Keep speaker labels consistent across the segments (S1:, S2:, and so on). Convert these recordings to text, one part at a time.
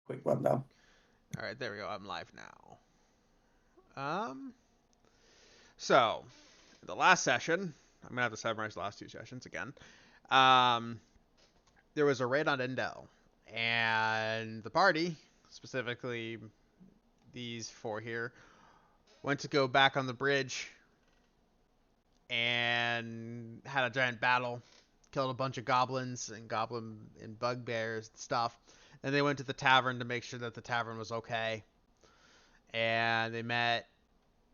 S1: quick rundown.
S2: All right, there we go. I'm live now. So the last session, I'm gonna have to summarize the last two sessions again. Um, there was a raid on Indel, and the party, specifically these four here, went to go back on the bridge and had a giant battle, killed a bunch of goblins and goblin and bugbears and stuff. Then they went to the tavern to make sure that the tavern was okay, and they met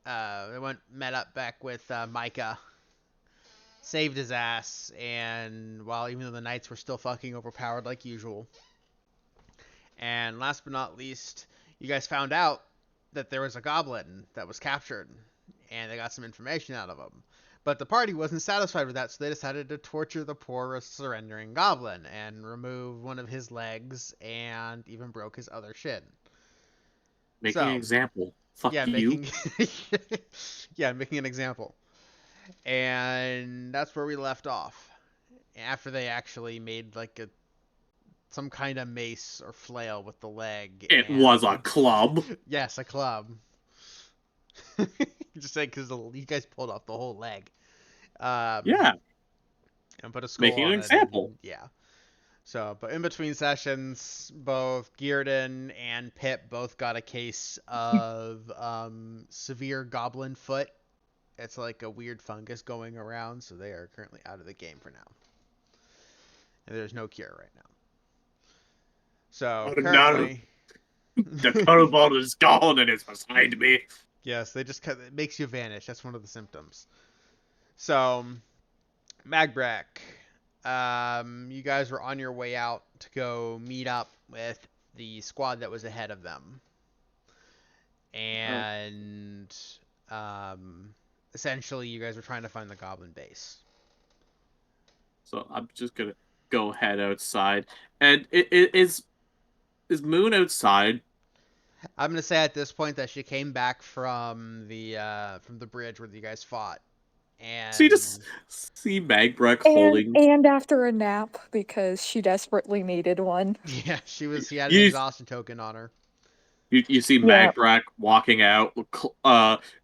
S2: up back with Micah, saved his ass, and while even though the knights were still fucking overpowered like usual. And last but not least, you guys found out that there was a goblin that was captured, and they got some information out of him. But the party wasn't satisfied with that, so they decided to torture the poor surrendering goblin and remove one of his legs and even broke his other shin.
S3: Making an
S2: So,
S3: example. Fuck
S2: yeah,
S3: you.
S2: making an example. And that's where we left off. After they actually made like some kind of mace or flail with the leg.
S3: It was a club.
S2: Yes, a club. Just saying because you guys pulled off the whole leg.
S3: Yeah.
S2: And put a skull
S3: Making
S2: on
S3: an
S2: it.
S3: example.
S2: And, yeah. So, but in between sessions, both Gearden and Pip both got a case of severe goblin foot. It's like a weird fungus going around, so they are currently out of the game for now. And there's no cure right now. So currently,
S3: no. The Cannibal is gone and it's beside me.
S2: Yes, it makes you vanish. That's one of the symptoms. So, Magbrack, you guys were on your way out to go meet up with the squad that was ahead of them, and essentially, you guys were trying to find the goblin base.
S3: So I'm just gonna go head outside. And is Moon outside?
S2: I'm gonna say at this point that she came back from the bridge where you guys fought, and
S3: So you just see Magbreck holding.
S4: And after a nap because she desperately needed one.
S2: Yeah, she had an exhaustion token on her.
S3: You see Magbrack walking out,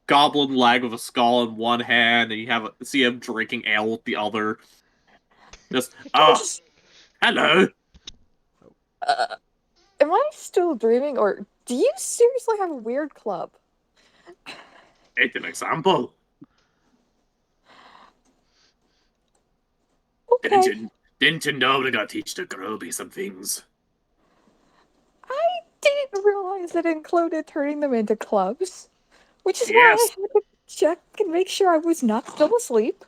S3: goblin leg with a skull in one hand, and you see him drinking ale with the other. Just hello.
S4: Am I still dreaming, or do you seriously have a weird club?
S3: It's an example.
S4: Okay.
S3: Didn't you know we gotta teach the Groby some things?
S4: I didn't realize it included turning them into clubs, which is why I had to check and make sure I was not still asleep.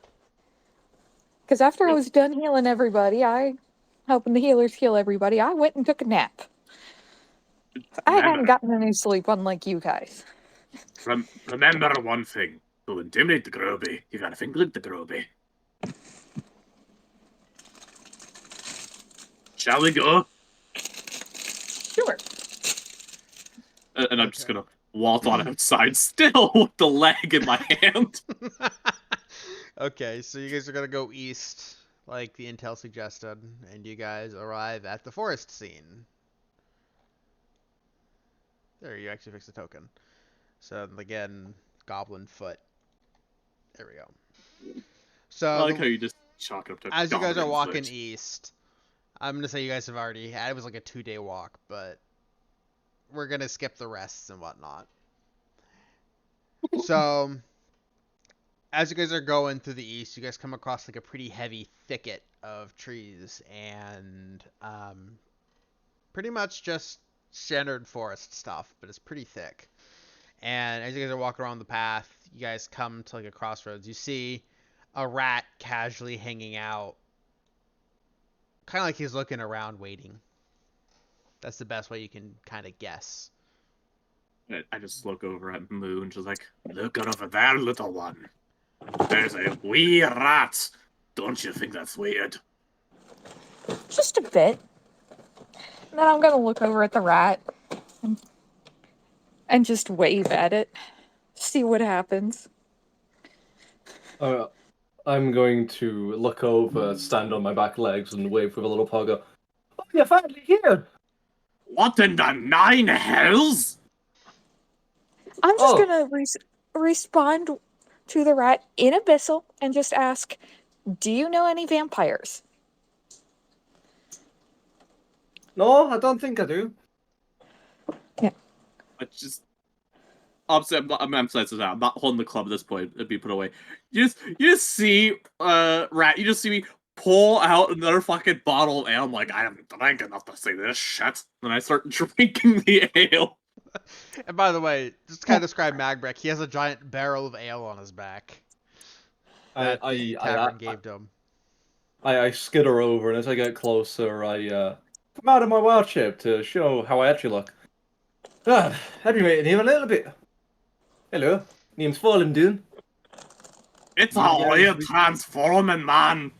S4: Because after I was done healing everybody, helping the healers heal everybody, I went and took a nap. I hadn't gotten any sleep, unlike you guys.
S3: Remember one thing. To intimidate the Groby, you gotta think like the Groby. Shall we go?
S4: Sure.
S3: And I'm just gonna waltz on outside, still with the leg in my hand.
S2: Okay, so you guys are gonna go east, like the intel suggested, and you guys arrive at the forest scene. There, you actually fixed the token. So again, goblin foot. There we go. So
S3: I like how you just chalk it up to
S2: as you guys are walking
S3: foot.
S2: east, I'm gonna say you guys have already had it was like a 2-day walk, but we're gonna skip the rests and whatnot. So as you guys are going through the east, you guys come across like a pretty heavy thicket of trees and pretty much just standard forest stuff, but it's pretty thick. And as you guys are walking around the path, you guys come to like a crossroads. You see a rat casually hanging out, kind of like he's looking around, waiting. That's the best way you can kind of guess.
S3: I just look over at Moon, just like, look over there, little one. There's a wee rat. Don't you think that's weird?
S4: Just a bit. And then I'm gonna look over at the rat and just wave at it. See what happens.
S1: I'm going to look over, stand on my back legs, and wave with a little paw. Go, oh, you're finally here!
S3: What in the nine hells?
S4: I'm just
S1: Oh.
S4: gonna respond to the rat in Abyssal and just ask, do you know any vampires?
S1: No, I don't think I do.
S3: I just obviously I'm emphasizing that I'm not holding the club at this point. It'd be put away. You just see rat. You just see me pull out another fucking bottle of ale. I'm like, I haven't drank enough to say this shit. And I start drinking the ale.
S2: And by the way, just to kind of describe Magbrek, he has a giant barrel of ale on his back that the tavern gave to him.
S1: I skitter over, and as I get closer, I come out of my wild shape to show how I actually look. Have you made him a little bit? Hello, name's Fallen Dune.
S3: It's
S1: You
S3: a
S1: guys
S3: weird transforming, man.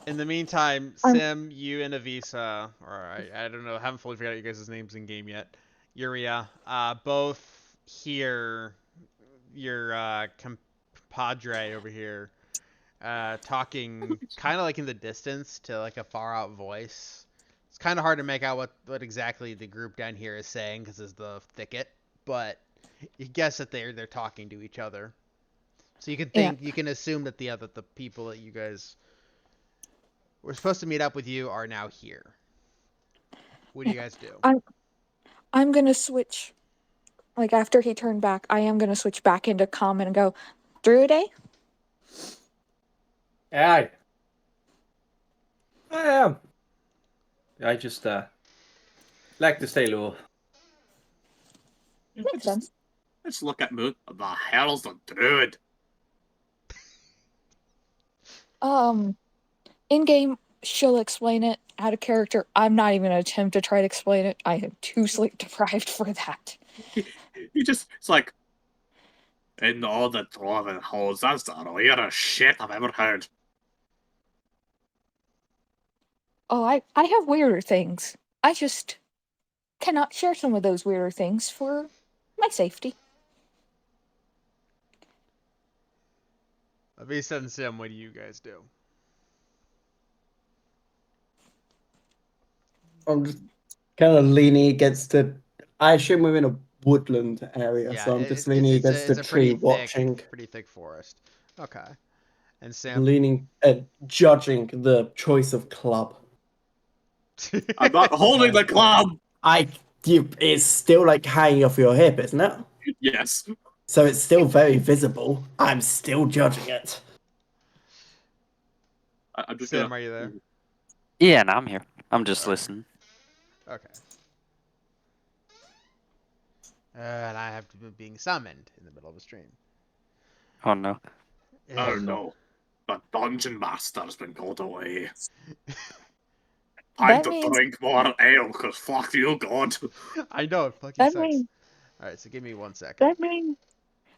S2: In the meantime, Sim, you and Avisa, or I don't know, haven't fully figured out you guys' names in game yet. Yuria, both hear your compadre over here talking kind of like in the distance to like a far out voice. It's kind of hard to make out what exactly the group down here is saying because it's the thicket, but you guess that they're talking to each other. So you can assume that the people that you guys were supposed to meet up with you are now here. What do you guys do?
S4: I'm gonna switch. Like after he turned back, I am gonna switch back into common and go, Druiday?
S1: Aye. I am. I just like to stay low.
S4: Makes sense.
S3: Let's look at Moon. The hell's a druid?
S4: In game, she'll explain it. Out of character, I'm not even gonna attempt to try to explain it. I am too sleep deprived for that.
S3: It's like, in all the dwarven halls, that's the weirdest shit I've ever heard.
S4: Oh, I have weirder things. I just cannot share some of those weirder things for my safety.
S2: Avisa and Sim, what do you guys do?
S5: I'm just kind of leaning against the. I assume we're in a woodland area,
S2: Yeah,
S5: so I'm just leaning against the
S2: a
S5: tree, watching,
S2: pretty thick forest. Okay. And Sam?
S5: leaning, judging the choice of club.
S3: I'm not holding the club!
S5: It's still like hanging off your hip, isn't it?
S3: Yes.
S5: So it's still very visible. I'm still judging it.
S3: I'm just
S2: Sam,
S3: gonna.
S2: are you there?
S6: Yeah, no, I'm here. I'm just
S2: Alright.
S6: listening.
S2: Okay. And I have to be being summoned in the middle of a stream.
S6: Oh no.
S3: Oh no. The dungeon master's been called away. Time
S4: That
S3: to
S4: means
S3: drink more ale, because fuck you, God.
S2: I know, it fucking
S4: that
S2: sucks.
S4: means
S2: Alright, so give me 1 second.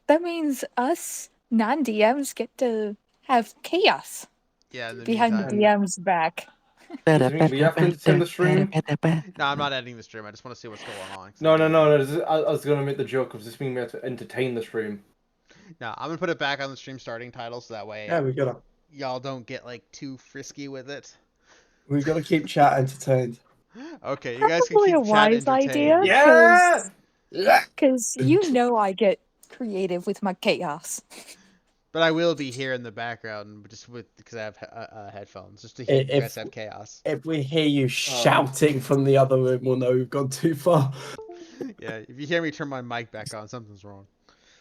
S4: that means us non-DMs get to have chaos
S2: Yeah, in the
S4: behind
S2: meantime.
S4: DM's back.
S1: Does it mean we have to entertain the stream?
S2: No, I'm not ending the stream. I just want to see what's going on.
S1: No. I was going to make the joke of this mean we have to entertain the stream.
S2: No, I'm gonna put it back on the stream starting title so that way
S5: Yeah,
S2: y'all don't get like too frisky with it.
S5: we gotta keep chat entertained.
S2: Okay, you guys can
S4: Probably a
S2: keep chat
S4: wise idea.
S2: entertained.
S1: Yeah!
S4: Because you know I get creative with my chaos.
S2: But I will be here in the background just because I have headphones, just to hear you guys have chaos.
S5: If we hear you shouting from the other room, we'll know we've gone too far.
S2: Yeah, if you hear me turn my mic back on, something's wrong.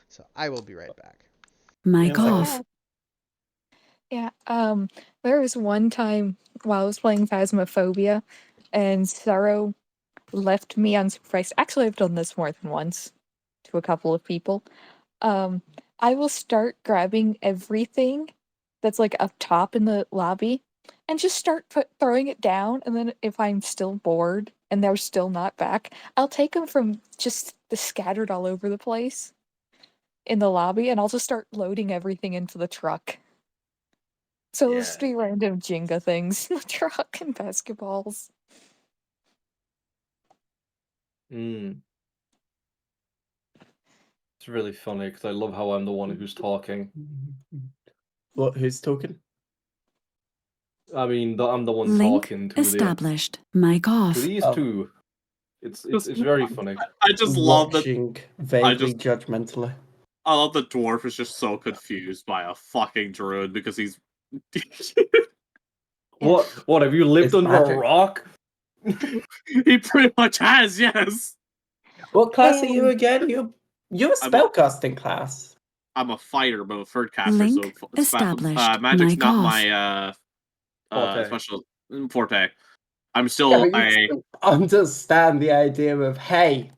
S2: So I will be right back.
S7: Mic off.
S4: Yeah, there was one time while I was playing Phasmophobia and Sorrow left me unsurprised. Actually, I've done this more than once to a couple of people. I will start grabbing everything that's like up top in the lobby and just start throwing it down. And then if I'm still bored and they're still not back, I'll take them from just the scattered all over the place in the lobby and I'll just start loading everything into the truck. So it'll just be random Jenga things in the truck and basketballs.
S1: It's really funny because I love how I'm the one who's talking.
S5: What? Who's talking?
S1: I mean, I'm the one
S7: Link
S1: talking to
S7: established. Mic off.
S1: these
S5: Oh.
S1: two. It's very funny.
S3: I just love that.
S5: Watching vaguely judgmentally.
S3: I love the dwarf is just so confused by a fucking druid because he's.
S1: What? Have you lived
S5: It's
S1: under
S5: magic.
S1: a rock?
S3: He pretty much has, yes.
S5: What class are you again? You're a
S3: I'm a-
S5: spellcasting class.
S3: I'm a fighter, but a third caster,
S7: Link
S3: so
S7: established.
S3: magic's
S7: Mic
S3: not
S7: off.
S3: my
S1: Forte.
S3: special forte. I'm
S5: Yeah,
S3: still
S5: but you still understand the idea of, hey,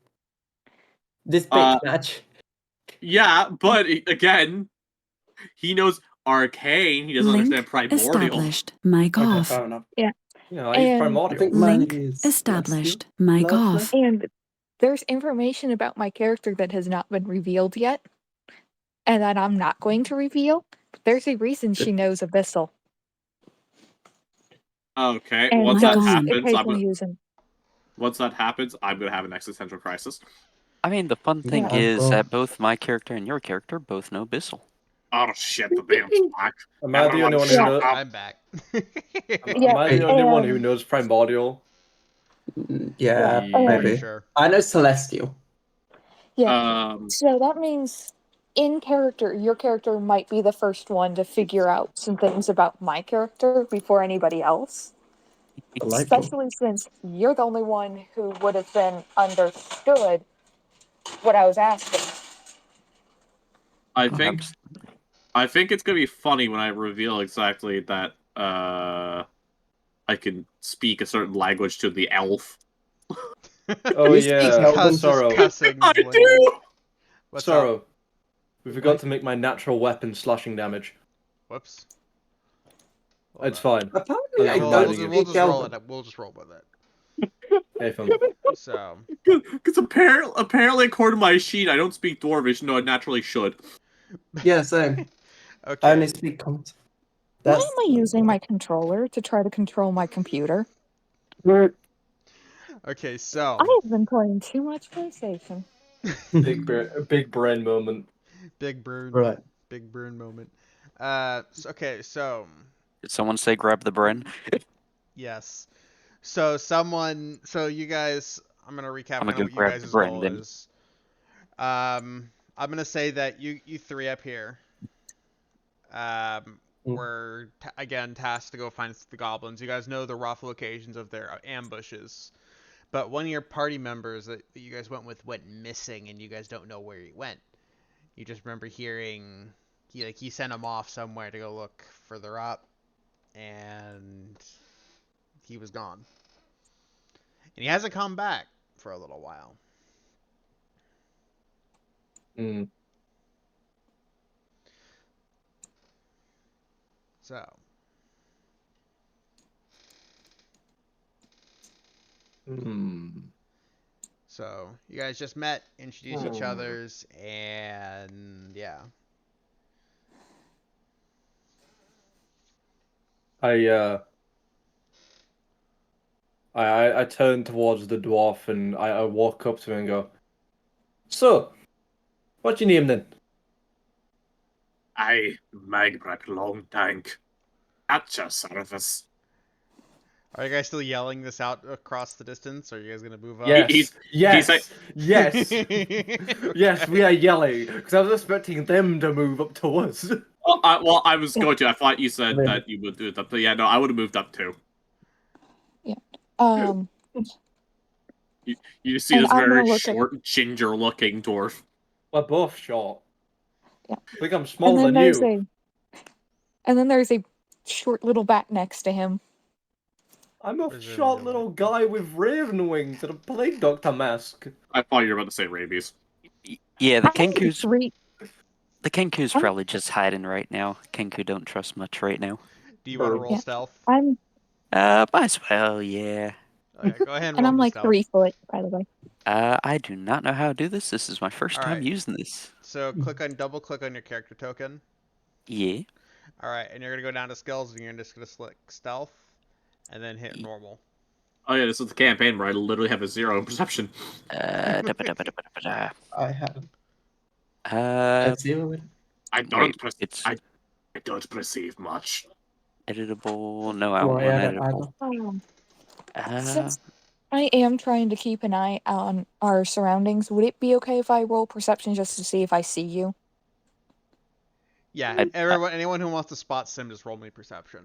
S5: this bitch match.
S3: yeah, but again, he knows arcane. He doesn't
S7: Link
S3: understand primordial.
S7: established. Mic
S5: Okay,
S7: off.
S5: fair enough.
S1: Yeah, I
S4: And
S1: use
S5: I
S1: primordial.
S5: think mine
S7: Link
S5: is
S7: established.
S5: celestial,
S7: Mic
S5: largely.
S7: off.
S4: And there's information about my character that has not been revealed yet, and that I'm not going to reveal. But there's a reason she knows Abyssal.
S3: Okay,
S4: And
S3: once
S7: My
S3: that
S7: God.
S3: happens, I'm gonna have an existential crisis.
S6: I mean, the fun thing
S5: Yeah,
S6: is
S5: bro.
S6: that both my character and your character both know Bissell.
S3: Oh shit, the damn's back.
S1: Am I the only one who
S3: shut
S1: knows?
S3: up.
S2: I'm back.
S1: Am I the only one who knows primordial?
S5: Yeah,
S1: Yeah.
S2: I'm
S5: maybe.
S2: pretty sure.
S5: I know celestial.
S4: Yeah. So that means in character, your character might be the first one to figure out some things about my character before anybody else.
S5: Delightful.
S4: Especially since you're the only one who would have been understood what I was asking.
S3: I think it's gonna be funny when I reveal exactly that I can speak a certain language to the elf.
S1: Oh
S5: You speak
S1: yeah,
S5: Elven?
S1: Sorrow.
S2: Cussing
S3: I
S2: language.
S3: do.
S2: What's
S1: Sorrow.
S2: up?
S1: We forgot to make my natural weapon slashing damage.
S2: Whoops.
S1: It's fine.
S5: Apparently, I
S1: We'll-
S5: don't
S1: we'll
S2: We'll
S5: speak
S2: just roll
S5: Elven.
S2: it. We'll just roll with it.
S1: Hey, fam.
S2: So
S3: Because apparently, according to my sheet, I don't speak Dwarvish. No, I naturally should.
S5: Yeah, same. I
S2: okay.
S5: only speak common.
S4: Why am I using my controller to try to control my computer?
S2: Okay. So
S4: I have been playing too much PlayStation.
S1: Big brain moment.
S2: big burn.
S5: Right.
S2: Big burn moment. Okay. So
S6: Did someone say grab the brain?
S2: yes. So you guys. I'm gonna recap
S6: I'm
S2: kind
S6: gonna
S2: of what you
S6: grab the
S2: guys'
S6: brain
S2: goal
S6: then.
S2: is. I'm gonna say that you three up here. Were again tasked to go find the goblins. You guys know the rough locations of their ambushes, but one of your party members that you guys went with went missing, and you guys don't know where he went. You just remember hearing he sent him off somewhere to go look further up, and he was gone. And he hasn't come back for a little while.
S1: Mm.
S2: So. So you guys just met, introduced each other's, and yeah.
S1: I turn towards the dwarf and I walk up to him and go, "So, what's your name then?"
S3: Magbrak long tank. At your service.
S2: Are you guys still yelling this out across the distance? Or are you guys gonna move up?
S1: Yes, yes,
S3: like-
S1: yes,
S2: Okay.
S1: yes. We are yelling because I was expecting them to move up to us.
S3: Well, I was going to. I thought you said
S5: Really?
S3: that you would do that, but yeah, no, I would have moved up too. You see
S4: And
S3: this
S4: I'm
S3: very
S4: gonna look at-
S3: short, ginger-looking dwarf.
S1: We're both short.
S4: Yeah.
S1: I think I'm
S4: And
S1: smaller
S4: then
S1: than
S4: there's
S1: you.
S4: a short little bat next to him.
S1: I'm a
S2: Where's
S1: short
S2: Raven
S1: little guy with raven wings and a plague doctor mask.
S3: I thought you were about to say rabies.
S6: Yeah, the
S4: I'm
S6: Kenku's
S4: three.
S6: The Kenku's
S4: I'm-
S6: probably just hiding right now. Kenku don't trust much right now.
S2: Do you want to roll
S4: Yeah.
S2: stealth?
S4: I'm
S6: Might as well, yeah.
S2: Okay, go ahead and
S4: and
S2: roll
S4: I'm
S2: me
S4: like
S2: stealth.
S4: 3 foot, by the way.
S6: I do not know how to do this. This is my first time
S2: Alright.
S6: using this.
S2: So double click on your character token.
S6: Yeah.
S2: Alright, and you're gonna go down to skills and you're just gonna select stealth and then hit normal.
S3: Oh yeah, this is the campaign where I literally have a 0 in perception.
S6: Da-ba-da-ba-da-ba-da.
S5: I have.
S6: Uh,
S5: I zero it.
S3: I don't
S6: wait,
S3: perceive.
S6: it's
S3: I don't perceive much.
S6: editable. No
S5: Well,
S6: outline
S5: yeah,
S6: editable.
S4: Since I am trying to keep an eye on our surroundings, would it be okay if I roll perception just to see if I see you?
S2: Yeah, anyone who wants to spot Sim, just roll me perception.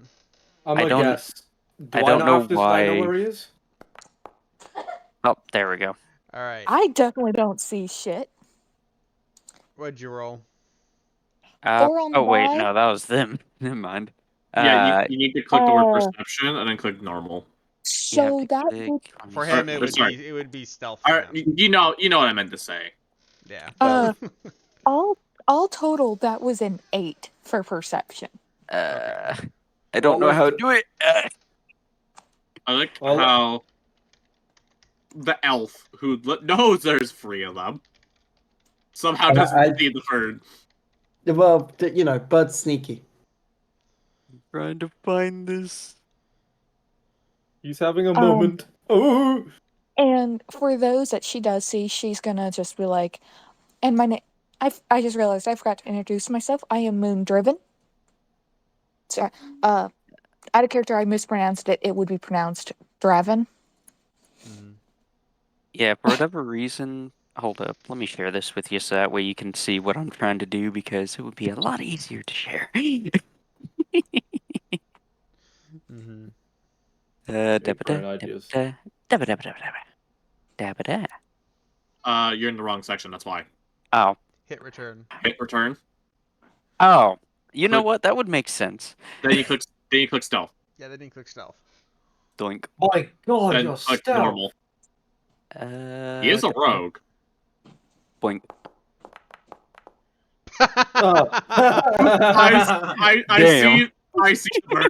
S1: I'm
S6: I
S1: gonna
S6: don't-
S1: guess. Do
S6: I
S1: I
S6: don't
S1: not
S6: know
S1: have to I know
S6: why-
S1: where he is?
S6: Oh, there we go.
S2: All right.
S4: I definitely don't see shit.
S2: What'd you roll?
S4: 4 on the
S6: Oh wait,
S4: die.
S6: no, that was them. Never mind.
S3: Yeah, you need to click the word
S4: uh,
S3: perception and then click normal.
S6: You have
S4: So
S6: to
S4: that
S6: click
S4: would,
S6: on
S2: For
S6: the
S2: him,
S6: screen.
S2: it would be stealth for him.
S3: You know what I meant to say.
S2: Yeah.
S4: all total that was an 8 for perception.
S6: I don't know
S1: Well,
S6: how to do it.
S3: I like
S1: Well-
S3: how the elf who knows there's 3 of them somehow doesn't see the third.
S5: Well, Bud's sneaky.
S6: Trying to find this.
S1: He's having a moment. Oh!
S4: And for those that she does see, she's gonna just be like, and my name, I just realized I forgot to introduce myself. I am Moon Driven. So, out of character, I mispronounced it. It would be pronounced Draven.
S2: Mhm.
S6: Yeah, for whatever reason. Hold up, let me share this with you so that way you can see what I'm trying to do because it would be a lot easier to share.
S2: Mm-hmm.
S1: Bright ideas.
S3: You're in the wrong section, that's why.
S6: Oh.
S2: Hit return.
S3: Hit return.
S6: Oh. You know
S3: Click-
S6: what? That would make sense.
S3: Then you click stealth.
S2: Yeah, they didn't click stealth.
S6: Doink.
S1: My god,
S3: Then
S1: you're
S3: click
S1: stealth.
S3: normal. He is a rogue.
S6: Boink.
S3: I see the bird.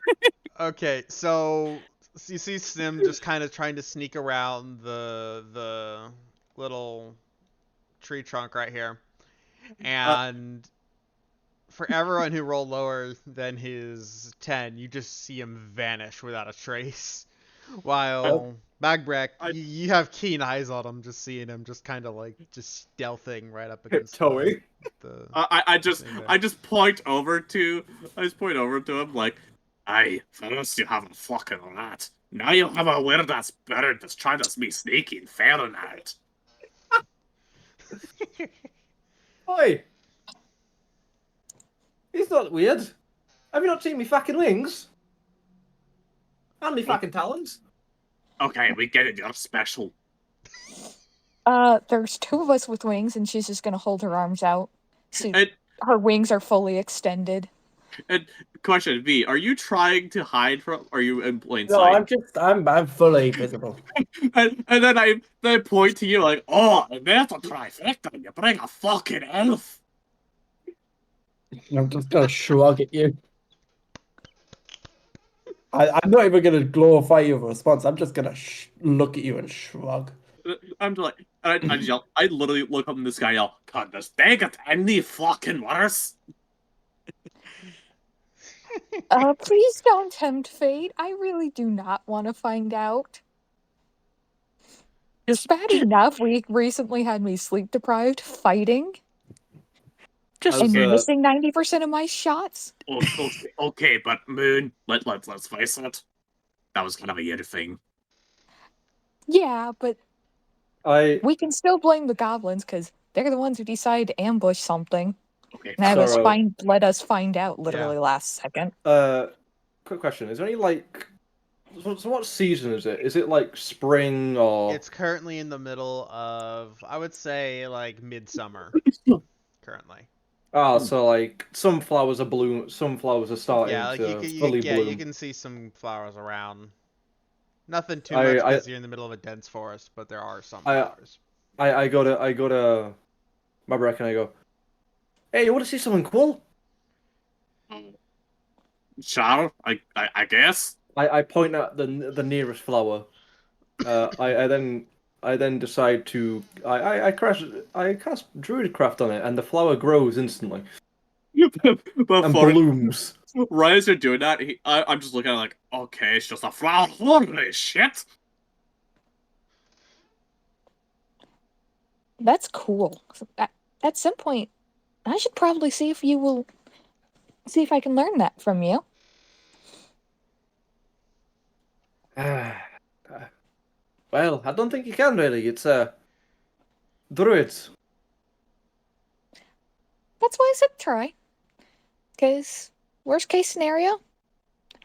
S2: Okay, so you see Sim just kind of trying to sneak around the little tree trunk right here, and for everyone who rolled lower than his 10, you just see him vanish without a trace. While Magbrek, you have keen eyes on him, just seeing him just kind of like just stealthing right up against
S1: Tiptoeing.
S2: the
S3: I just point over to him like, "Aye, first you have a fucking rat. Now you have a weird ass bird that's trying to be sneaky in Fahrenheit."
S1: Oi! He's not weird. Have you not seen me fucking wings? And me fucking talons?
S3: Okay, we get it. You're special.
S4: There's 2 of us with wings, and she's just gonna hold her arms out. So
S3: And-
S4: her wings are fully extended.
S3: And question V: are you trying to hide from? Are you in plain
S5: No,
S3: sight?
S5: I'm fully visible.
S3: and then I point to you like, "Oh, there's a trifecta. You bring a fucking elf."
S5: I'm just gonna shrug at you. I'm not even gonna glorify your response. I'm just gonna look at you and shrug.
S3: I'm like, I yell. I literally look up at this guy and yell, "Can this day get any fucking worse?"
S4: Please don't tempt fate. I really do not want to find out. It's bad enough we recently had me sleep deprived fighting and missing 90% of my shots.
S3: Okay, but Moon, let's face it, that was kind of a weird thing.
S4: Yeah, but we can still blame the goblins because they're the ones who decided to ambush something.
S3: Okay,
S4: And let us find out literally last second.
S1: Quick question: is there any like? So what season is it? Is it like spring or?
S2: It's currently in the middle of, I would say, like midsummer. Currently.
S1: Ah, so like some flowers are bloom, some flowers are starting
S2: Yeah, like
S1: to fully bloom.
S2: you can see some flowers around. Nothing too much because you're in the middle of a dense forest, but there are some flowers.
S1: I go to my break and I go, "Hey, you want to see something cool?"
S3: Sure, I guess.
S1: I point at the nearest flower. I then decide to I cast druidcraft on it and the flower grows instantly and blooms.
S3: Right as you're doing that, I'm just looking at it like, okay, it's just a flower. Holy shit!
S4: That's cool. At some point, I should probably see if I can learn that from you.
S1: Well, I don't think you can really. It's druids.
S4: That's why I said try. Because, worst case scenario,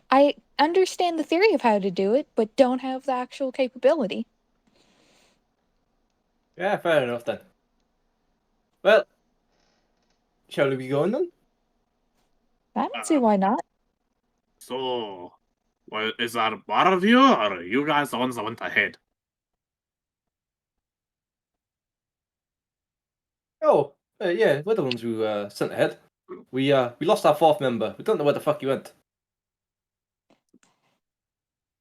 S4: I understand the theory of how to do it, but don't have the actual capability.
S1: Yeah, fair enough then. Well, shall we be going then?
S4: I don't see why not.
S3: So, well, is that a bar of you, or are you guys the ones that went ahead?
S1: Oh, yeah, we're the ones who sent ahead. We lost our fourth member. We don't know where the fuck he went.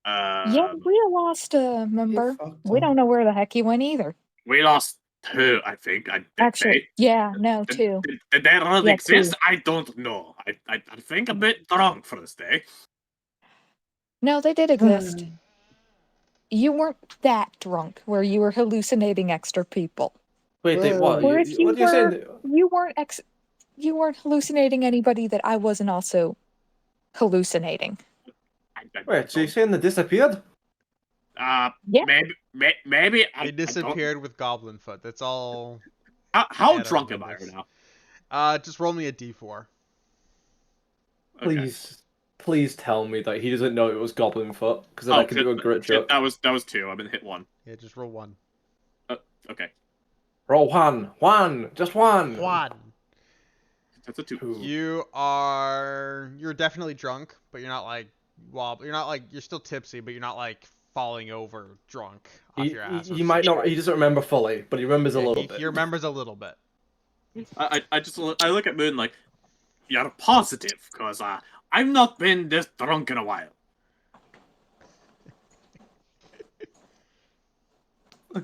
S4: Yeah, we lost a member.
S5: fucked
S4: We
S5: up.
S4: don't know where the heck he went either.
S3: We lost 2, I think.
S4: Actually, yeah, no, two.
S3: Did they really
S4: Yeah,
S3: exist?
S4: 2.
S3: I don't know. I think a bit drunk for this day.
S4: No, they did exist. You weren't that drunk where you were hallucinating extra people.
S1: Wait, what?
S4: Or if you
S1: What are you
S4: were,
S1: saying?
S4: you weren't hallucinating anybody that I wasn't also hallucinating.
S1: Wait, so you're saying they disappeared?
S4: Yeah.
S3: Maybe
S2: They disappeared with Goblin Foot. That's all.
S3: How
S2: Add-on
S3: drunk am I
S2: members.
S3: right now?
S2: Just roll me a d4.
S3: Okay.
S1: Please tell me that he doesn't know it was Goblin Foot, because then I can do a grit joke.
S3: That was 2. I've been hit 1.
S2: Yeah, just roll 1.
S3: Okay.
S1: Roll one, just one.
S2: Juan.
S3: That's a 2.
S2: You're definitely drunk, but you're not like you're still tipsy, but you're not like falling over drunk off your ass.
S1: He might not. He doesn't remember fully, but he remembers a little bit.
S2: He remembers a little bit.
S3: I look at Moon like, you're positive, because I've not been this drunk in a while.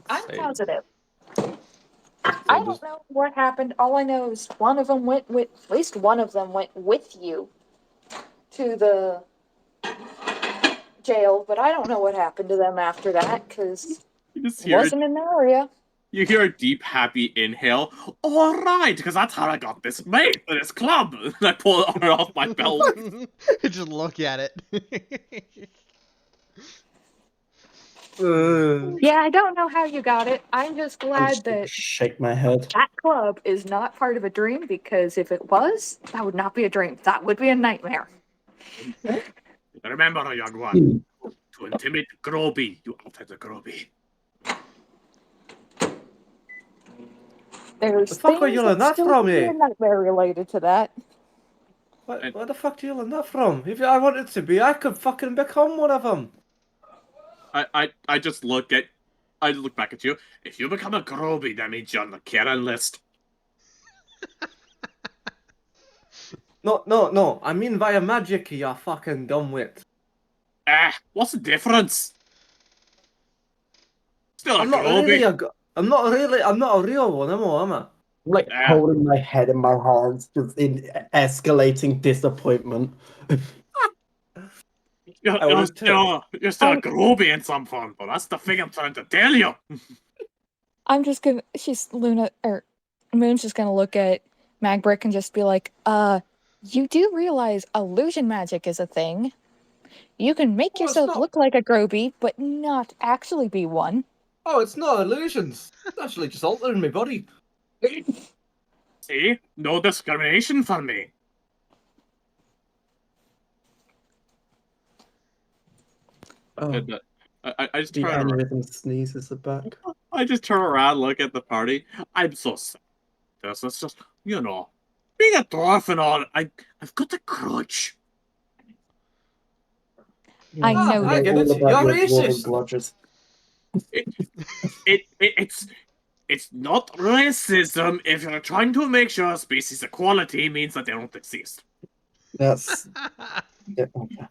S4: I'm positive. I don't know what happened. All I know is one of them went with, at least one of them went with you to the jail, but I don't know what happened to them after that because it wasn't in the area.
S3: You hear a deep, happy inhale. All right, because that's how I got this mate for this club. And I pull it off my belt.
S2: Just look at it.
S4: Yeah, I don't know how you got it. I'm just
S5: I'm
S4: glad
S5: just gonna
S4: that
S5: shake my head.
S4: that club is not part of a dream because if it was, that would not be a dream. That would be a nightmare.
S3: Remember, young one, to intimidate Groby, you outed the Groby.
S4: There's
S1: The fuck are
S4: things
S1: you
S4: that
S1: learn that
S4: still
S1: from,
S4: could be
S1: eh?
S4: a nightmare related to that.
S1: Where the fuck do you learn that from? If I wanted to be, I could fucking become one of them.
S3: I just look back at you. If you become a Groby, that means you're on the Karen list.
S1: No. I mean via magic, you fucking dumbwit.
S3: What's the difference? Still a
S1: I'm not
S3: Groby.
S1: really I'm not a real one, am I?
S5: I'm like holding my head in my hands, just in escalating disappointment.
S3: You're still a Groby in some form, but that's the thing I'm trying to tell you.
S4: I'm just gonna. Moon's just gonna look at Magbrick and just be like, you do realize illusion magic is a thing. You can make yourself look like a Groby, but not actually be one.
S1: Oh, it's not illusions. It's actually just altering my body.
S3: See? No discrimination for me.
S5: Oh,
S3: I just
S5: the
S3: turn around.
S5: aneurysm sneezes are back.
S3: I just turn around, look at the party. I'm so sad. It's just, being a dwarf and all, I've got a grudge.
S4: I know
S1: I
S4: you.
S1: get it.
S5: All about
S1: You're
S5: your dwarven
S1: racist.
S5: grudges.
S3: It's not racism if you're trying to make sure species equality means that they don't exist.
S5: That's yeah, okay.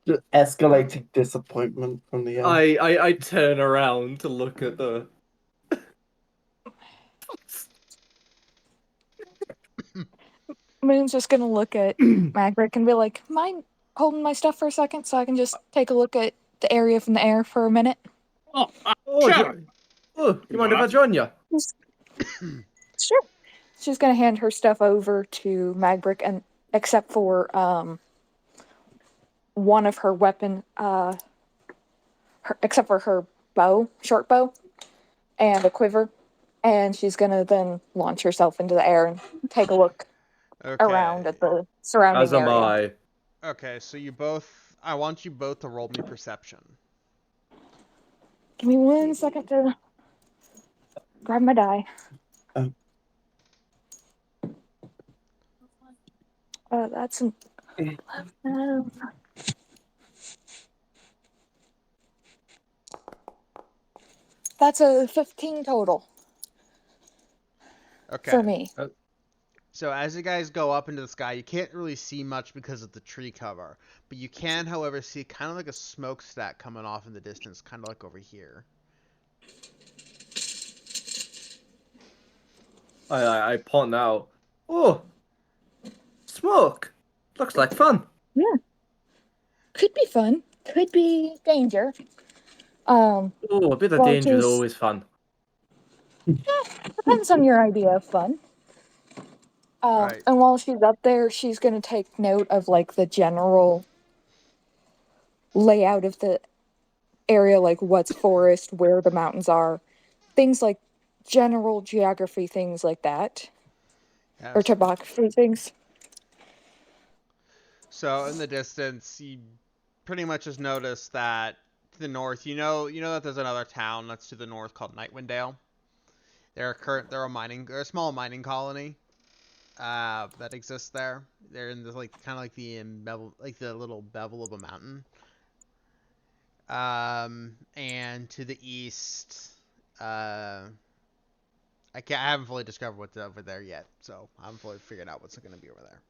S5: Just escalating disappointment from the end.
S1: I turn around to look at the.
S4: Moon's just gonna look at Magbrick and be like, mind holding my stuff for a second so I can just take a look at the area from the air for a minute?
S3: Oh,
S1: Sure. You mind if I join you?
S4: Sure. She's gonna hand her stuff over to Magbrick, and except for one of her weapon, except for her bow, short bow, and a quiver, and she's gonna then launch herself into the air and take a look around at the surrounding
S1: As am
S4: area.
S1: I.
S2: Okay, so you both. I want you both to roll me perception.
S4: Give me 1 second to grab my die.
S5: Oh.
S4: That's an 11. That's a 15 total
S2: Okay.
S4: for me.
S2: So as you guys go up into the sky, you can't really see much because of the tree cover, but you can, however, see kind of like a smokestack coming off in the distance, kind of like over here.
S1: I point out. Oh, smoke. Looks like fun.
S4: Yeah. Could be fun. Could be danger.
S1: Oh, a bit of
S4: Well,
S1: danger is always fun.
S4: depends on your idea of fun.
S2: Right.
S4: And while she's up there, she's gonna take note of like the general layout of the area, like what's forest, where the mountains are, things like general geography, things like that, or
S2: Yes.
S4: topography things.
S2: So in the distance, you pretty much just notice that to the north, you know that there's another town that's to the north called Nightwindale. They're a small mining colony that exists there. They're in the kind of like the little bevel of a mountain. And to the east, I haven't fully discovered what's over there yet, so I haven't fully figured out what's going to be over there.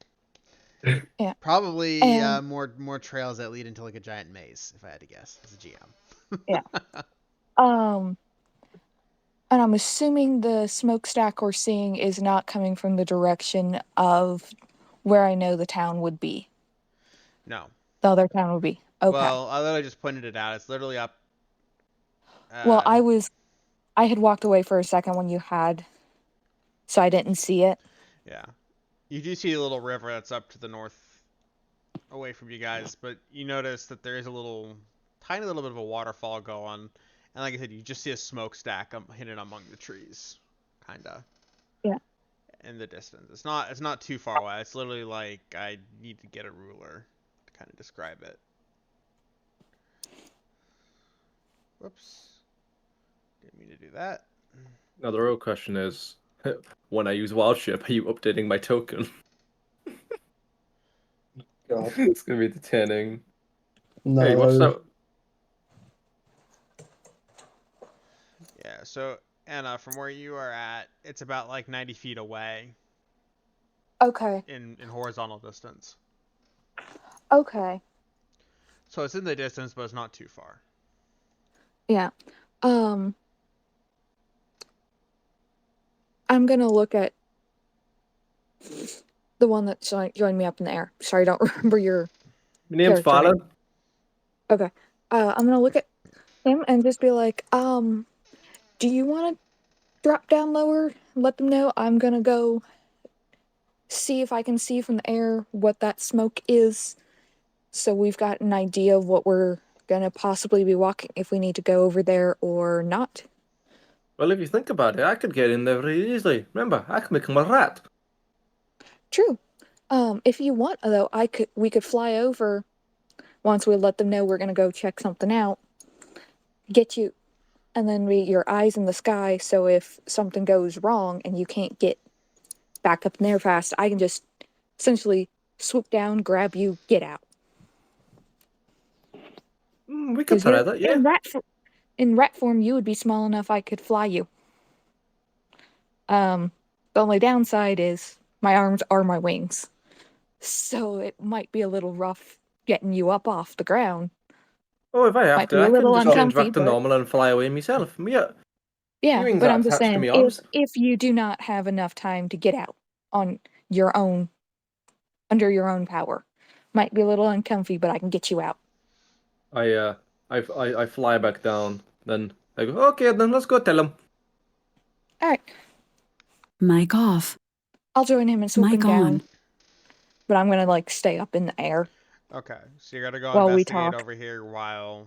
S4: Yeah.
S2: Probably
S4: And
S2: more trails that lead into like a giant maze, if I had to guess, as a GM.
S4: yeah. And I'm assuming the smokestack we're seeing is not coming from the direction of where I know the town would be.
S2: No.
S4: The other town would be. Okay.
S2: Well, I literally just pointed it out. It's literally up.
S4: Well, I had walked away for a second when you had, so I didn't see it.
S2: Yeah. You do see a little river that's up to the north, away from you guys, but you notice that there is a tiny little bit of a waterfall going, and like I said, you just see a smokestack hidden among the trees, kinda.
S4: Yeah.
S2: In the distance, it's not too far away. It's literally like I need to get a ruler to kind of describe it. Whoops. Didn't mean to do that.
S1: Now the real question is, when I use wild shape, are you updating my token?
S5: God.
S1: It's gonna be entertaining.
S5: No.
S1: Hey, what's that?
S2: Yeah, so Anna, from where you are at, it's about like 90 feet away
S4: Okay.
S2: in horizontal distance.
S4: Okay.
S2: So it's in the distance, but it's not too far.
S4: Yeah. I'm gonna look at the one that joined me up in the air. Sorry, I don't remember your
S1: My name's
S4: character name.
S1: Fallon.
S4: Okay. I'm gonna look at him and just be like, do you want to drop down lower? Let them know I'm gonna go see if I can see from the air what that smoke is, so we've got an idea of what we're gonna possibly be walking if we need to go over there or not.
S1: Well, if you think about it, I could get in there very easily. Remember, I can become a rat.
S4: True. If you want, though, we could fly over once we let them know we're gonna go check something out. Get you, and then your eyes in the sky. So if something goes wrong and you can't get back up in there fast, I can just essentially swoop down, grab you, get out.
S1: We could
S4: 'Cause
S1: try
S4: you're
S1: that, yeah.
S4: in rat form, you would be small enough I could fly you. The only downside is my arms are my wings, so it might be a little rough getting you up off the ground.
S1: Oh, if I have
S4: Might
S1: to,
S4: be a
S1: I can
S4: little
S1: just change
S4: uncomfy,
S1: back to
S4: but
S1: normal and fly away myself.
S4: yeah.
S1: Wings
S4: But
S1: are
S4: I'm just
S1: attached to
S4: saying,
S1: my arms.
S4: if you do not have enough time to get out on your own, under your own power, might be a little uncomfy, but I can get you out.
S1: I fly back down. Then I go, okay, then let's go tell him.
S4: All right,
S7: Mic off.
S4: I'll join him in swooping
S7: Mic on.
S4: down, but I'm gonna like stay up in the air.
S2: Okay, so you're gonna go
S4: While we
S2: investigate
S4: talk.
S2: over here while.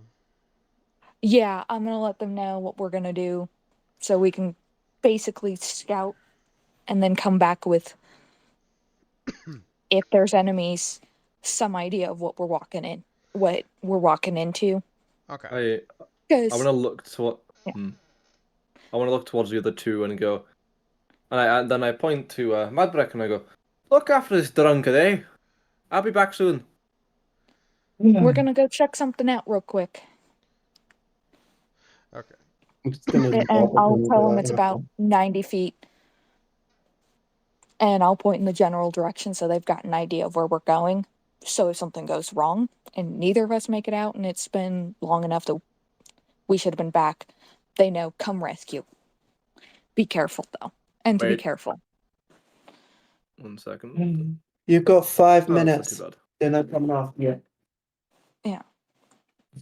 S4: Yeah, I'm gonna let them know what we're gonna do, so we can basically scout and then come back with, if there's enemies, some idea of what we're walking into.
S2: Okay.
S1: I
S4: Because
S1: want to look to
S4: Yeah.
S1: I want to look towards the other two and go, and then I point to Madbrek and I go, look after this drunkard, eh? I'll be back soon.
S4: we're gonna go check something out real quick,
S2: Okay.
S5: I'm just gonna
S4: and I'll tell them it's
S5: the-
S4: about 90 feet, and I'll point in the general direction so they've got an idea of where we're going. So if something goes wrong and neither of us make it out, and it's been long enough that we should have been back, they know, come rescue. Be careful though, and to be
S1: Wait.
S4: careful.
S1: 1 second.
S5: You've got 5
S1: Oh, that's not
S5: minutes.
S1: too bad.
S5: They're not coming off yet.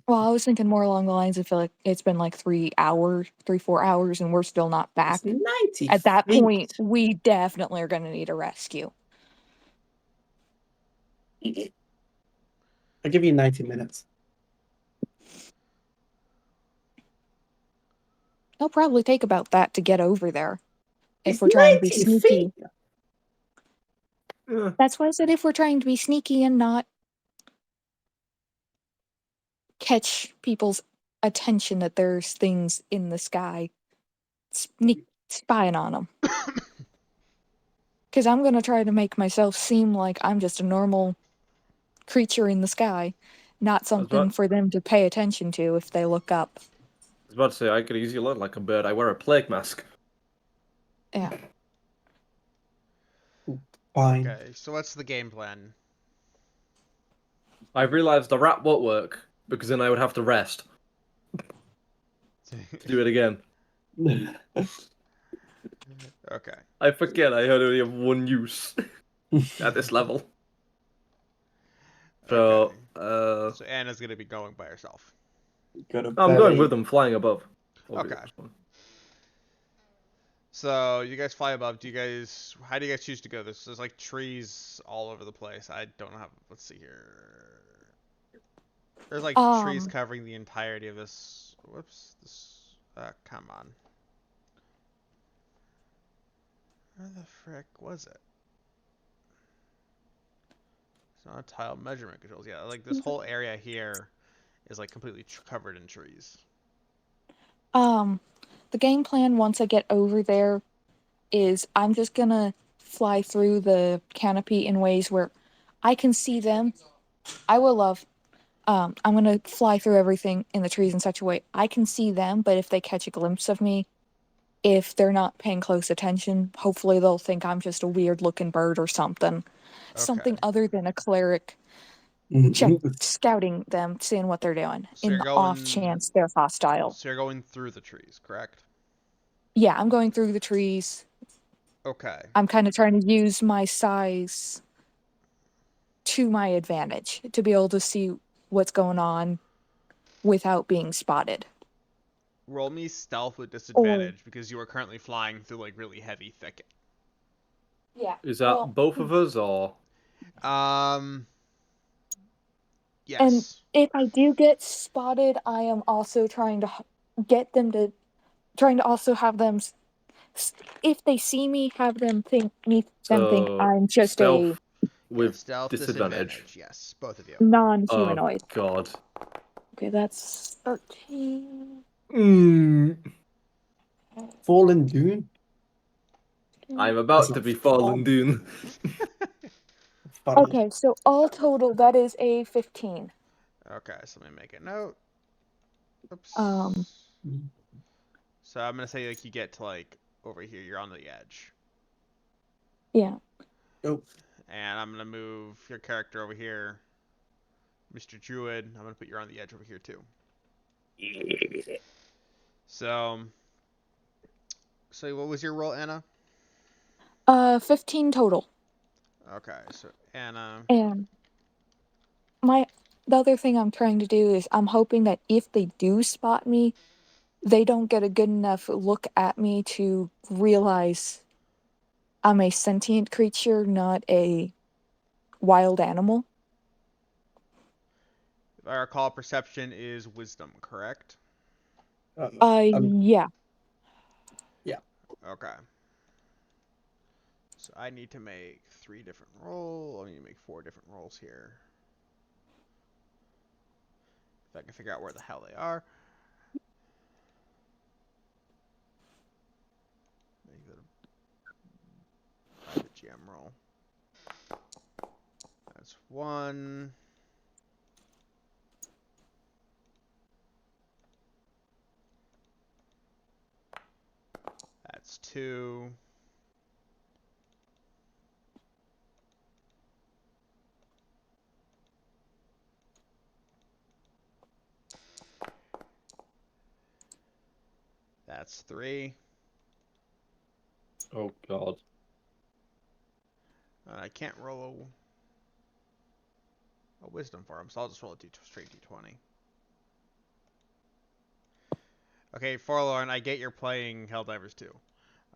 S4: Well, I was thinking more along the lines of, feel like it's been like 3 hours, 3-4 hours, and we're still not back.
S5: It's 90
S4: At that
S5: feet.
S4: point, we definitely are going to need a rescue.
S5: I'll give you 90 minutes.
S4: It'll probably take about that to get over there. If
S5: It's
S4: we're trying to be
S5: 90
S4: sneaky.
S5: feet.
S1: Yeah.
S4: That's why I said if we're trying to be sneaky and not catch people's attention that there's things in the sky, spying on them. Because I'm going to try to make myself seem like I'm just a normal creature in the sky, not something
S1: about-
S4: for them to pay attention to if they look up.
S1: I was about to say I could easily look like a bird. I wear a plague mask.
S4: Yeah.
S5: Fine.
S2: Okay. So what's the game plan?
S1: I realized the rat won't work because then I would have to rest to do it again.
S2: Okay.
S1: I forget I only have one use at this level. So,
S2: Okay. So Anna's gonna be going by herself.
S5: Got a
S1: I'm going
S5: belly.
S1: with them flying above.
S2: Okay. So you guys fly above. How do you guys choose to go? There's like trees all over the place. I don't have. Let's see here. There's like trees covering the entirety of this. Whoops. Come on. Where the frick was it? It's not a tile measurement controls. Yeah, like this whole area here is like completely covered in trees.
S4: The game plan once I get over there is I'm just gonna fly through the canopy in ways where I can see them. I'm gonna fly through everything in the trees in such a way I can see them, but if they catch a glimpse of me, if they're not paying close attention, hopefully they'll think I'm just a weird looking bird or something. Something
S2: Okay.
S4: other than a cleric scouting them, seeing what they're doing,
S2: So
S4: in
S2: you're
S4: the off
S2: going-
S4: chance they're hostile.
S2: So you're going through the trees, correct?
S4: Yeah, I'm going through the trees.
S2: Okay.
S4: I'm kind of trying to use my size to my advantage to be able to see what's going on without being spotted.
S2: Roll me stealth with disadvantage because you are currently flying through like really heavy thicket.
S4: Yeah.
S1: Is that both of us or?
S2: Yes.
S4: And if I do get spotted, I am also trying to also have them, if they see me, have them think
S1: So,
S4: I'm just
S1: stealth
S4: a
S1: with
S2: stealth
S1: disadvantage.
S2: Yes, both of you.
S4: non-humanoid.
S1: Oh God.
S4: Okay, that's 13.
S5: Fallen Dune.
S1: I'm about to be fallen dune.
S5: Funny.
S4: Okay, so all total, that is a 15.
S2: Okay, so let me make a note. Oops. So I'm gonna say like you get to like over here, you're on the edge.
S4: Yeah.
S5: Oh.
S2: And I'm gonna move your character over here, Mr. Druid. I'm gonna put you on the edge over here too. So what was your roll, Anna?
S4: 15 total.
S2: Okay, so Anna.
S4: And the other thing I'm trying to do is I'm hoping that if they do spot me, they don't get a good enough look at me to realize I'm a sentient creature, not a wild animal.
S2: I recall, perception is wisdom, correct?
S4: Yeah.
S2: Okay. So I need to make 3 different rolls. I need to make 4 different rolls here. If I can figure out where the hell they are. Make that a private GM roll. That's 1. That's 2. That's 3.
S1: Oh god.
S2: I can't roll a wisdom for him, so I'll just roll a straight d20. Okay, Forlorn, I get you're playing Helldivers 2.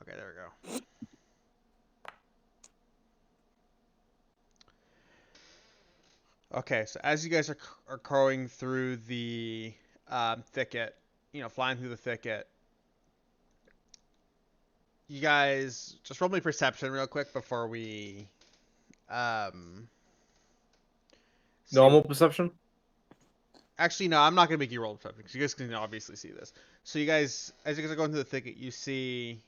S2: Okay, there we go. Okay, so as you guys are going through the thicket, flying through the thicket, you guys just roll me perception real quick before we
S1: Normal perception?
S2: Actually, no, I'm not gonna make you roll perception because you guys can obviously see this. So you guys, as you guys are going through the thicket, you see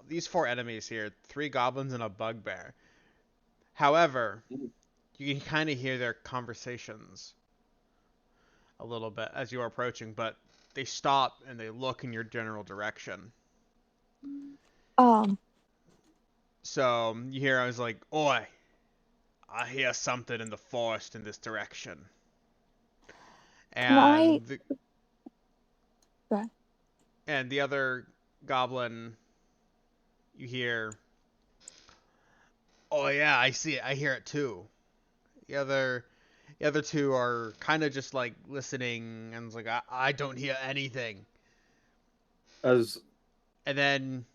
S2: these 4 enemies here: 3 goblins and a bugbear. However, you can kind of hear their conversations a little bit as you are approaching, but they stop and they look in your general direction. So you hear, I was like, "Oi, I hear something in the forest in this direction." And and the other goblin, you hear, "Oh yeah, I see it. I hear it too." The other 2 are kind of just like listening and it's like, I don't hear anything.
S1: As
S2: And then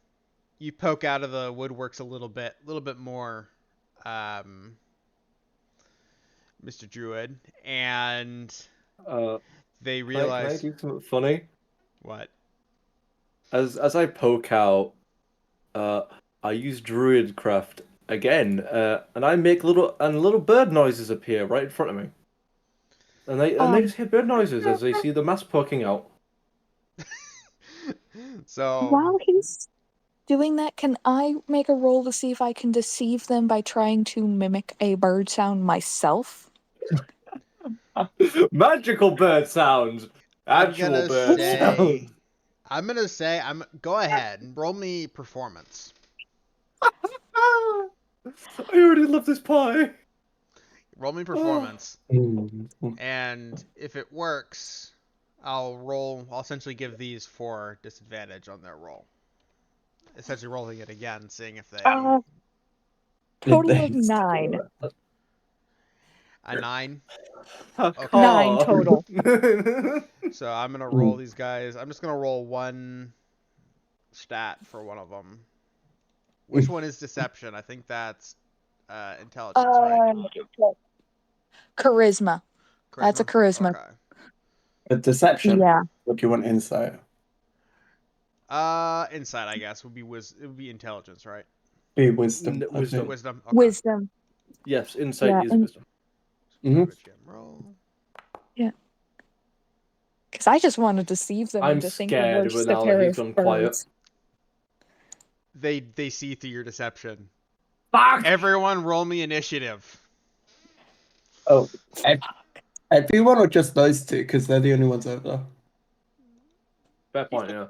S2: you poke out of the woodworks a little bit more, Mr. Druid, and they
S1: can I
S2: realize
S1: do something funny?
S2: what?
S1: As I poke out, I use Druidcraft again, and I make little bird noises appear right in front of me. And they just hear bird noises as they see the mask poking out.
S2: So
S4: While he's doing that, can I make a roll to see if I can deceive them by trying to mimic a bird sound myself?
S1: Magical bird sounds. Actual bird sounds.
S2: I'm gonna say go ahead and roll me performance.
S1: I already love this pie.
S2: Roll me performance.
S5: Mm.
S2: And if it works, I'll essentially give these 4 disadvantage on their roll. Essentially rolling it again, seeing if they
S4: Total of 9.
S2: a 9.
S1: Okay.
S4: 9 total.
S2: So I'm gonna roll these guys. I'm just gonna roll 1 stat for one of them. Which one is deception? I think that's intelligence, right?
S4: Charisma. That's a charisma.
S2: Okay.
S5: A deception.
S4: Yeah.
S5: What do you want insight?
S2: Insight, I guess, it would be intelligence, right?
S5: Be wisdom. I
S1: Wisdom.
S5: think.
S2: Wisdom. Okay.
S4: Wisdom.
S1: Yes, insight
S4: Yeah,
S1: is
S4: and-
S1: wisdom.
S5: Mhm.
S2: Roll.
S4: Because I just want to deceive them
S1: I'm
S4: into thinking
S1: scared,
S4: we're
S1: but
S4: just a
S1: now that
S4: pair
S1: he's
S4: of
S1: gone quiet.
S4: birds.
S2: They see through your deception.
S1: Fuck!
S2: Everyone, roll me initiative.
S5: Oh, everyone or just those 2? Because they're the only ones over there.
S1: Fair point, yeah.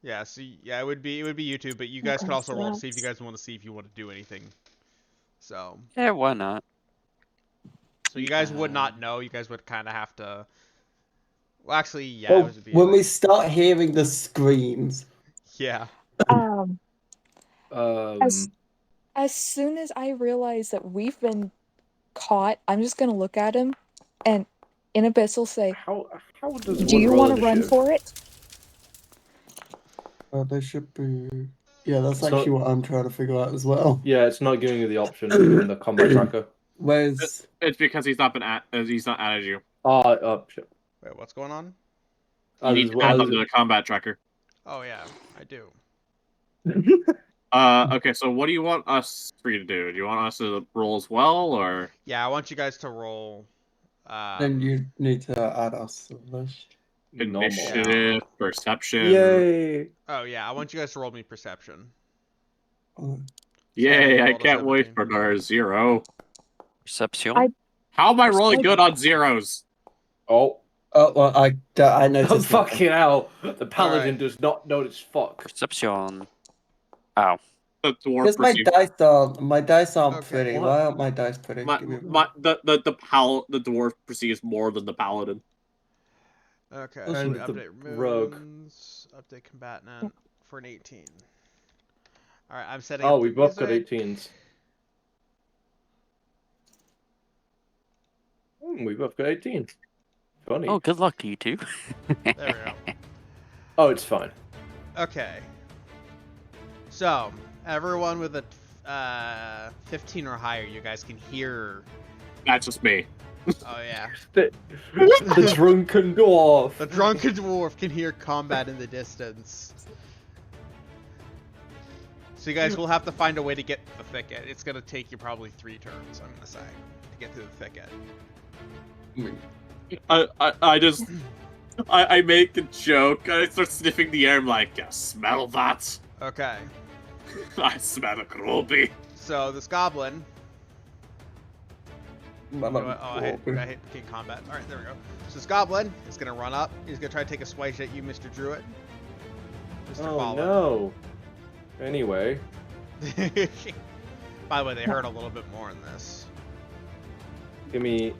S2: Yeah. So yeah, it would be you two, but you guys
S4: Okay,
S2: could also
S4: so
S2: roll to see if you
S4: that's-
S2: guys want to see if you want to do anything. So
S6: Yeah, why not?
S2: you guys would not know. You guys would kind of have to. Well, actually, yeah,
S5: Well,
S2: it would be.
S5: when we start hearing the screams,
S2: Yeah.
S4: As soon as I realize that we've been caught, I'm just gonna look at him, and in Abyss will say,
S1: How does
S4: "Do
S1: one
S4: you
S1: roll
S4: want to run
S1: initiative?
S4: for it?"
S5: they should be. Yeah, that's
S1: So-
S5: actually what I'm trying to figure out as well.
S1: Yeah, it's not giving you the option in the combat tracker.
S5: Where's
S3: It's because he's not added you.
S1: Shit.
S2: Wait, what's going on?
S3: You need to add them to the combat tracker.
S2: Oh yeah, I do.
S3: Okay, so what do you want us three to do? Do you want us to roll as well, or?
S2: Yeah, I want you guys to roll.
S5: then you need to add us to the list.
S3: Initiative, perception.
S1: Yay!
S2: Oh yeah, I want you guys to roll me perception.
S5: Oh,
S3: Yay, I
S2: rolled a
S3: can't wait
S2: 17.
S3: for our 0.
S6: Perception.
S3: How am I rolling good on 0s?
S1: Oh,
S5: well, I
S1: oh
S5: noticed.
S1: fucking hell! The paladin
S2: Alright.
S1: does not notice fuck.
S6: Perception. Ow.
S3: The dwarf
S5: Because my dice aren't
S2: Okay.
S5: pretty.
S1: What?
S5: Why aren't my dice pretty? Give me a minute.
S3: The dwarf perceives more than the paladin.
S2: Okay,
S5: And
S2: so we
S1: the
S2: update
S1: rogue.
S2: runes, update combatant for an 18. Alright, I'm setting
S1: Oh,
S2: up
S1: we
S2: the
S1: both got
S2: music.
S1: 18s. We both got 18s. Funny.
S6: Oh, good luck to you two.
S2: There we go.
S1: Oh, it's fine.
S2: Okay. So, everyone with a 15 or higher, you guys can hear.
S3: That's just me.
S2: Oh yeah.
S1: The drunken dwarf.
S2: The drunken dwarf can hear combat in the distance. So you guys will have to find a way to get to the thicket. It's gonna take you probably 3 turns, I'm gonna say, to get through the thicket.
S3: I make a joke. I start sniffing the air. I'm like, yeah, smell that?
S2: Okay.
S3: I smell a grubby.
S2: So this goblin.
S5: I'm
S2: You know what? Oh, I hit King Combat. All right, there we go. So this goblin is gonna run up. He's gonna try to take a swipe at you, Mr. Druid. Mr.
S1: Oh
S2: Fallen.
S1: no. Anyway.
S2: By the way, they hurt a little bit more in this.
S1: Give me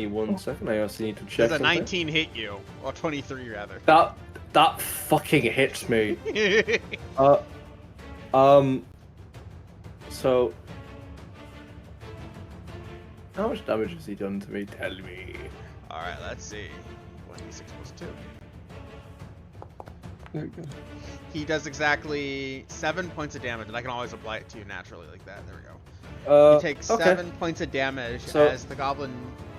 S1: 1 second. I also need to check
S2: Does a
S1: something.
S2: 19 hit you? Or 23 rather.
S1: That fucking hits me. So how much damage has he done to me? Tell me.
S2: Alright, let's see. 1d6 plus 2.
S5: There we go.
S2: He does exactly 7 points of damage, and I can always apply it to you naturally like that. There we go. He takes
S1: okay.
S2: 7 points of damage
S1: So-
S2: as the goblin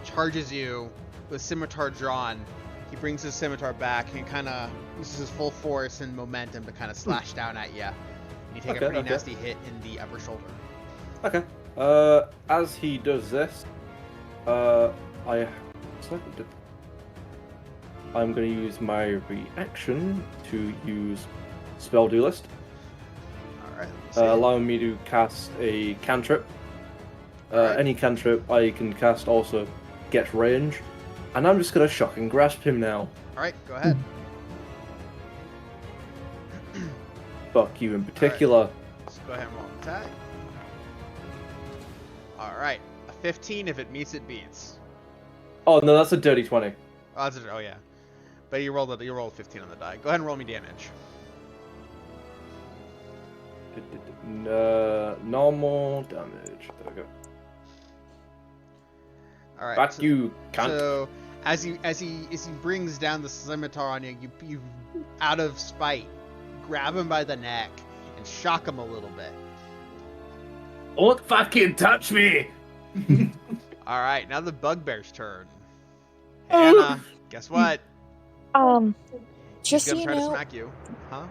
S2: charges you with scimitar drawn. He brings his scimitar back and kind of uses his full force and momentum to kind of slash down at you. And you take a
S1: Okay,
S2: pretty
S1: okay.
S2: nasty hit in the upper shoulder.
S1: Okay. As he does this, I'm going to use my reaction to use Spell Duelist,
S2: Alright.
S1: allowing me to cast a cantrip. Any cantrip I can cast also gets range, and I'm just going to shock and grasp him now.
S2: Alright, go ahead.
S1: Fuck you in particular.
S2: Let's go ahead and roll an attack. Alright. A 15, if it meets, it beats.
S1: Oh no, that's a dirty 20.
S2: Oh yeah. But you rolled 15 on the die. Go ahead and roll me damage.
S1: Normal damage. There we go.
S2: Alright.
S1: Back
S2: so,
S1: you, cunt.
S2: So as he brings down the scimitar on you, you out of spite grab him by the neck and shock him a little bit.
S1: Don't fucking touch me!
S2: Alright, now the bugbear's turn. Hannah, guess what?
S4: Just
S2: He's
S4: so
S2: gonna
S4: you
S2: try to
S4: know,
S2: smack you. Huh?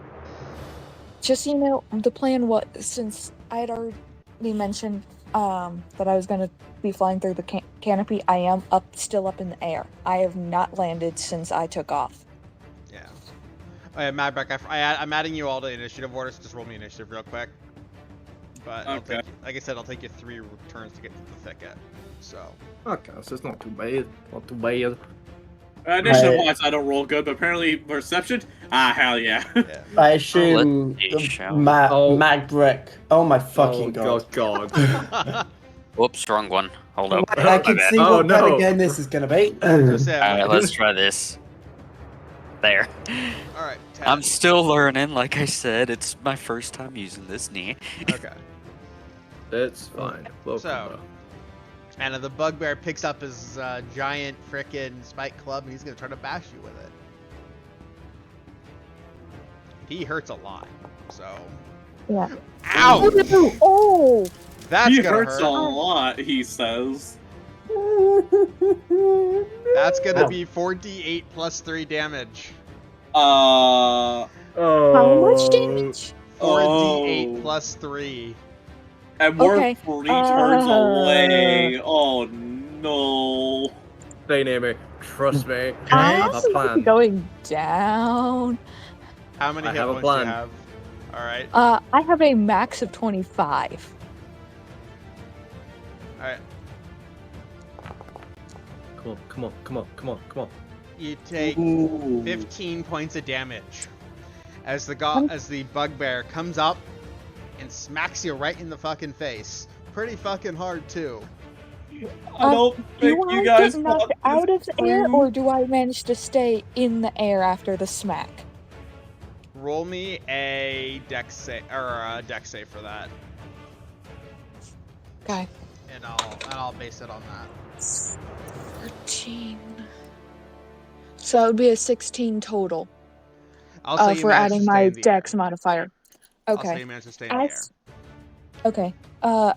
S4: just so you know, the plan was, since I had already mentioned that I was going to be flying through the canopy, I am still up in the air. I have not landed since I took off.
S2: Yeah. Oh yeah, Madback, I'm adding you all to initiative orders. Just roll me initiative real quick. But it'll
S3: Okay.
S2: take you, like I said, it'll take you 3 turns to get to the thicket. So.
S1: Okay, so it's not too bad. Not too bad.
S3: Initiative-wise, I don't roll good, but apparently perception? Ah, hell yeah.
S2: Yeah.
S5: I assume
S6: let's see, shall we?
S5: Mag Brick. Oh my fucking god.
S1: God.
S6: Whoops, wrong one. Hold up.
S5: I can see
S1: Oh,
S5: what
S1: no.
S5: kind of game this is gonna be.
S2: So Sam.
S6: Alright, let's try this. There.
S2: Alright,
S6: I'm still learning, like I said. It's my first time using this knee.
S2: Okay.
S1: It's fine. Welcome
S2: So-
S1: back.
S2: And the bugbear picks up his giant frickin' spike club and he's gonna try to bash you with it. He hurts a lot, so.
S4: Yeah.
S2: Ow!
S4: Oh!
S2: That's
S3: He
S2: gonna
S3: hurts
S2: hurt.
S3: a lot, he says.
S2: That's gonna
S5: Ow.
S2: be 4d8 plus 3 damage.
S3: Uh,
S4: How much damage?
S2: 4d8
S3: Oh.
S2: plus 3.
S3: and we're
S4: Okay,
S3: 3 turns away. Oh no.
S1: Stay near me. Trust me.
S5: Can I
S1: I have a
S5: ask?
S1: plan.
S4: going down.
S2: How many
S1: I
S2: hit
S1: have a
S2: points do you
S1: plan.
S2: have? Alright.
S4: I have a max of 25.
S2: Alright.
S1: Come on, come on, come on, come on, come on.
S2: You take
S3: Ooh.
S2: 15 points of damage as the bugbear comes up and smacks you right in the fucking face. Pretty fucking hard too.
S3: I don't think
S4: Do
S3: you
S4: I
S3: guys
S4: get knocked
S3: want
S4: out of the air,
S3: through.
S4: or do I manage to stay in the air after the smack?
S2: Roll me a dex save for that,
S4: Okay.
S2: and I'll base it on that.
S4: 13. So that would be a 16 total.
S2: Also, you
S4: For
S2: managed to
S4: adding
S2: stay
S4: my
S2: in the
S4: dex
S2: air.
S4: modifier.
S2: Also,
S4: Okay.
S2: you managed to stay in the air.
S4: Okay.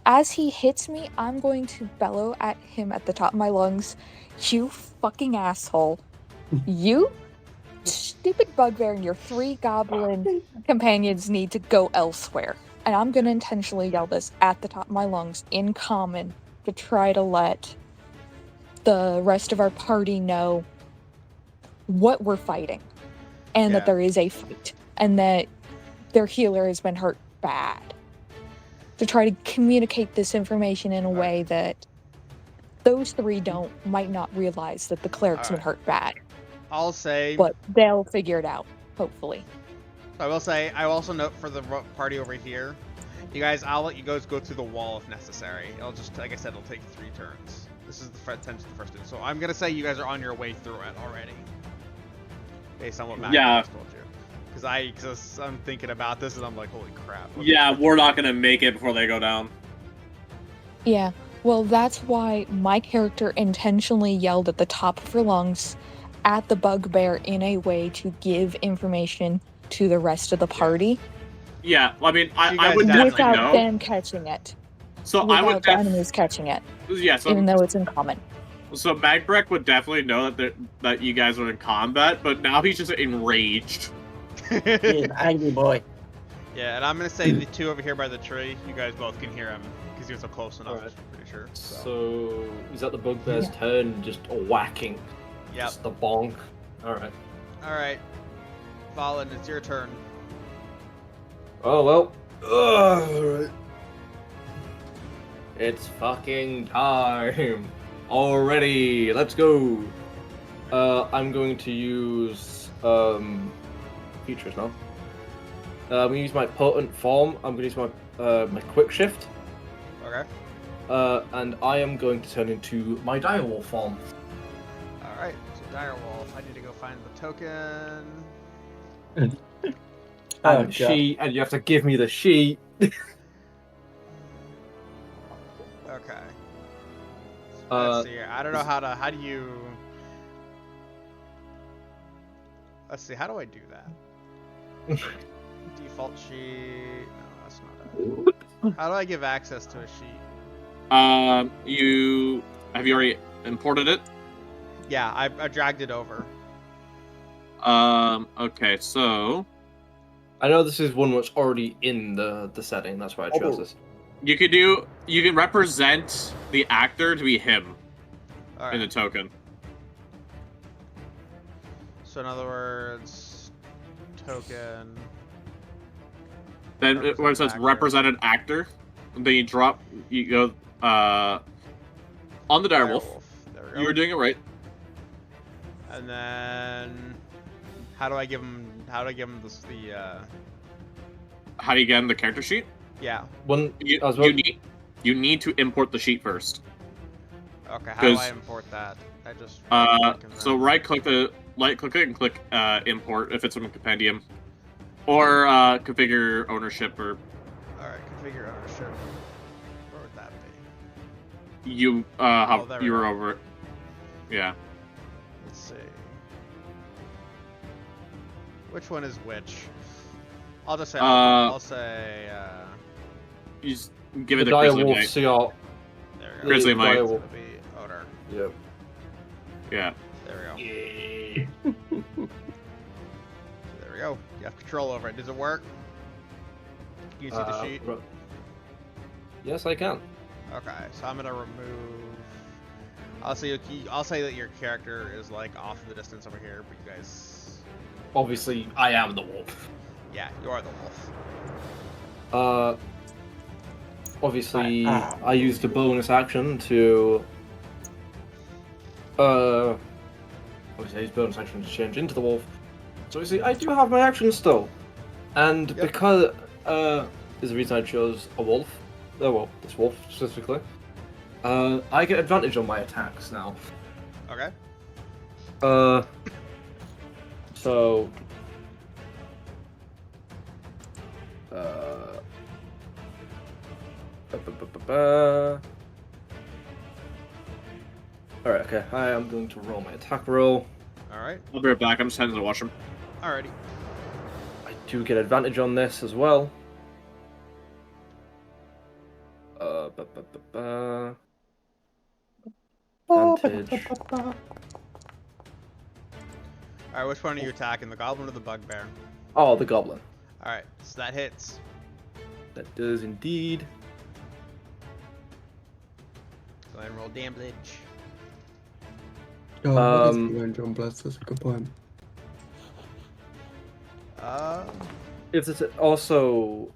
S4: As he hits me, I'm going to bellow at him at the top of my lungs. You fucking asshole. You stupid bugbear and your 3 goblin companions need to go elsewhere. And I'm gonna intentionally yell this at the top of my lungs in common to try to let the rest of our party know what we're fighting. And that
S2: Yeah.
S4: there is a fight. And that their healer has been hurt bad. To try to communicate this information in a way that those 3 might not realize that the cleric's been hurt bad.
S2: I'll say.
S4: But they'll figure it out, hopefully.
S2: I will say. I also note for the party over here, you guys. I'll let you guys go through the wall if necessary. It'll just, like I said, it'll take 3 turns. This is the attention the first turn. So I'm gonna say you guys are on your way through it already, based on what Matt just told you. Because I'm thinking about this and I'm like, holy crap.
S3: Yeah, we're not gonna make it before they go down.
S4: Yeah, well, that's why my character intentionally yelled at the top of her lungs at the bugbear in a way to give information to the rest of the party.
S3: Yeah, I mean,
S2: You
S3: I
S2: guys
S3: would definitely
S4: without
S3: know.
S4: them catching it.
S3: So I would
S4: Without the enemies catching it,
S3: Yeah, so
S4: even though it's in common.
S3: So Magbrek would definitely know that you guys are in combat, but now he's just enraged.
S5: He's an angry boy.
S2: Yeah, and I'm gonna say the 2 over here by the tree, you guys both can hear him because he was so close enough.
S1: Alright.
S2: I'm pretty sure.
S1: So, is that the bugbear's turn? Just whacking.
S2: Yep.
S1: Just the bonk. Alright.
S2: All right, Valen, it's your turn.
S1: Oh, well. Alright. It's fucking time. Already. Let's go. I'm going to use, features now. I'm going to use my potent form. I'm going to use my quick shift.
S2: Okay.
S1: And I am going to turn into my direwolf form.
S2: All right. So direwolf. I need to go find the token.
S1: And
S5: God.
S1: sheet, and you have to give me the sheet.
S2: Okay. Let's see here. I don't know
S1: is-
S2: how do you... Let's see, how do I do that? Default sheet... No, that's not it. How do I give access to a sheet?
S3: Have you already imported it?
S2: Yeah, I dragged it over.
S3: Okay, so
S1: I know this is one that's already in the setting. That's why I chose this.
S3: you can represent the actor to be him
S2: All
S3: in the
S2: right.
S3: token.
S2: So in other words, token...
S3: Then where it says
S2: Actor.
S3: represented actor, then you go on the direwolf.
S2: There we go.
S3: You were doing it right.
S2: And then... How do I give him
S3: How do you get in the character sheet?
S2: Yeah.
S3: You need to import the sheet first.
S2: Okay, how do I
S3: 'Cause,
S2: import that? I just...
S3: So right click it and click import if it's from a compendium, or configure ownership, or
S2: Alright, configure ownership. Where would that be?
S3: you
S2: there we
S3: you were
S2: go.
S3: over it. Yeah.
S2: Let's see. Which one is which? I'll just say... I'll say...
S3: You just give it
S1: The
S3: to Grizzly
S1: direwolf
S3: Knight.
S1: CR.
S2: There we go.
S3: Grizzly
S1: the
S3: Knight.
S2: It'll
S1: direwolf.
S2: be owner.
S1: Yep.
S3: Yeah.
S2: There we go.
S1: Yeah.
S2: There we go. You have control over it. Does it work? Can you see the sheet?
S1: Yes, I can.
S2: Okay, so I'm gonna remove. I'll say that your character is like off in the distance over here, but you guys.
S1: Obviously, I am the wolf.
S2: Yeah, you are the wolf.
S1: Obviously, I used a bonus action to. Obviously, I used bonus action to change into the wolf. So obviously, I do have my actions still, and because is the reason I chose a wolf. Oh well, this wolf specifically. I get advantage on my attacks now.
S2: Okay.
S1: So. Alright, okay. I am going to roll my attack roll.
S2: Alright.
S3: I'll be right back. I'm just heading to the washroom.
S2: Alrighty.
S1: I do get advantage on this as well. Advantage.
S2: Alright, which one are you attacking? The goblin or the bugbear?
S1: Oh, the goblin.
S2: Alright, so that hits.
S1: That does indeed.
S2: Go ahead and roll damage.
S5: Oh, what is doing, John Bless? That's a good point.
S1: If it's also,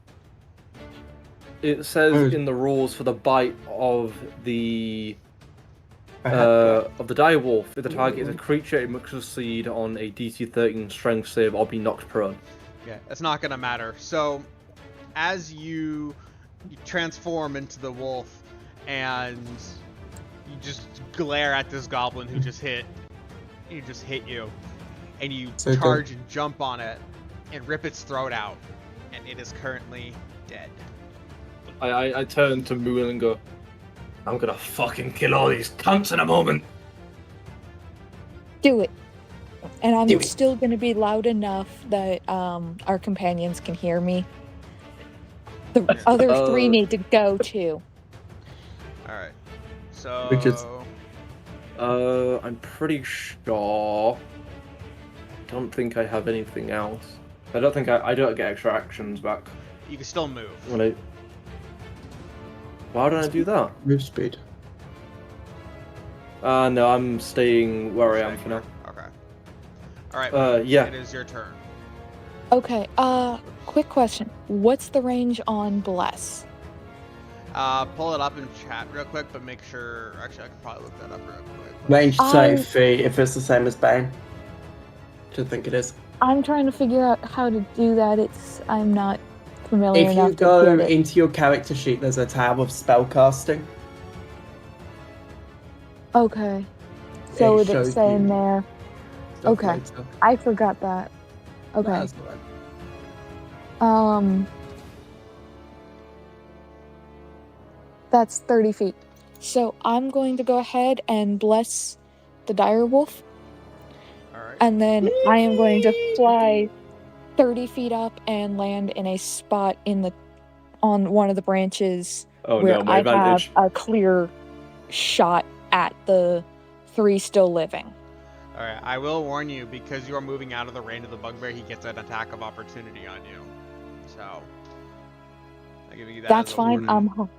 S1: it says in the rules for the bite of the dire wolf, if the target is a creature, it must succeed on a DC 13 strength save or be knocked prone.
S2: Yeah, it's not gonna matter. So, as you transform into the wolf, and you just glare at this goblin who just hit you, and you charge and jump on it, and rip its throat out, and it is currently dead.
S1: I turn to Moon and go, I'm gonna fucking kill all these cunts in a moment.
S4: Do it. And I'm still going to be loud enough that our companions can hear me. The other three need to go too.
S2: Alright. So...
S5: Which is-
S1: I'm pretty sure. Don't think I have anything else. I don't think I don't get extra actions back.
S2: You can still move.
S1: Why don't I do that?
S5: Move speed.
S1: No, I'm staying where I am for now.
S2: Okay. Alright,
S1: yeah.
S2: it is your turn.
S4: Okay, quick question. What's the range on Bless?
S2: Pull it up in chat real quick, but make sure... Actually, I could probably look that up real quick.
S5: Range 30 feet if it's the same as Bane. I think it is.
S4: I'm trying to figure out how to do that. I'm not familiar
S5: If
S4: enough
S5: you go
S4: to get it.
S5: into your character sheet, there's a tab of spellcasting.
S4: Okay. So would it
S5: shows
S4: say in
S5: you
S4: there?
S5: stuff
S4: Okay.
S5: later.
S4: I forgot that. Okay.
S5: That's all right.
S4: That's 30 feet. So I'm going to go ahead and bless the dire wolf.
S2: Alright.
S4: And then I am going to fly 30 feet up and land in a spot on one of the branches where
S1: my
S4: I
S1: advantage.
S4: have a clear shot at the three still living.
S2: Alright, I will warn you, because you are moving out of the range of the bugbear, he gets an attack of opportunity on you. So, I'm giving you that.
S4: That's
S2: as a
S4: fine.
S2: warning.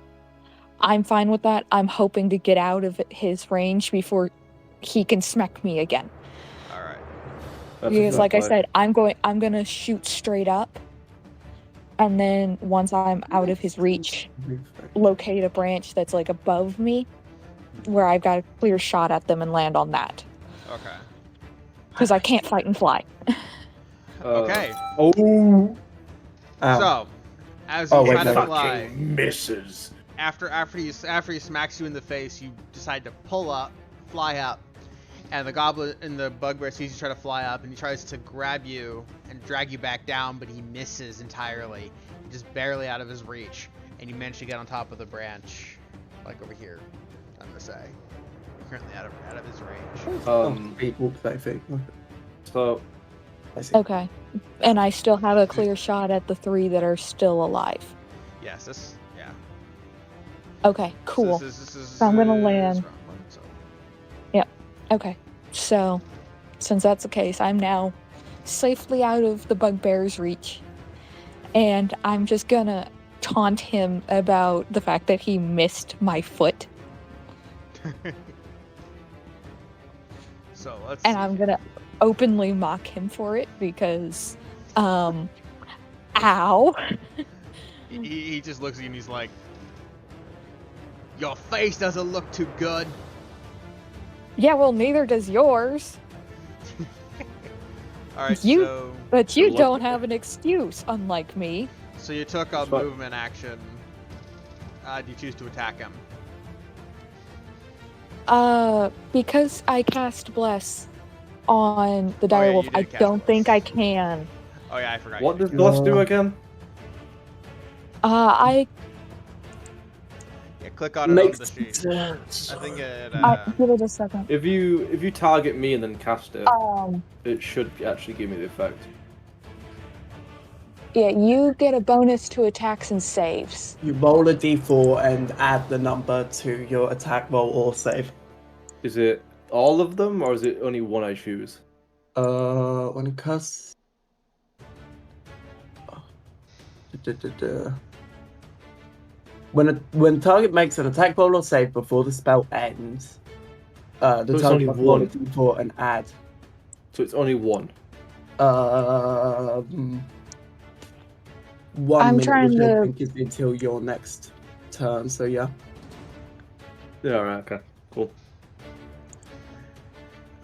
S4: I'm fine with that. I'm hoping to get out of his range before he can smack me again.
S2: Alright.
S4: Because, like I said, I'm gonna shoot straight up, and then once I'm out of his reach, locate a branch that's like above me, where I've got a clear shot at them and land on that.
S2: Okay.
S4: Because I can't fight and fly.
S2: Okay.
S1: Oh.
S2: So, as you try to
S1: fucking
S2: fly,
S1: misses.
S2: after he smacks you in the face, you decide to fly up, and the goblin and the bugbear sees you try to fly up, and he tries to grab you and drag you back down, but he misses entirely, just barely out of his reach, and you manage to get on top of the branch, like over here. I'm gonna say, currently out of his range.
S5: Walk 30 feet.
S1: So,
S5: I see.
S4: Okay. And I still have a clear shot at the three that are still alive.
S2: Yes, yeah.
S4: Okay, cool.
S2: This is
S4: So I'm gonna land.
S2: round one, so.
S4: Okay, so since that's the case, I'm now safely out of the bugbear's reach, and I'm just gonna taunt him about the fact that he missed my foot,
S2: So let's
S4: and
S2: see.
S4: I'm gonna openly mock him for it because, ow.
S2: He just looks at you and he's like, "Your face doesn't look too good."
S4: Yeah, well, neither does yours.
S2: All right,
S4: You- But you
S1: Good luck
S4: don't
S1: with
S4: have an excuse, unlike me.
S2: so you took a
S1: It's fine.
S2: movement action. Do you choose to attack him?
S4: Because I cast Bless on the
S2: Oh, yeah,
S4: direwolf,
S2: you
S4: I
S2: did cast
S4: don't think
S2: Bless.
S4: I can.
S2: Oh yeah, I forgot.
S1: What
S2: you
S1: does
S2: did
S1: Bless
S2: cast
S1: do
S5: Uh,
S1: again?
S2: Yeah, click on it on the sheet.
S5: sense.
S2: I think it.
S4: Give it a second.
S1: If you target me and then cast it,
S4: Um,
S1: it should actually give me the effect.
S4: yeah, you get a bonus to attacks and saves.
S5: You roll a d4 and add the number to your attack roll or save.
S1: Is it all of them, or is it only one I choose?
S5: When it casts. When target makes an attack roll or save before the spell ends, the
S1: it's
S5: target
S1: only
S5: must roll a
S1: one.
S5: d4 and add.
S1: So it's only one.
S5: 1
S4: I'm
S5: minute,
S4: trying
S5: which I
S4: to-
S5: think is until your next turn. So yeah.
S1: Yeah, alright, okay. Cool.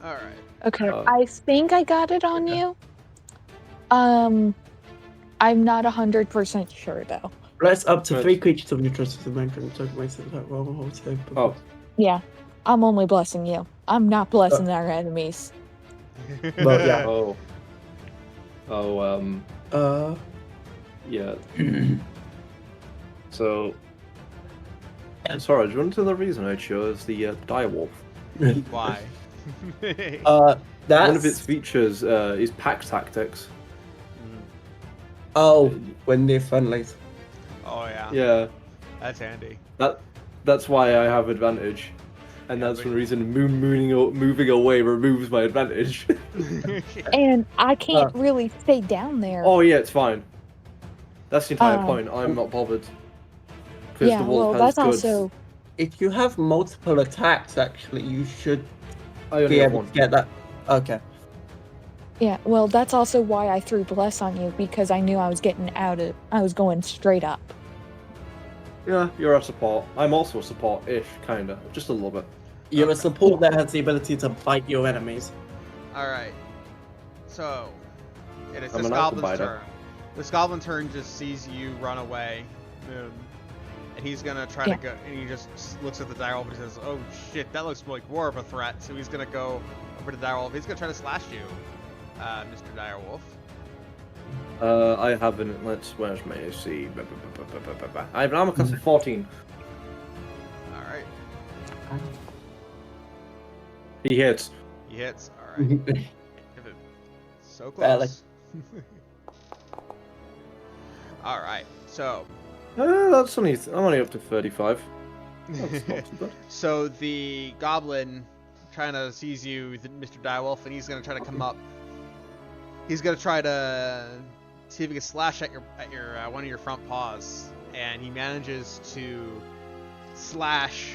S2: All right.
S4: Okay,
S1: Uh,
S4: I think I got it on
S1: okay.
S4: you. I'm not 100% sure though.
S5: Bless up to
S1: Right.
S5: 3 creatures of your choice with the main target makes an attack roll or save.
S1: Oh,
S4: Yeah, I'm only blessing you. I'm not blessing our enemies.
S5: Well, yeah.
S1: oh. Yeah. So, sorry, do you want to know the reason I chose the direwolf?
S2: Why?
S5: That's
S1: One of its features is pack tactics.
S5: oh, when they're friendlies.
S2: Oh yeah.
S1: Yeah,
S2: That's handy.
S1: that's why I have advantage, and
S2: Yeah,
S1: that's
S2: but-
S1: the reason moving away removes my advantage.
S4: And I can't really stay down there.
S1: Oh yeah, it's fine. That's the entire
S4: Oh.
S1: point. I'm not bothered. Because
S4: Yeah,
S1: the wolf
S4: well,
S1: has
S4: that's
S1: goods.
S4: also
S5: If you have multiple attacks, actually, you should
S1: I only
S5: be
S1: have
S5: able
S1: one.
S5: to get that. Okay.
S4: yeah. Well, that's also why I threw bless on you because I knew I was going straight up.
S1: Yeah, you're a support. I'm also a support-ish, kinda, just a little bit.
S5: You're a
S2: Okay.
S5: support that has the ability to bite your enemies.
S2: All right. So, it is
S1: I'm
S2: this
S1: an ankle
S2: goblin's
S1: biter.
S2: turn. This goblin turn just sees you run away, and he's gonna try
S4: Yeah.
S2: to go. And he just looks at the direwolf and says, "Oh shit, that looks like more of a threat." So he's gonna go over to the direwolf. He's gonna try to slash you, Mr. Direwolf.
S1: I have an. Where's my AC? I have an armor class of 14.
S2: All right.
S1: He hits.
S2: He hits. All right. If it- So
S5: Barely.
S2: close. All right. So.
S1: That's only. I'm only up to 35. That's not too bad.
S2: So the goblin trying to seize you, Mr. Direwolf, and he's gonna try to come up. He's gonna try to see if he can slash at your one of your front paws, and he manages to slash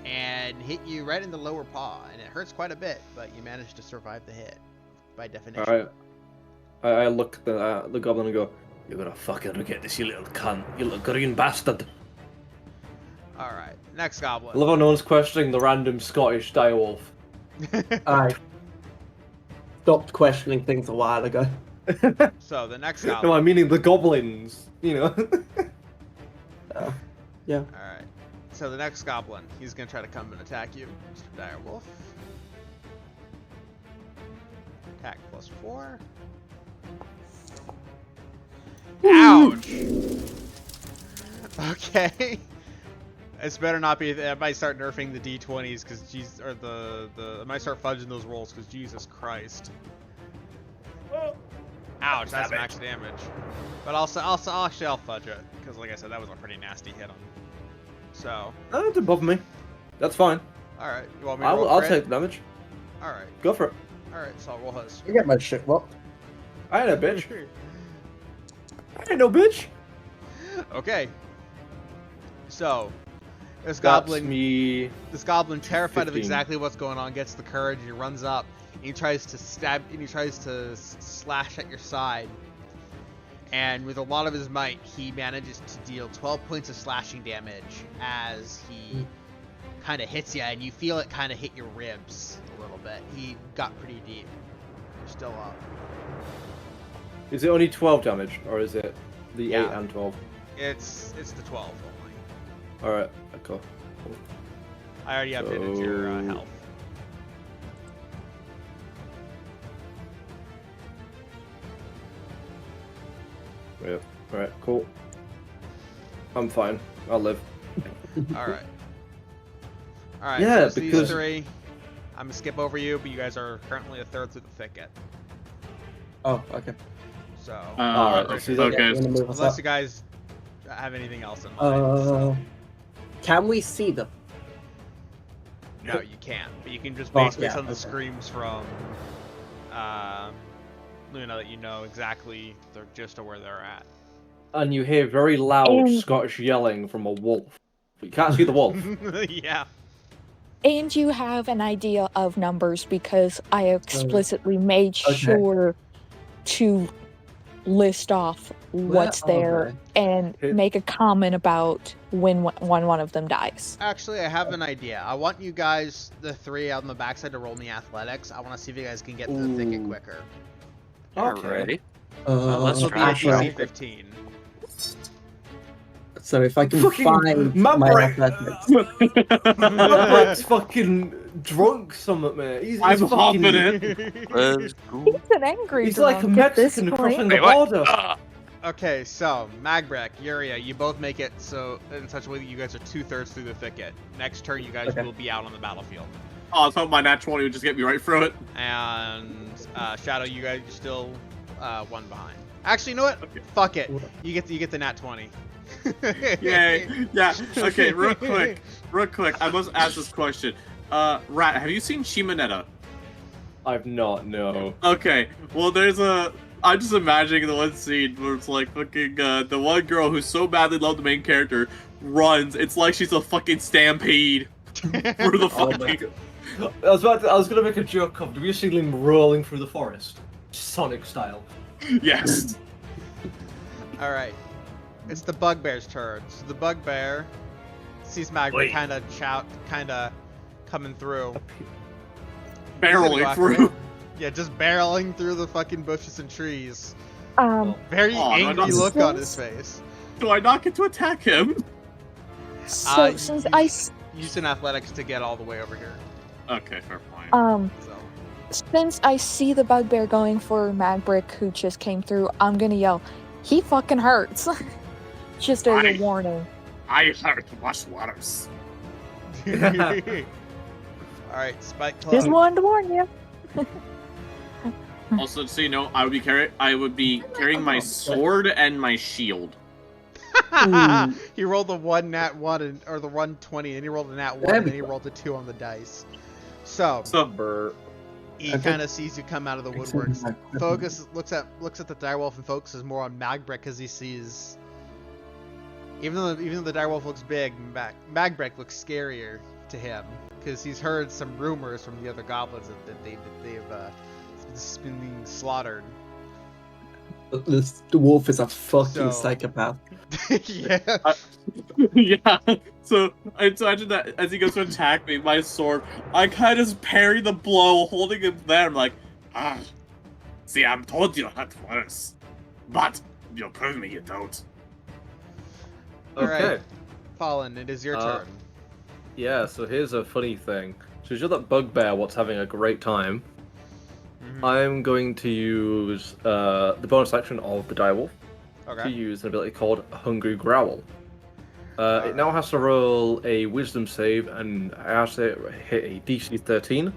S2: and hit you right in the lower paw, and it hurts quite a bit, but you manage to survive the hit by definition.
S1: Alright. I look at the goblin and go, "You're gonna fucking regret this, you little cunt. You little green bastard."
S2: All right, next
S1: I
S2: goblin.
S1: love how no one's questioning the random Scottish direwolf.
S5: I stopped questioning things a while ago.
S2: So the next
S1: No,
S2: goblin.
S1: I'm meaning the goblins, you know.
S5: Yeah.
S2: All right. So the next goblin, he's gonna try to come and attack you, Mr. Direwolf. Attack +4. Ouch! Okay. It's better not be. I might start nerfing the D20s because I might start fudging those rolls because Jesus Christ. Ouch! That's max damage. But I'll fudge it because, like I said, that was a pretty nasty hit on. So.
S1: That didn't bother me. That's fine.
S2: All right. You want me to roll
S1: I'll
S2: crit?
S1: take the damage.
S2: All right.
S1: Go for it.
S2: All right. So I'll roll his.
S5: I get my shit whopped.
S1: I ain't a bitch. I ain't no bitch.
S2: Okay. So, this
S1: That's
S2: goblin,
S1: me.
S2: terrified of
S1: 15.
S2: exactly what's going on, gets the courage and he runs up and he tries to slash at your side. And with a lot of his might, he manages to deal 12 points of slashing damage as he kind of hits you, and you feel it kind of hit your ribs a little bit. He got pretty deep. You're still up.
S1: Is it only 12 damage, or is it the 8 and 12?
S2: It's the 12 only.
S1: Alright, cool.
S2: I already updated your health.
S1: Yeah, alright, cool. I'm fine. I'll live.
S2: Alright. Alright,
S1: Yeah,
S2: so
S1: because-
S2: these three, I'm gonna skip over you, but you guys are currently a third through the thicket.
S5: Oh, okay.
S2: So,
S1: Alright, so that-
S3: okay.
S5: You wanna move us
S2: unless
S5: up?
S2: you guys have anything else in mind. So,
S5: Can we see them?
S2: no, you can't. But you can just
S5: Oh,
S2: based
S5: yeah,
S2: on the
S5: okay.
S2: screams from Luna that you know exactly the gist of where they're at.
S1: And you hear very loud
S4: And-
S1: Scottish yelling from a wolf. But you can't see the wolf.
S2: Yeah.
S4: And you have an idea of numbers because I explicitly made
S5: Okay.
S4: sure to list off what's
S5: Where are
S4: there and
S1: Hit-
S4: make a comment about when one of them dies.
S2: Actually, I have an idea. I want you guys, the three out on the backside, to roll me athletics. I want to see if you guys can get to the thicket
S5: Ooh.
S2: quicker.
S6: Alrighty.
S2: This
S6: let's
S2: will
S6: try.
S2: be a
S5: actually,
S2: DC 15.
S5: so if I can
S1: Fucking
S5: find my
S1: Maverick.
S5: athletics.
S1: Maverick's fucking drunk, something, man. He's
S3: I'm
S1: fucking...
S3: hopping it.
S6: Let's go.
S4: He's an angry
S1: He's like a
S4: drunk at this
S1: Mexican
S4: point.
S1: crossing the
S6: Wait, what?
S1: border.
S2: Okay, so Magbrek, Yuria, you both make it so in such a way that you guys are 2/3 through the thicket. Next turn, you guys
S5: Okay.
S2: will be out on the battlefield.
S3: Oh, I thought my nat 20 would just get me right through it.
S2: And Shadow, you guys are still one behind. Actually, you know what?
S3: Okay.
S2: Fuck it. You get the nat 20.
S3: Yay. Yeah. Okay, real quick. I must ask this question. Rat, have you seen Shimonetta?
S1: I've not, no.
S3: Okay, well, I'm just imagining the one scene where it's like fucking, the one girl who's so badly loved the main character runs. It's like she's a fucking stampede through the
S1: Oh my
S3: fucking...
S1: God. I was gonna make a joke of, have you seen him rolling through the forest? Sonic style.
S3: Yes.
S2: Alright. It's the bugbear's turn. So the bugbear sees Magbrek
S3: Wait.
S2: kind of coming through.
S3: Barreling through.
S2: Yeah, just barreling through the fucking bushes and trees. Very
S3: Aw, no,
S2: angry
S3: not-
S2: look on his face.
S3: Do I not get to attack him?
S4: So since I
S2: Use an athletics to get all the way over here.
S3: Okay, fair point.
S2: So
S4: since I see the bugbear going for Magbrick who just came through, I'm gonna yell, "He fucking hurts!" Just as a warning.
S3: I hurt much worse.
S2: Alright, Spike Club.
S4: Just wanted to warn you.
S3: Also, so you know, I would be carrying my sword and my shield.
S2: He rolled the one nat 1 or the 120, and he rolled a nat 1, and then he rolled a 2 on the dice. So he
S5: Okay.
S2: kind of sees you come out of the woodworks. Focus looks at the direwolf and focuses more on Magbrek because he sees. Even though the direwolf looks big, Magbrek looks scarier to him because he's heard some rumors from the other goblins that they've been being slaughtered.
S5: The wolf is a fucking
S2: So-
S5: psychopath.
S2: Yeah.
S3: Yeah. So I imagine that as he goes to attack me, my sword, I kind of parry the blow, holding him there. I'm like, see, I'm told you hurt worse, but you prove me you don't.
S2: Alright.
S1: Okay.
S2: Fallen, it is your
S1: Uh,
S2: turn.
S1: Yeah, so here's a funny thing. So you're that bugbear what's having a great time.
S2: Mhm.
S1: I'm going to use the bonus action of the direwolf to
S2: Okay.
S1: use an ability called Hungry Growl. It now has to roll a Wisdom save and has to hit a DC 13.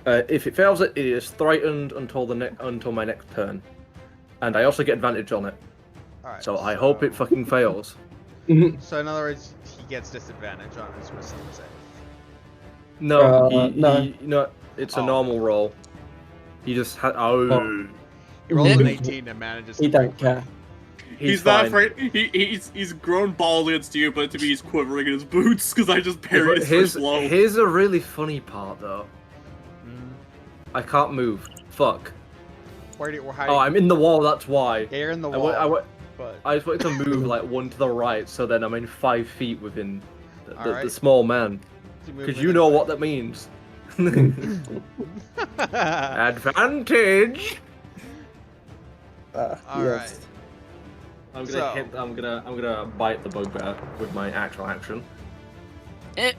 S1: If it fails it, it is frightened until my next turn, and I also get advantage on it.
S2: Alright.
S1: So I hope it fucking fails.
S2: So in other words, he gets disadvantage on his wisdom save.
S1: No,
S5: No.
S1: he It's a
S2: Oh.
S1: normal roll. He just had. Oh.
S2: He rolls an
S5: He's-
S2: 18 and manages
S5: He
S2: to
S5: don't care.
S3: He's not
S1: fine.
S3: afraid. He's grown bald against you, but to me he's quivering in his boots because I just parried his first blow.
S1: Here's a really funny part though. I can't move. Fuck.
S2: Where do you, how
S1: Oh, I'm in the wall. That's why.
S2: Yeah, you're in the
S1: I,
S2: wall.
S1: wa-
S2: but
S1: I just wanted to move like one to the right, so then I'm in 5 feet within the
S2: Alright.
S1: small man.
S2: move
S1: Because
S2: in
S1: you
S2: and
S1: know
S2: right.
S1: what that means. Advantage.
S2: All
S5: Yes.
S1: I'm
S2: So-
S1: gonna hit. I'm gonna bite the bugbear with my actual action.
S6: Eh.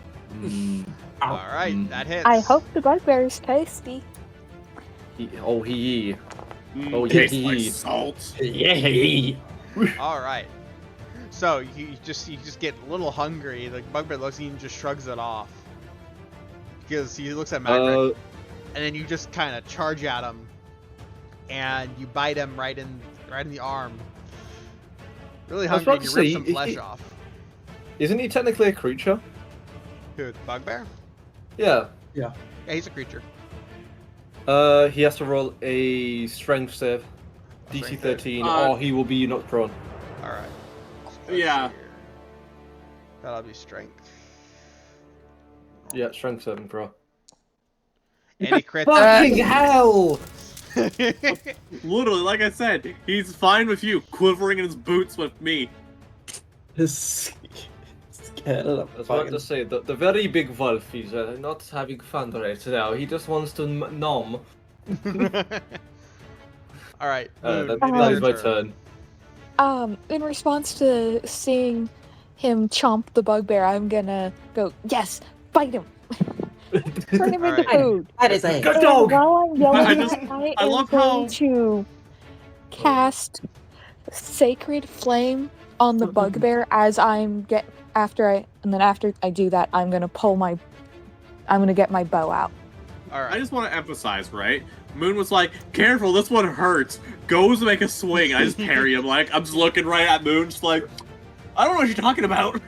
S2: All right, that hits.
S4: I hope the bugbear is tasty.
S1: He. Oh,
S3: Tastes like
S1: yeah.
S3: salt.
S5: Yeah.
S2: All right. So you just get a little hungry. The bugbear looks at you and just shrugs it off because he looks at Magritte, and then you just kind of charge at him, and you bite him right in the arm. Really
S1: I was
S2: hungry,
S1: about
S2: and you
S1: to
S2: rip
S1: say,
S2: some flesh off.
S1: Isn't he technically a creature?
S2: Who, the bugbear?
S1: Yeah.
S2: Yeah, he's a creature.
S1: He has to roll a strength save, DC
S2: Strength
S1: 13,
S3: save.
S1: or he will be knocked prone.
S2: All right.
S3: Yeah.
S2: That'll be strength.
S1: Yeah, strength 7, bro.
S2: Any crit?
S1: Fucking hell!
S3: Literally, like I said, he's fine with you, quivering in his boots with me.
S5: Scared of
S1: I was about to say, the very big wolf is not having fun right now. He just wants to nom.
S2: All right.
S1: That
S2: Moon,
S1: that is
S2: your
S1: my turn.
S4: In response to seeing him chomp the bugbear, I'm gonna go, yes, bite him. Turn him into
S2: Alright.
S4: food.
S5: That is a
S1: Good
S4: And
S1: dog!
S4: while I'm yelling,
S3: I just-
S4: I
S3: I
S4: am
S3: love
S4: going
S3: how-
S4: to cast Sacred Flame on the bugbear as after I do that, I'm gonna get my bow out.
S2: All
S3: I
S2: right.
S3: just want to emphasize, right? Moon was like, careful, this one hurts. Goes to make a swing, and I just parry him. Like, I'm just looking right at Moon, just like, I don't know what you're talking about.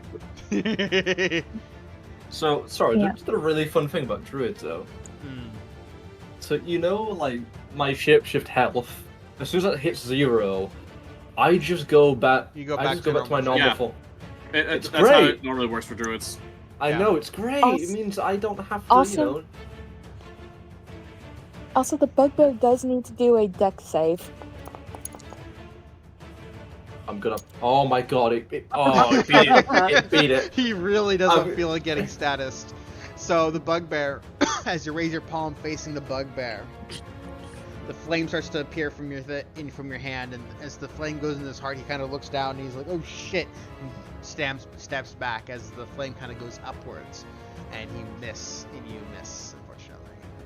S1: So, sorry,
S4: Yeah.
S1: just a really fun thing about druids, though.
S2: Hmm.
S1: So, you know, like, my shapeshift health, as soon as it hits 0, I just go back.
S2: You go
S1: I
S2: back
S1: just
S2: to
S1: go back to my
S2: normal
S1: normal
S3: Yeah.
S1: form.
S3: That's how
S1: great.
S3: it normally works for druids.
S1: I
S2: Yeah.
S1: know, it's great.
S4: Also-
S1: It means I don't have to,
S4: also- Also, the bugbear does need to do a dex save.
S1: I'm gonna. Oh my god! It beat it. It beat it.
S2: He really doesn't
S1: I'm-
S2: feel like getting status. So the bugbear, as you raise your palm facing the bugbear, the flame starts to appear from your from your hand, and as the flame goes into his heart, he kind of looks down and he's like, "Oh shit!" and steps back as the flame kind of goes upwards, and you miss, unfortunately.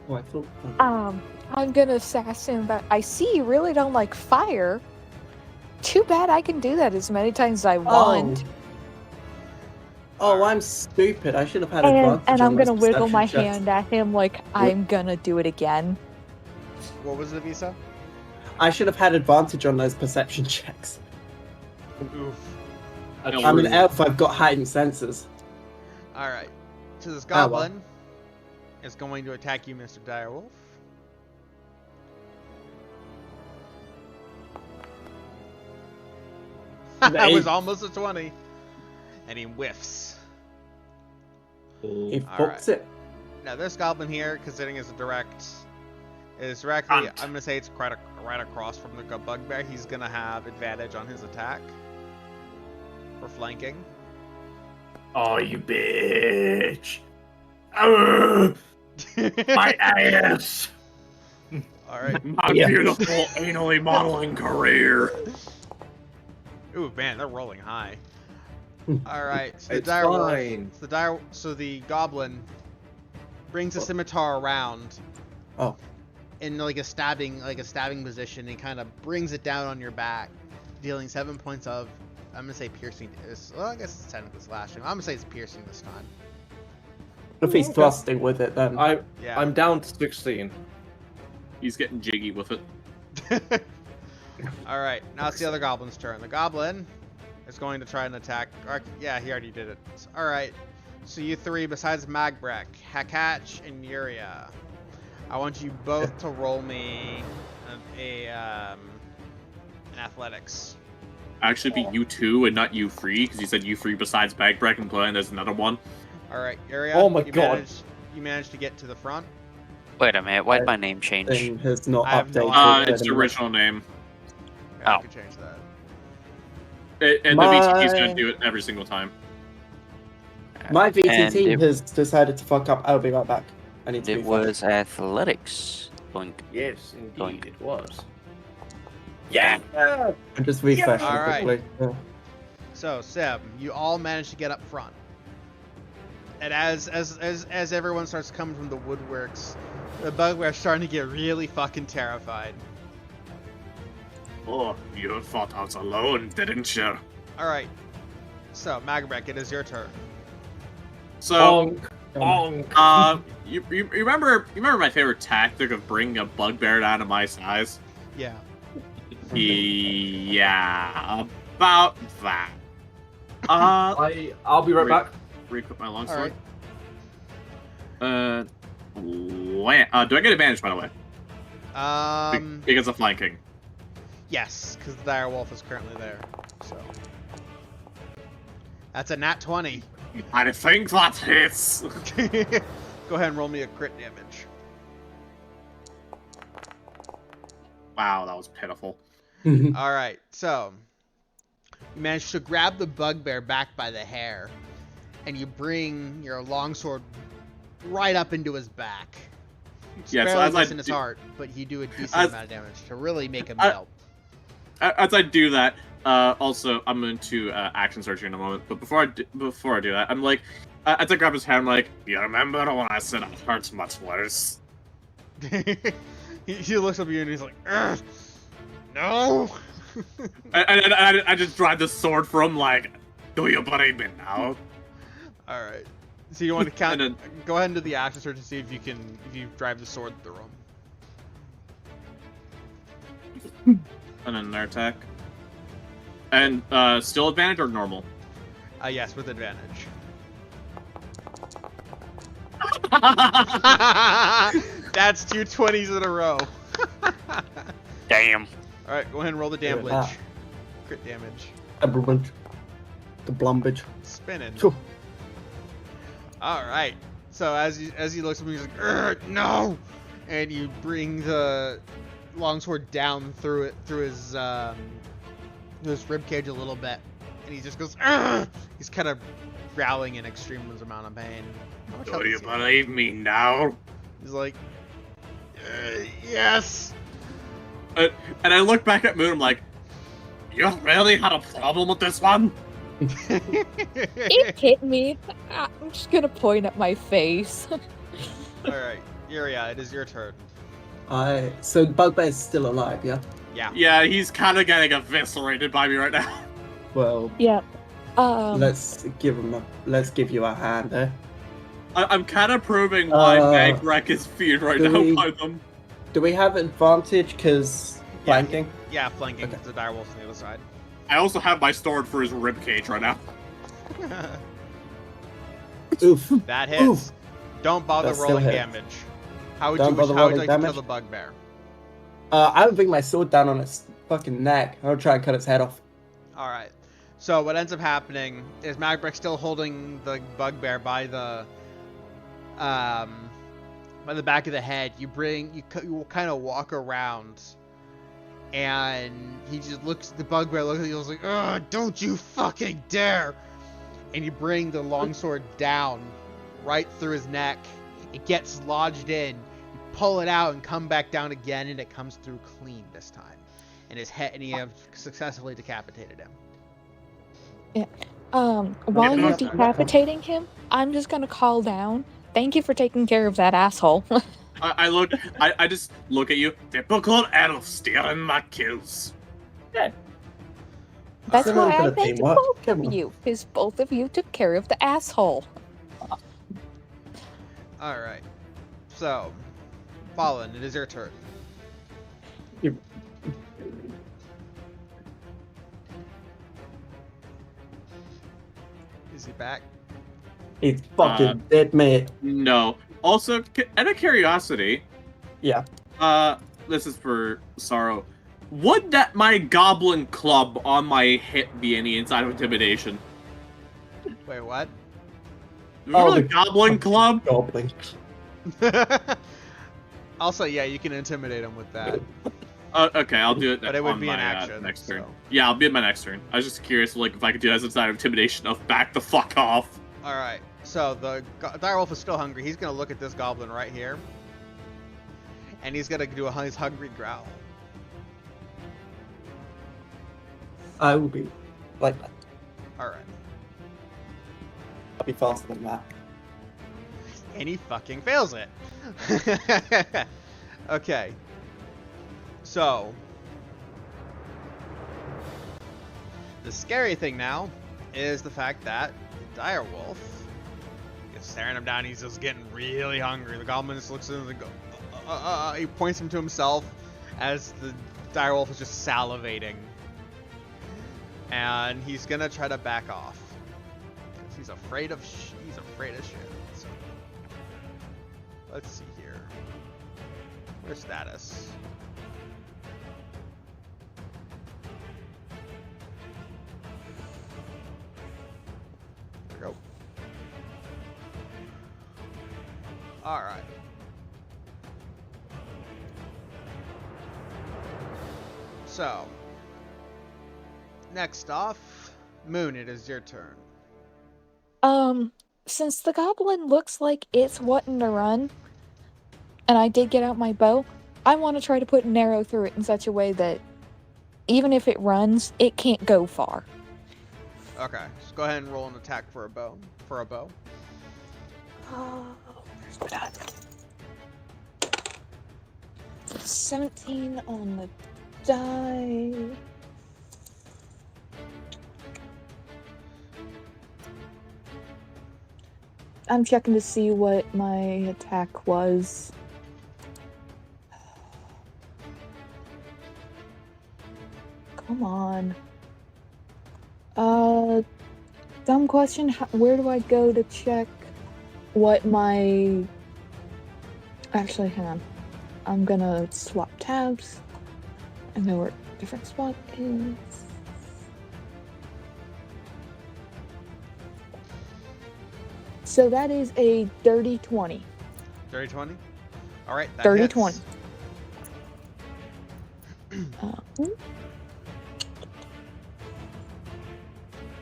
S5: Oh, I thought.
S4: I'm gonna sass him, but I see you really don't like fire. Too bad I can do that as many times as I want.
S5: Oh, I'm stupid. I should have had
S4: And
S5: advantage.
S4: I'm
S5: on those
S4: gonna wiggle
S5: perception
S4: my
S5: checks.
S4: hand at him like I'm gonna do it again.
S2: What was the visa?
S5: I should have had advantage on those perception checks.
S2: Oof.
S5: I'm an elf. I've got heightened senses.
S2: All right. So this
S5: well.
S2: goblin is going to attack you, Mr. Direwolf. That was almost a 20. And he whiffs.
S5: He
S2: All
S5: fucks it.
S2: Now this goblin here, considering it's directly,
S3: Hunt.
S2: I'm gonna say it's right across from the bugbear. He's gonna have advantage on his attack for flanking.
S1: Oh, you bitch! Ugh, my ass!
S2: All right.
S3: My
S5: Yeah.
S3: beautiful anally modeling career.
S2: Ooh, man, they're rolling high. All right. So the
S1: It's
S2: direwolf.
S1: fine.
S2: So the goblin brings a scimitar around.
S5: Oh.
S2: In like a stabbing position, and kind of brings it down on your back, dealing 7 points of, I'm gonna say piercing. Well, I guess it's technically slashing. I'm gonna say it's piercing this time.
S5: If he's thrusting with it, then.
S2: Yeah.
S1: I'm down to 16.
S3: He's getting jiggy with it.
S2: All right. Now it's the other goblin's turn. The goblin is going to try and attack. Yeah, he already did it. All right. So you three, besides Magbrek, Hakach, and Yuria, I want you both to roll me an athletics.
S3: Actually, be U2 and not U3 because you said U3 besides Bagbreak and Blind. There's another one.
S2: All right, Area.
S1: Oh my God.
S2: You managed to get to the front.
S6: Wait a minute, why'd my name change?
S5: Thing has not
S2: I have no
S5: updated.
S2: idea.
S3: It's the original name.
S2: I
S6: Oh.
S2: could change that.
S3: And the VTT's gonna do it every single time.
S5: My
S6: And
S5: VTT has decided to fuck up. I'll be right back. I need to
S6: it
S5: be fast.
S6: was athletics. Boink.
S1: Yes, indeed,
S6: Doink.
S1: it was. Yeah!
S5: I'm just refreshing
S2: All right.
S5: quickly. Yeah.
S2: So, Seb, you all managed to get up front. And as everyone starts coming from the woodworks, the bugbear's starting to get really fucking terrified.
S3: Oh, you thought I was alone, didn't you?
S2: All right. So, Magabrek, it is your turn.
S3: So,
S1: Bonk! Bonk!
S3: you remember my favorite tactic of bringing a bugbear down to my size?
S2: Yeah.
S3: Yeah, about that.
S1: I'll be right back.
S3: Re-equip my
S2: All
S3: longsword.
S2: right.
S3: Do I get advantage, by the way? Because of flanking.
S2: Yes, because the dire wolf is currently there. So. That's a nat 20.
S3: I think that hits.
S2: Go ahead and roll me a crit damage.
S3: Wow, that was pitiful.
S2: All right, so you manage to grab the bugbear back by the hair, and you bring your longsword right up into his back. It's
S3: Yeah, so
S2: barely
S3: as I
S2: missing his
S3: do-
S2: heart, but you do a decent
S3: as-
S2: amount of damage to really make him
S3: I-
S2: melt.
S3: As I do that, also I'm going to action surgery in a moment. But before I do that, I'm like, as I grab his hair, I'm like, you remember when I said it hurts much worse?
S2: he looks up at you and he's like, "Ugh, no.
S3: I just drive the sword from like, do you believe me now?
S2: All right. So you want to count?
S3: And
S2: Go ahead and do the action search to see if you drive the sword through him.
S3: And another attack. And still advantage or normal?
S2: Yes, with advantage. That's 2 20s in a row.
S6: Damn.
S2: All right, go ahead and roll the damage.
S5: Ah.
S2: Crit damage.
S5: The blumbage.
S2: Spinning.
S5: Phew.
S2: All right. So as he looks at me, he's like, "Urgh, no!" And you bring the longsword down through his rib cage a little bit, and he just goes, "Urgh!" He's kind of growling in extreme amount of pain. How much health
S3: Do you
S2: does he have?
S3: believe me now?
S2: He's like, yes.
S3: And I look back at Moon, I'm like, you really had a problem with this one?
S4: It hit me. I'm just gonna point at my face.
S2: All right, Yuria, it is your turn.
S5: So Bugbear's still alive, yeah?
S2: Yeah.
S3: Yeah, he's kind of getting eviscerated by me right now.
S5: Well,
S4: Yep.
S5: let's give you a hand there.
S3: I'm kind of proving why
S5: Uh,
S3: Magrek is feared right
S5: do
S3: now
S5: we-
S3: by them.
S5: Do we have advantage because flanking?
S2: Yeah, flanking.
S5: Okay.
S2: The dire wolf's on the other side.
S3: I also have my sword for his ribcage right now.
S5: Oof.
S2: That hits.
S5: Oof.
S2: Don't bother
S5: That still
S2: rolling
S5: hits.
S2: damage. How would
S5: Don't
S2: you
S5: bother
S2: like
S5: rolling
S2: to kill
S5: damage?
S2: the bugbear?
S5: I would bring my sword down on its fucking neck. I'll try and cut its head off.
S2: All right. So what ends up happening is Magbrick still holding the bugbear by the back of the head. You kind of walk around, and he just looks. The bugbear looks at you. He's like, "Ugh, don't you fucking dare!" And you bring the longsword down, right through his neck. It gets lodged in. You pull it out and come back down again, and it comes through clean this time. And his head, and you have successfully decapitated him.
S4: While
S3: Yeah.
S4: you're decapitating him, I'm just gonna call down. Thank you for taking care of that asshole.
S3: I just look at you. Typical elf stealing my kills.
S4: That's
S5: It's a little
S4: why
S5: bit
S4: I
S5: of
S4: thanked
S5: teamwork.
S4: both
S5: Come
S4: of
S5: on.
S4: you, because both of you took care of the asshole.
S2: All right. So, Fallen, it is your turn.
S5: You-
S2: Is he back?
S5: He's fucking dead, mate.
S3: No. Also, out of curiosity,
S5: Yeah.
S3: This is for Sorrow. Would that my goblin club on my hip be any inside of intimidation?
S2: Wait, what?
S3: Remember the goblin club?
S5: Goblin.
S2: Also, yeah, you can intimidate him with that.
S3: Okay, I'll do it
S2: But it would
S3: on
S2: be
S3: my
S2: an action,
S3: next turn.
S2: so.
S3: Yeah, I'll be in my next turn. I was just curious, like, if I could do that as inside of intimidation of back the fuck off.
S2: Alright, so the direwolf is still hungry. He's gonna look at this goblin right here. And he's gonna do his hungry growl.
S5: I will be like that.
S2: Alright.
S5: I'll be faster than that.
S2: And he fucking fails it. Okay. So. The scary thing now is the fact that the direwolf is staring him down. He's just getting really hungry. The goblin just looks at him and goes, he points him to himself as the direwolf is just salivating. And he's gonna try to back off. Because he's afraid of shit. So. Let's see here. Where's status? There we go. Alright. So. Next off, Moon, it is your turn.
S4: Since the goblin looks like it's wanting to run, and I did get out my bow, I want to try to put an arrow through it in such a way that even if it runs, it can't go far.
S2: Okay, just go ahead and roll an attack for a bow.
S4: Where's that? 17 on the die. I'm checking to see what my attack was. Come on. Dumb question. Where do I go to check what my... Actually, hang on. I'm gonna swap tabs. I know where a different spot is. So that is a dirty 20.
S2: Dirty 20? Alright, that
S4: Dirty
S2: hits.
S4: 20.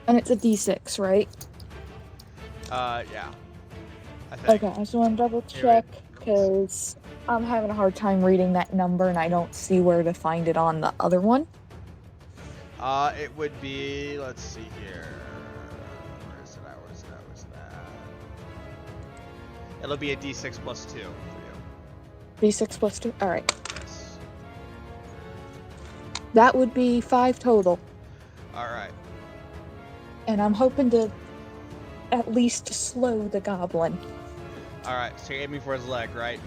S4: And it's a d6, right?
S2: Yeah. I think.
S4: Okay, I just want to double check because I'm having a hard time reading that number and I don't see where to find it on the other one.
S2: It would be, let's see here. Where's it at? It'll be a d6 plus 2 for you.
S4: D6 plus 2? Alright.
S2: Yes.
S4: That would be 5 total.
S2: Alright.
S4: And I'm hoping to at least slow the goblin.
S2: Alright, so you're aiming for his leg, right?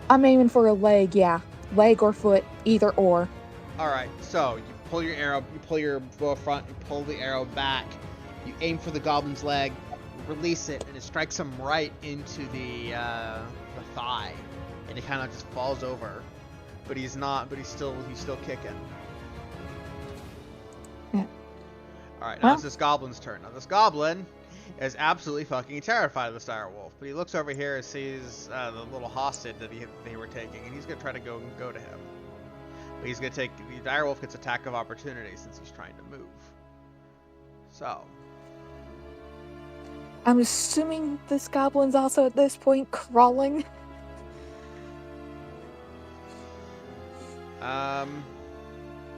S4: I'm aiming for a leg, yeah. Leg or foot, either or.
S2: Alright, so you pull your arrow, you pull your bow front, you pull the arrow back, you aim for the goblin's leg, you release it, and it strikes him right into the thigh. And he kind of just falls over. But he's still kicking.
S4: Yeah.
S2: Alright, now it's this goblin's turn. Now this goblin is absolutely fucking terrified of this direwolf. But he looks over here and sees the little hostage that they were taking, and he's gonna try to go to him. But he's gonna take the direwolf gets attack of opportunity since he's trying to move. So
S4: I'm assuming this goblin's also at this point crawling.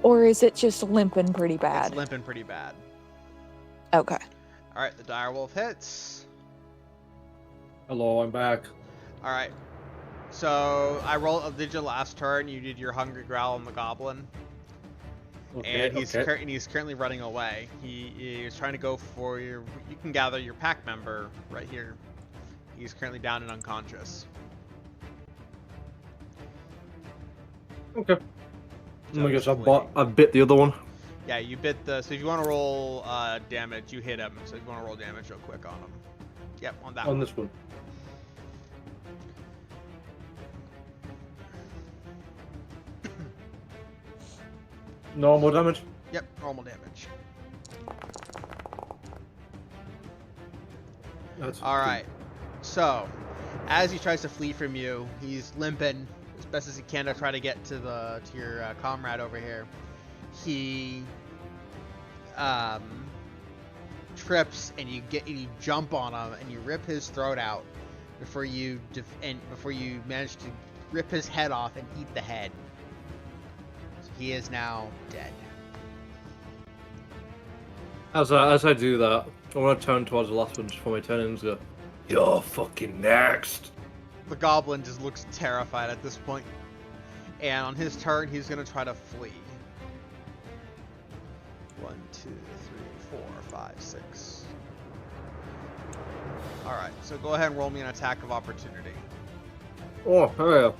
S4: Or is it just limping pretty bad?
S2: It's limping pretty bad.
S4: Okay.
S2: Alright, the direwolf hits.
S1: Hello, I'm back.
S2: Alright. So did your last turn, you did your hungry growl on the goblin.
S1: Okay,
S2: And he's currently running away. He is trying to go for you can gather your pack member right here. He's currently down and unconscious.
S1: Okay.
S2: So
S1: I guess
S2: he's
S1: I bit the other one.
S2: Yeah, you bit so if you want to roll damage, you hit him. So if you want to roll damage real quick on him. Yep, on that one.
S1: On this one. Normal damage.
S2: Yep, normal damage.
S1: That's
S2: All right. So, as he tries to flee from you, he's limping as best as he can to try to get to your comrade over here. He trips and you jump on him and you rip his throat out before you manage to rip his head off and eat the head. So he is now dead.
S1: As I do that, I want to turn towards the last one just for my turn and go, "You're fucking next."
S2: The goblin just looks terrified at this point. And on his turn, he's going to try to flee. 1, 2, 3, 4, 5, 6. Alright, so go ahead and roll me an attack of opportunity.
S1: Oh, yeah.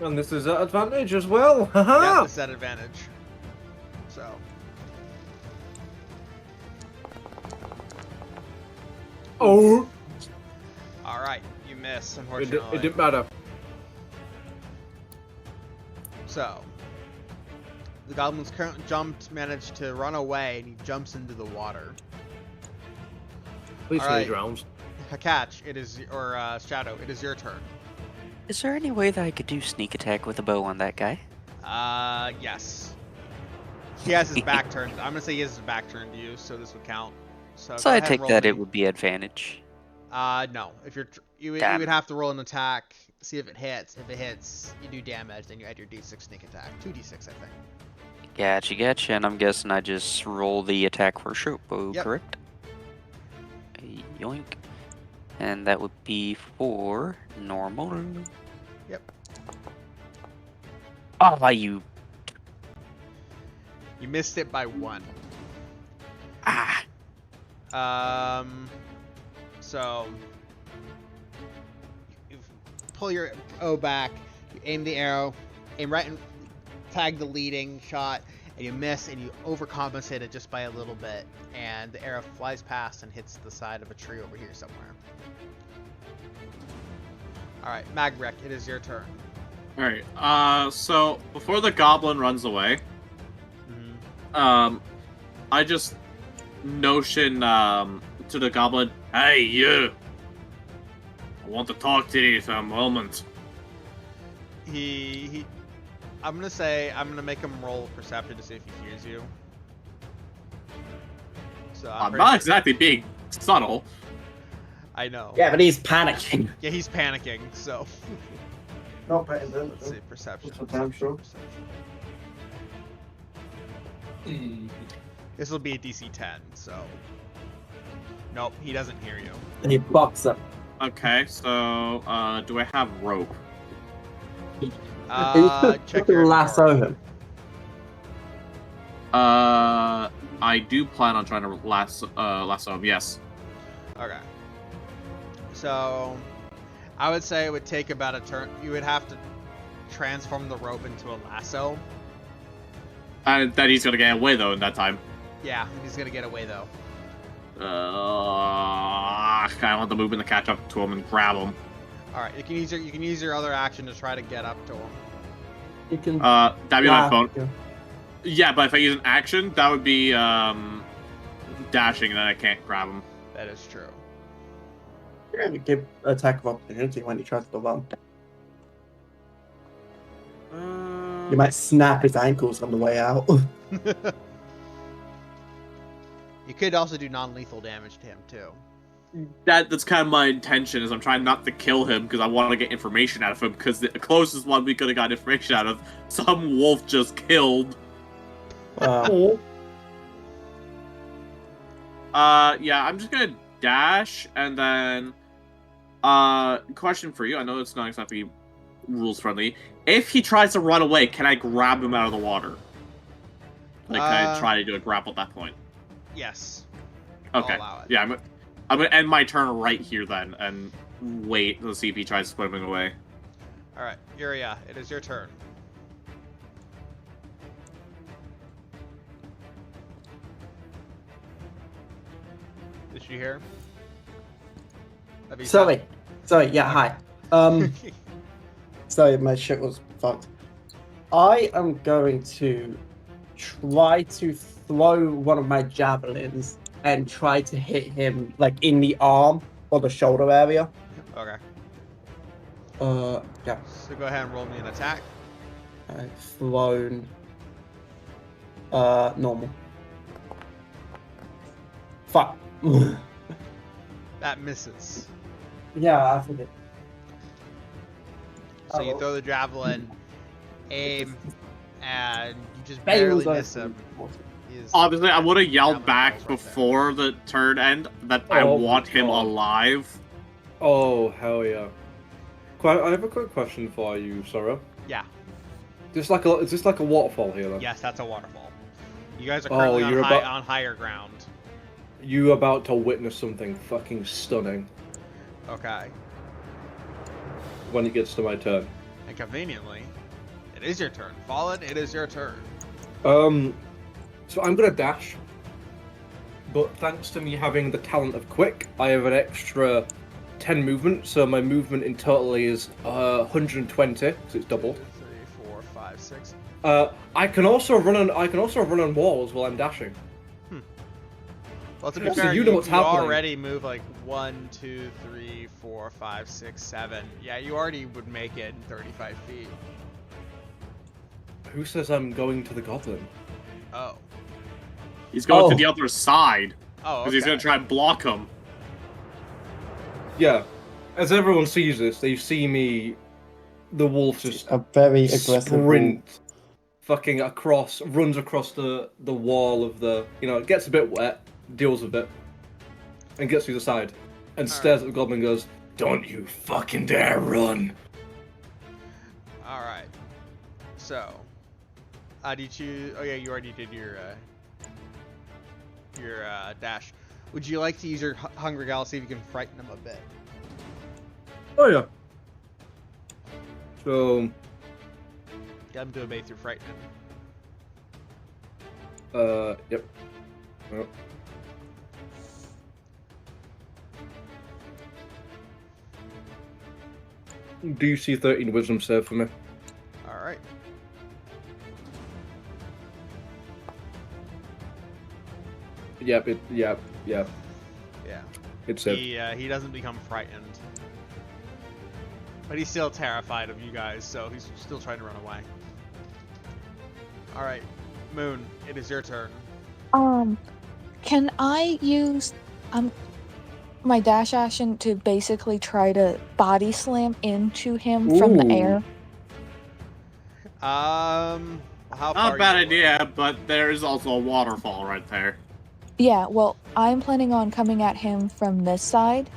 S1: And this is at advantage as well.
S2: Yeah,
S1: Haha!
S2: this is at advantage. So.
S1: Oh!
S2: Alright, you miss,
S1: It
S2: unfortunately.
S1: didn't matter.
S2: So. The goblin's managed to run away, and he jumps into the water.
S1: Please
S2: All
S1: say
S2: right.
S1: he drowns.
S2: Hakach, Shadow, it is your turn.
S6: Is there any way that I could do sneak attack with a bow on that guy?
S2: Yes. He has his back turned. I'm gonna say he has his back turned to you, so this would count. So,
S6: So
S2: go
S6: I
S2: ahead and
S6: take
S2: roll
S6: that
S2: me.
S6: it would be advantage.
S2: No. If you would have to roll an attack, see if it hits. If it hits, you do damage, then you add your d6 sneak attack. 2d6, I think.
S6: Gotcha. And I'm guessing I just roll the attack for short bow,
S2: Yep.
S6: correct? Yoink. And that would be for normal.
S2: Yep.
S6: Oh, you.
S2: You missed it by 1.
S6: Ah.
S2: So you pull your O back, you aim the arrow, aim right and tag the leading shot, and you miss, and you overcompensate it just by a little bit, and the arrow flies past and hits the side of a tree over here somewhere. Alright, Magrek, it is your turn.
S3: Alright, so before the goblin runs away,
S2: Mm-hmm.
S3: I just notion, to the goblin, "Hey, you! I want to talk to you for a moment."
S2: I'm gonna make him roll perception to see if he hears you. So
S3: I'm not exactly being subtle.
S2: I know.
S5: Yeah, but he's panicking.
S2: Yeah, he's panicking, so.
S5: Not better than
S2: Let's see, perception.
S5: What's the damn show?
S2: This will be a DC 10, so. Nope, he doesn't hear you.
S5: And he box up.
S3: Okay, so, do I have rope?
S2: Check your
S5: lasso
S2: inventory.
S5: him.
S3: I do plan on trying to lasso him, yes.
S2: Okay. So, I would say it would take about a turn. You would have to transform the rope into a lasso.
S3: And then he's gonna get away, though, in that time.
S2: Yeah, he's gonna get away though.
S3: I want the movement to catch up to him and grab him.
S2: All right, you can use your other action to try to get up to him.
S5: You can.
S3: That'd be my phone.
S5: Yeah.
S3: Yeah, but if I use an action, that would be, dashing, and then I can't grab him.
S2: That is true.
S5: You're gonna give attack of opportunity when he tries to run. You might snap his ankles on the way out.
S2: You could also do non-lethal damage to him too.
S3: That's kind of my intention, is I'm trying not to kill him, because I want to get information out of him, because the closest one we could have got information out of, some wolf just killed.
S5: Wow.
S3: Yeah, I'm just gonna dash, and then, question for you, I know it's not exactly rules friendly. If he tries to run away, can I grab him out of the water? Like, can I try to do a grapple at that point?
S2: Yes.
S3: Okay.
S2: I'll allow it.
S3: Yeah, I'm gonna end my turn right here then, and wait to see if he tries swimming away.
S2: All right, Yuria, it is your turn. Did you hear?
S5: Sorry, yeah, hi. Sorry, my shit was fucked. I am going to try to throw one of my javelins and try to hit him like in the arm or the shoulder area.
S2: Okay.
S5: Yeah.
S2: So go ahead and roll me an attack.
S5: I've thrown normal. Fuck.
S2: That misses.
S5: Yeah, I forget.
S2: So you
S5: Oh.
S2: throw the javelin, aim, and you just
S5: Fails
S2: barely
S5: us.
S2: miss him. He's-
S3: Obviously, I would have yelled
S2: javelin
S3: back
S2: falls right there.
S3: before the turn end that I
S1: Oh,
S3: want him
S1: God.
S3: alive.
S1: Oh, hell yeah. I have a quick question for you, Sarah.
S2: Yeah.
S1: Is this like a waterfall here then?
S2: Yes, that's a waterfall. You guys are
S1: Oh,
S2: currently
S1: you're
S2: on higher ground.
S1: You about to witness something fucking stunning
S2: Okay.
S1: when it gets to my turn.
S2: And conveniently, it is your turn. Fallen, it is your turn.
S1: So I'm gonna dash, but thanks to me having the talent of quick, I have an extra 10 movement, so my movement in total is 120, because it's doubled.
S2: 2, 3, 4, 5, 6.
S1: I can also run on walls while I'm dashing.
S2: Well, to be
S1: So
S2: fair,
S1: you know what's happening.
S2: already move like 1, 2, 3, 4, 5, 6, 7. Yeah, you already would make it in 35 feet.
S1: Who says I'm going to the goblin?
S2: Oh.
S3: He's going to
S5: Oh.
S3: the other side
S2: Oh,
S3: because he's
S2: okay.
S3: going to try and block him.
S1: Yeah, as everyone sees this, they see me, the wolf just
S5: A very aggressive
S1: sprint, fucking runs across the wall of the, gets a bit wet, deals with it, and gets to the side, and stares at the goblin and goes, "Don't you fucking dare run!"
S2: Alright. So. Do you choose... Oh yeah, you already did your dash. Would you like to use your Hungry Gal, see if you can frighten him a bit?
S1: Oh yeah. So,
S2: Get him to obey through frightening.
S1: yep. Yep. DC 13 wisdom save for me.
S2: Alright.
S1: Yep, yep.
S2: Yeah.
S1: It's saved.
S2: He doesn't become frightened. But he's still terrified of you guys, so he's still trying to run away. Alright. Moon, it is your turn.
S4: Can I use my dash action to basically try to body slam into him from the
S5: Ooh.
S4: air?
S2: How far
S3: Not a
S2: are
S3: bad
S2: you
S3: idea, but there is also a waterfall right there.
S4: Yeah, well, I'm planning on coming at him from this side.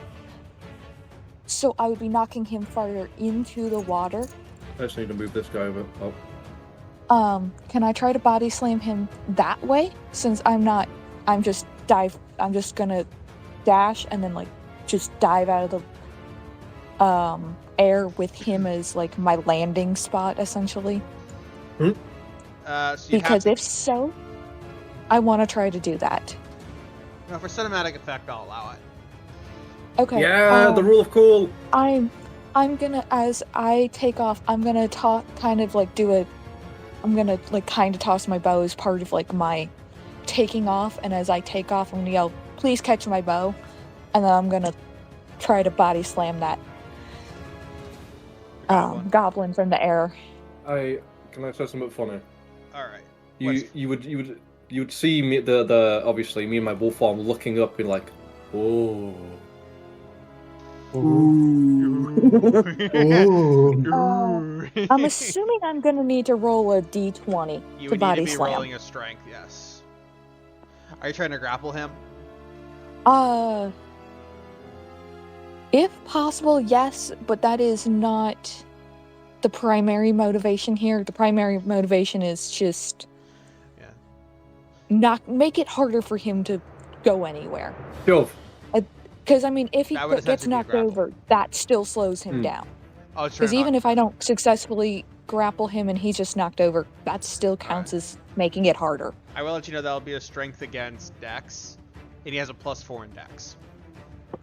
S4: So I would be knocking him farther into the water.
S1: I just need to move this guy over. Oh.
S4: Can I try to body slam him that way? Since I'm just gonna dash and then like just dive out of the air with him as like my landing spot essentially.
S2: So you
S4: Because
S2: have
S4: if so, I want to try to do that.
S2: no, for cinematic effect, I'll allow it.
S4: Okay.
S1: Yeah, the rule of cool.
S4: I'm gonna, as I take off, I'm gonna toss my bow as part of like my taking off, and as I take off, I'm gonna yell, "Please catch my bow," and then I'm gonna try to body slam that goblin from the air.
S1: Can I say something funny?
S2: Alright.
S1: You would see me the obviously me and my wolf form looking up and like, oh.
S4: I'm assuming I'm gonna need to roll a d20
S2: You
S4: to
S2: would need
S4: body
S2: to be
S4: slam.
S2: rolling a strength, yes. Are you trying to grapple him?
S4: If possible, yes, but that is not the primary motivation here. The primary motivation is just make it harder for him to go anywhere.
S1: Jove.
S4: Because I mean, if he
S2: That would
S4: gets
S2: essentially be a
S4: knocked
S2: grapple.
S4: over, that still slows him down.
S2: Oh, sure.
S4: Because even if I don't successfully grapple him and he's just knocked over, that still counts as making it harder.
S2: I will let you know that'll be a strength against Dex, and he has a +4 in Dex.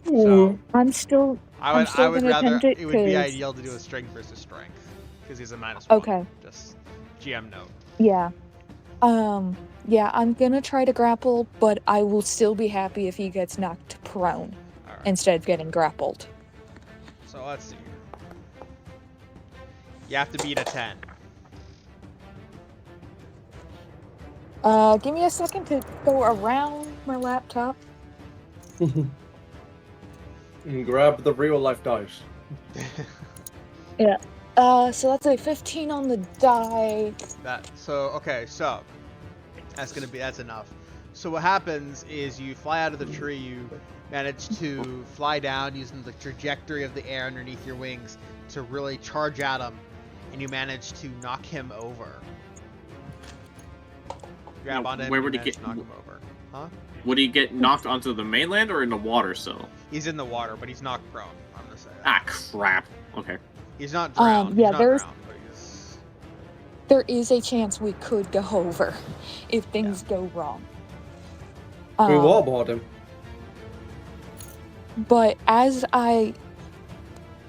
S2: So
S4: I'm still
S2: I would
S4: gonna
S2: rather
S4: attempt it
S2: would be
S4: 'cause-
S2: ideal to do a strength versus strength because he's a -1.
S4: Okay.
S2: Just GM note.
S4: Yeah. Yeah, I'm gonna try to grapple, but I will still be happy if he gets knocked prone
S2: All right.
S4: instead of getting grappled.
S2: So let's see. You have to beat a 10.
S4: Give me a second to go around my laptop.
S1: And grab the real life dice.
S4: Yeah. So that's a 15 on the die.
S2: So that's enough. So what happens is you fly out of the tree, you manage to fly down using the trajectory of the air underneath your wings to really charge at him, and you manage to knock him over. Grab onto him,
S3: where
S2: and
S3: would
S2: you
S3: he
S2: manage
S3: get?
S2: to knock him over. Huh?
S3: Would he get knocked onto the mainland or in the water still?
S2: He's in the water, but he's knocked prone. I'm gonna say that.
S3: Ah, crap. Okay.
S2: He's not drowned.
S4: Yeah,
S2: he's not drowned, but he's...
S4: There is a chance we could go over if things go wrong.
S1: We wallboard him.
S4: But as I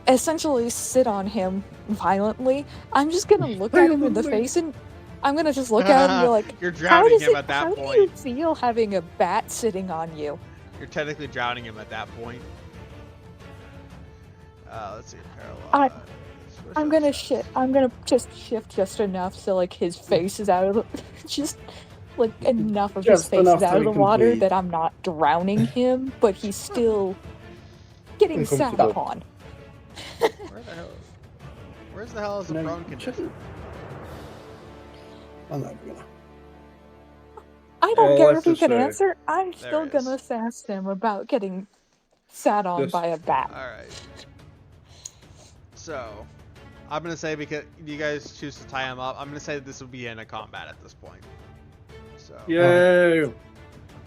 S4: essentially sit on him violently, I'm just gonna look at him in the face and I'm gonna just look at him and be like,
S2: You're
S4: how
S2: drowning him at that
S4: how
S2: point.
S4: do you feel having a bat sitting on you?
S2: You're technically drowning him at that point. Let's see, parallel.
S4: I'm gonna just shift just enough so like his face is out of the just like enough of his
S5: Just
S4: face is
S5: enough
S4: out
S5: to
S4: of the
S5: be
S4: water
S5: complete.
S4: that I'm not drowning him, but he's still getting sat
S1: Uncomfortable.
S4: upon.
S2: Where's the hell is the
S5: No,
S2: prone
S5: you
S2: condition?
S5: shouldn't. I'm not gonna.
S4: I don't
S1: All I
S4: care
S1: have
S4: if he
S1: to
S4: can
S1: say-
S4: answer. I'm
S2: There
S4: still
S2: it
S4: gonna
S2: is.
S4: sass him about getting sat on
S1: Just-
S4: by a bat.
S2: Alright. So, I'm gonna say, because you guys choose to tie him up, I'm gonna say that this will be in a combat at this point. So,
S1: Yay!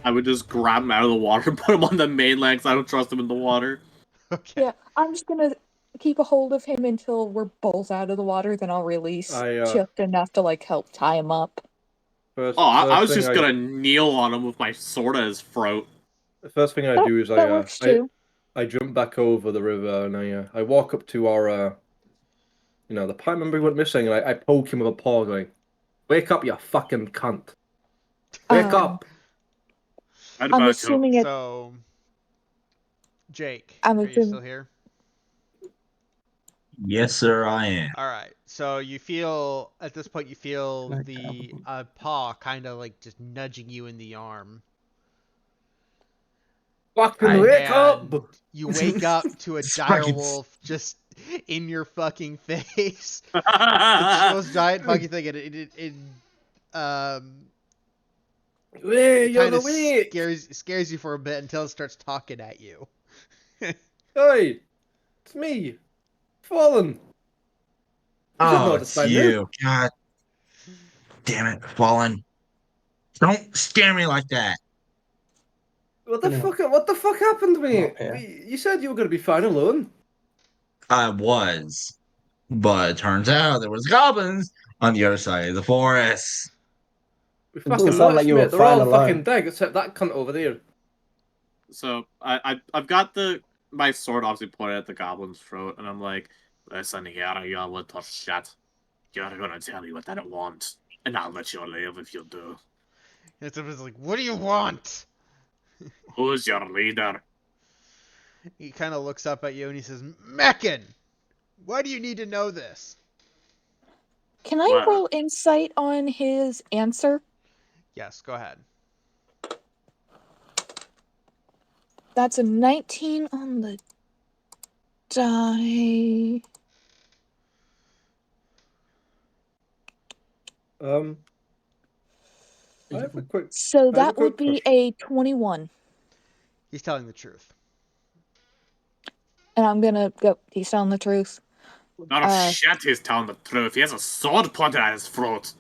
S3: I would just grab him out of the water and put him on the mainland because I don't trust him in the water.
S2: okay.
S4: Yeah, I'm just gonna keep a hold of him until we're both out of the water. Then I'll release just enough to like help tie him up.
S3: I was just gonna kneel on him with my sword at his throat.
S1: The first thing I do is
S4: that works too.
S1: I jump back over the river and I walk up to our the pipe member who went missing and I poke him with a paw going, "Wake up, you fucking cunt! Wake up!"
S4: I'm assuming it.
S2: So, Jake,
S4: I'm
S2: are you
S4: assuming-
S2: still here?
S8: Yes, sir, I am.
S2: Alright, so you feel, at this point, you feel
S5: Like
S2: the paw kind of like just nudging you in the arm.
S1: Fucking wake up!
S2: And you wake up to a dire wolf just in your fucking face. It's the most giant fucking thing, and it
S1: Hey, you're
S2: kind of
S1: awake!
S2: scares you for a bit until it starts talking at you.
S1: Hey, it's me, Fallen.
S8: Oh, it's you. God damn it, Fallen. Don't scare me like that.
S1: What the fuck? What the fuck happened to me?
S5: Yeah.
S1: You said you were gonna be fine alone.
S8: I was. But it turns out there was goblins on the other side of the forest.
S1: We
S5: doesn't
S1: fucking
S5: sound like
S1: lost,
S5: you were
S1: mate. They're all
S5: fine alone.
S1: fucking dead except that cunt over there.
S3: So I've got my sword obviously pointed at the goblin's throat, and I'm like, "Listen here, you little shit. You're gonna tell me what I want, and I'll let you live if you do.
S2: And it's like, what do you want?
S3: Who's your leader?"
S2: He kind of looks up at you and he says, Meccan! Why do you need to know this?
S4: Can I
S3: What?
S4: roll insight on his answer?
S2: Yes, go ahead.
S4: That's a 19 on the die.
S1: I have a quick.
S4: So
S1: I have a
S4: that would
S1: quick
S4: be a 21.
S2: He's telling the truth.
S4: And I'm gonna go. He's telling the truth.
S3: Not a shit, he's telling the truth. He has a sword pointed at his throat.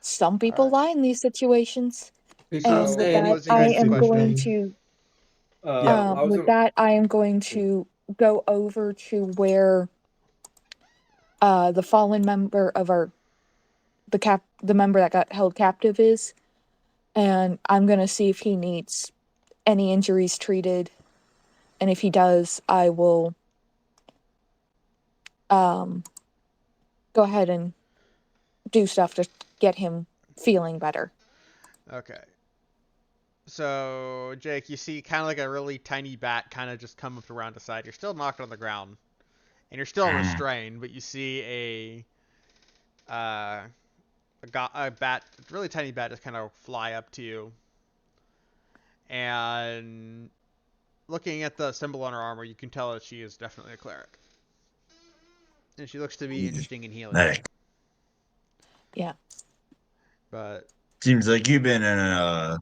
S4: Some people lie in these situations.
S5: People
S4: And
S5: say
S4: with that,
S5: anything
S4: I
S5: to
S4: am going
S5: me.
S4: to.
S1: I was
S4: With that, I am going to go over to where the fallen member of the member that got held captive is, and I'm gonna see if he needs any injuries treated, and if he does, I will go ahead and do stuff to get him feeling better.
S2: Okay. So, Jake, you see kind of like a really tiny bat kind of just come up around the side. You're still knocked on the ground, and you're still restrained, but you see a bat, a really tiny bat, just kind of fly up to you. And looking at the symbol on her armor, you can tell that she is definitely a cleric. And she looks to be interesting in healing.
S8: Hey,
S4: Yeah.
S2: But
S8: seems like you've been in a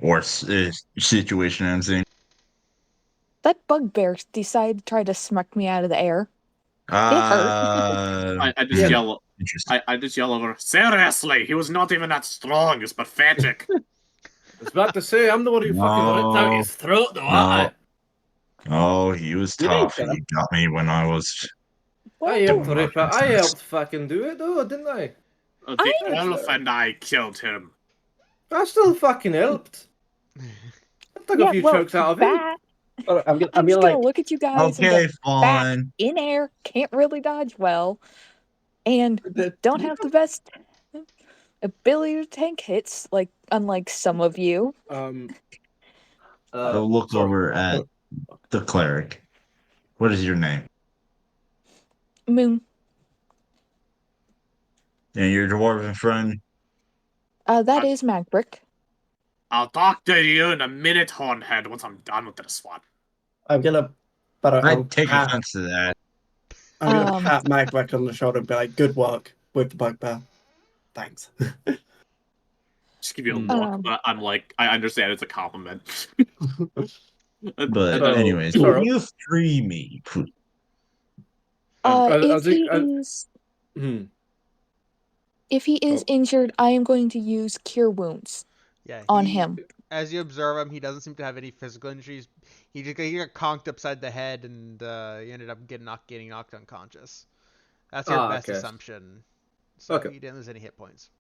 S8: worse situation, I'm saying.
S4: That bugbear decided to try to smack me out of the air. It hurt.
S3: I just yell.
S8: Interesting.
S3: I just yell over. Seriously, he was not even that strong. It's pathetic.
S1: I was about to say, I'm the one who fucking ripped out his throat, though, aren't
S8: Oh, he was
S5: You didn't
S8: tough.
S5: kill
S8: He
S5: him.
S8: got me when I was.
S1: I? I
S4: Well,
S1: helped rip out. I helped fucking do it, though, didn't I?
S3: The
S4: I-
S3: elf and I killed him.
S1: I still fucking helped. I took a few chokes out of him.
S4: bat.
S5: I'm
S4: I'm
S5: gonna
S4: just
S5: like,
S4: gonna look at you guys and
S8: Okay,
S4: go, bat
S8: Fallen.
S4: in air, can't really dodge well, and don't have the best ability to tank hits, like unlike some of you.
S8: Go look
S1: sorry.
S8: over at the cleric. What is your name?
S4: Moon.
S8: And your dwarven friend?
S4: That is Magbrick.
S3: I'll talk to you in a minute, Hornhead, once I'm done with this one.
S5: I'm gonna, but
S8: I
S5: I'll
S8: take
S5: pat,
S8: offense to that.
S5: I'm gonna pat Mike back on the shoulder and be like, "Good work with the bugbear. Thanks."
S3: Just give you a look, but I'm like, I understand it's a compliment.
S8: But
S1: So,
S8: anyways,
S1: sorry.
S8: can you free me, please?
S4: If he is injured, I am going to use Cure Wounds on him.
S2: As you observe him, he doesn't seem to have any physical injuries. He got conked upside the head, and he ended up getting knocked unconscious. That's your best assumption. So he didn't lose any hit points.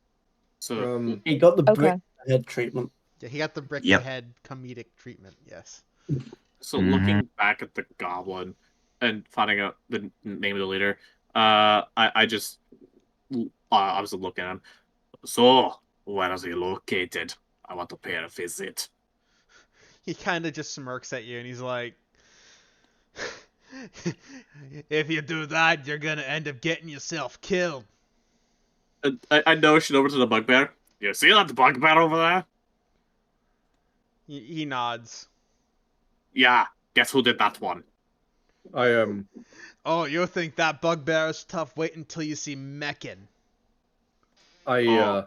S3: So
S5: he got the brick head treatment.
S2: Yeah, he got the brick head comedic treatment. Yes.
S3: So looking back at the goblin and finding out the name of the leader, I just I was looking at him. So where is he located? I want to pay a visit.
S2: He kind of just smirks at you, and he's like, "If you do that, you're gonna end up getting yourself killed."
S3: I notion over to the bugbear. You see that bugbear over there?
S2: He nods.
S3: Yeah, guess who did that one?
S1: I am.
S2: Oh, you think that bugbear is tough? Wait until you see Meccan.
S3: You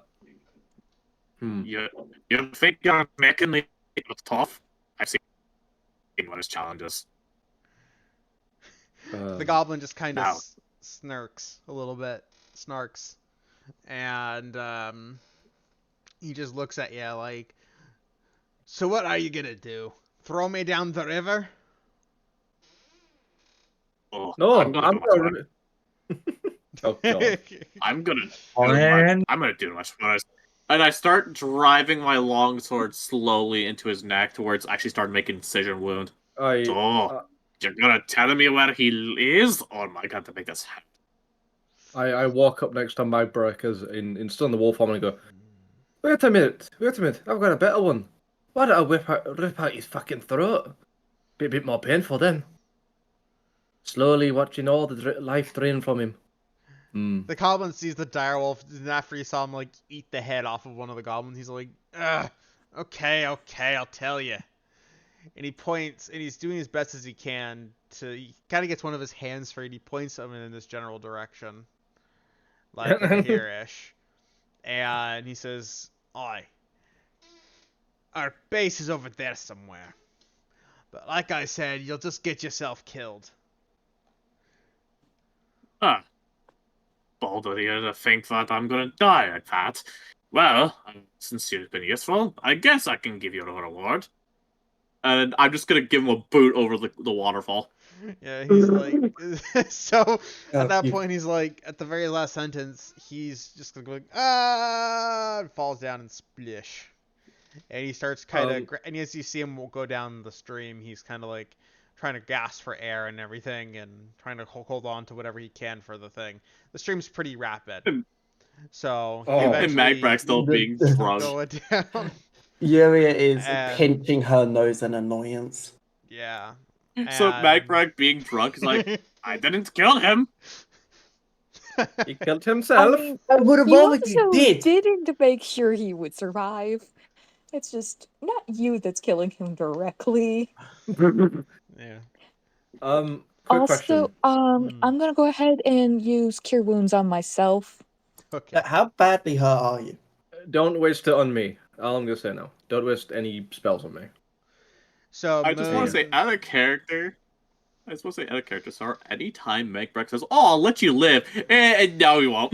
S3: think you're making it look tough? I've seen what his challenges.
S2: The goblin just kind of snarks a little bit, and he just looks at you like, "So what are you gonna do? Throw me down the river?"
S3: Oh,
S1: No,
S3: I'm gonna
S1: oh god.
S3: I'm gonna do much worse. And I start driving my longsword slowly into his neck towards actually start making incision wound. You're gonna tell me where he is? Oh my god, to make this happen.
S1: I walk up next to my breakers in still in the wolf form and go, wait a minute, I've got a better one. Why don't I rip out his fucking throat? Be a bit more painful then. Slowly watching all the life drain from him.
S2: The goblin sees the direwolf, and after he saw him like eat the head off of one of the goblins, he's like, "Ugh, okay, I'll tell you." And he points, and he's doing his best as he can to. He kind of gets one of his hands free, and he points him in this general direction, like over here-ish. And he says, "Oi, our base is over there somewhere. But like I said, you'll just get yourself killed."
S3: Huh. Bold of you to think that I'm gonna die like that. Well, since you've been useful, I guess I can give you a reward. And I'm just gonna give him a boot over the waterfall.
S2: Yeah, he's like, so at that point, he's like, at the very last sentence, he's just going, and falls down and splish. And he starts kind of, and as you see him go down the stream, he's kind of like trying to gasp for air and everything, and trying to hold on to whatever he can for the thing. The stream's pretty rapid, so he
S1: Oh.
S3: And
S2: eventually
S3: Magbrack still being drunk.
S2: go down.
S5: Yuria is
S2: And-
S5: pinching her nose in annoyance.
S2: Yeah.
S3: So
S2: And-
S3: Magbrack being drunk is like, I didn't kill him.
S1: He killed
S4: I
S1: himself.
S4: mean,
S5: I would have
S4: you
S5: rather you
S4: also
S5: did.
S4: didn't to make sure he would survive. It's just not you that's killing him directly.
S2: Yeah.
S1: Quick
S4: Also,
S1: question.
S4: I'm gonna go ahead and use Cure Wounds on myself.
S2: Okay.
S5: How badly hurt are you?
S1: Don't waste it on me. All I'm gonna say now. Don't waste any spells on me.
S2: So
S3: I just want to say, out of character. So anytime Magbrack says, "Oh, I'll let you live," no, he won't.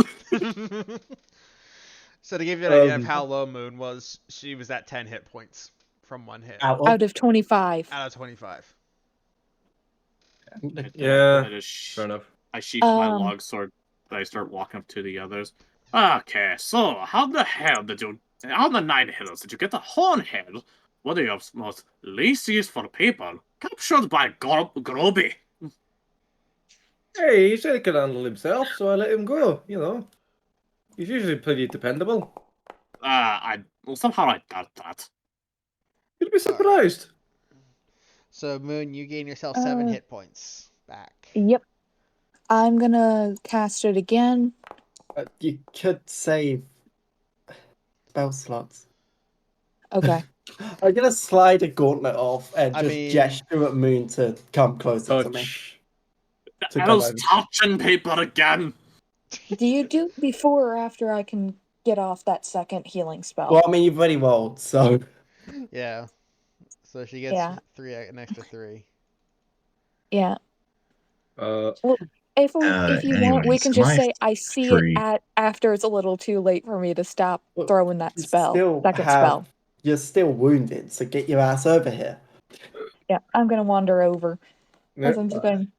S2: So to give you an idea of
S1: Um,
S2: how low Moon was, she was at 10 hit points from one hit
S4: Out of 25.
S2: out of 25.
S1: Yeah,
S3: I just
S1: fair enough.
S3: I sheath my
S4: Um,
S3: longsword, and I start walking up to the others. Okay, so how the hell did you, on the Nine Hills, did you get the Hornhead? One of your most laziest for people, captured by Groby.
S1: Hey, he said he could handle himself, so I let him go. You know, he's usually pretty dependable.
S3: Somehow I doubt that.
S1: You'd be surprised.
S2: So Moon, you gain yourself 7
S4: Uh,
S2: hit points back.
S4: Yep. I'm gonna cast it again.
S5: You could save spell slots.
S4: Okay.
S5: I'm gonna slide a gauntlet off and
S2: I
S5: just
S2: mean-
S5: gesture at Moon to come closer to me.
S1: Touch.
S5: To
S3: I
S5: come
S3: was
S5: over.
S3: touching people again.
S4: Do you do it before or after I can get off that second healing spell?
S5: Well, I mean, you've already rolled, so
S2: Yeah. So she gets
S4: Yeah.
S2: an extra 3.
S4: Yeah.
S1: Uh,
S4: Well, if you want, we
S8: anyways,
S4: can just
S8: my
S4: say I see
S8: free.
S4: it after it's a little too late for me to stop
S5: Well,
S4: throwing that
S5: you
S4: spell.
S5: still
S4: Second
S5: have-
S4: spell.
S5: you're still wounded. So get your ass over here.
S4: Yeah, I'm gonna wander over as
S1: yeah,
S4: I'm just going,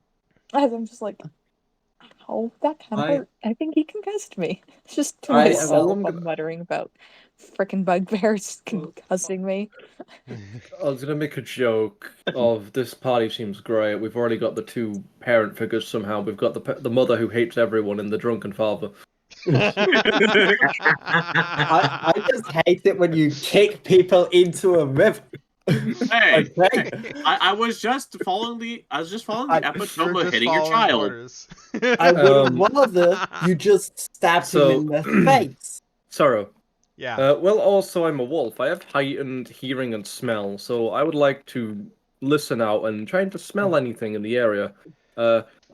S4: as I'm just like, oh, that kind of
S5: I-
S4: hurt. I think he concussed me. Just to
S5: I-
S4: myself,
S1: all I'm
S4: I'm
S1: gonna-
S4: muttering about frickin' bugbears concussing me.
S1: I was gonna make a joke of this party seems great. We've already got the two parent figures somehow. We've got the mother who hates everyone and the drunken father.
S5: I just hate it when you kick people into a river.
S3: Hey,
S5: Okay.
S3: I was just following the episode
S2: You're
S3: of
S2: just
S3: hitting your
S2: following
S3: child.
S2: orders.
S5: I would
S1: Um,
S5: rather you just stab
S1: so-
S5: him in the face.
S1: Sorrow.
S2: Yeah.
S1: Well, also I'm a wolf. I have heightened hearing and smell, so I would like to listen out and try to smell anything in the area.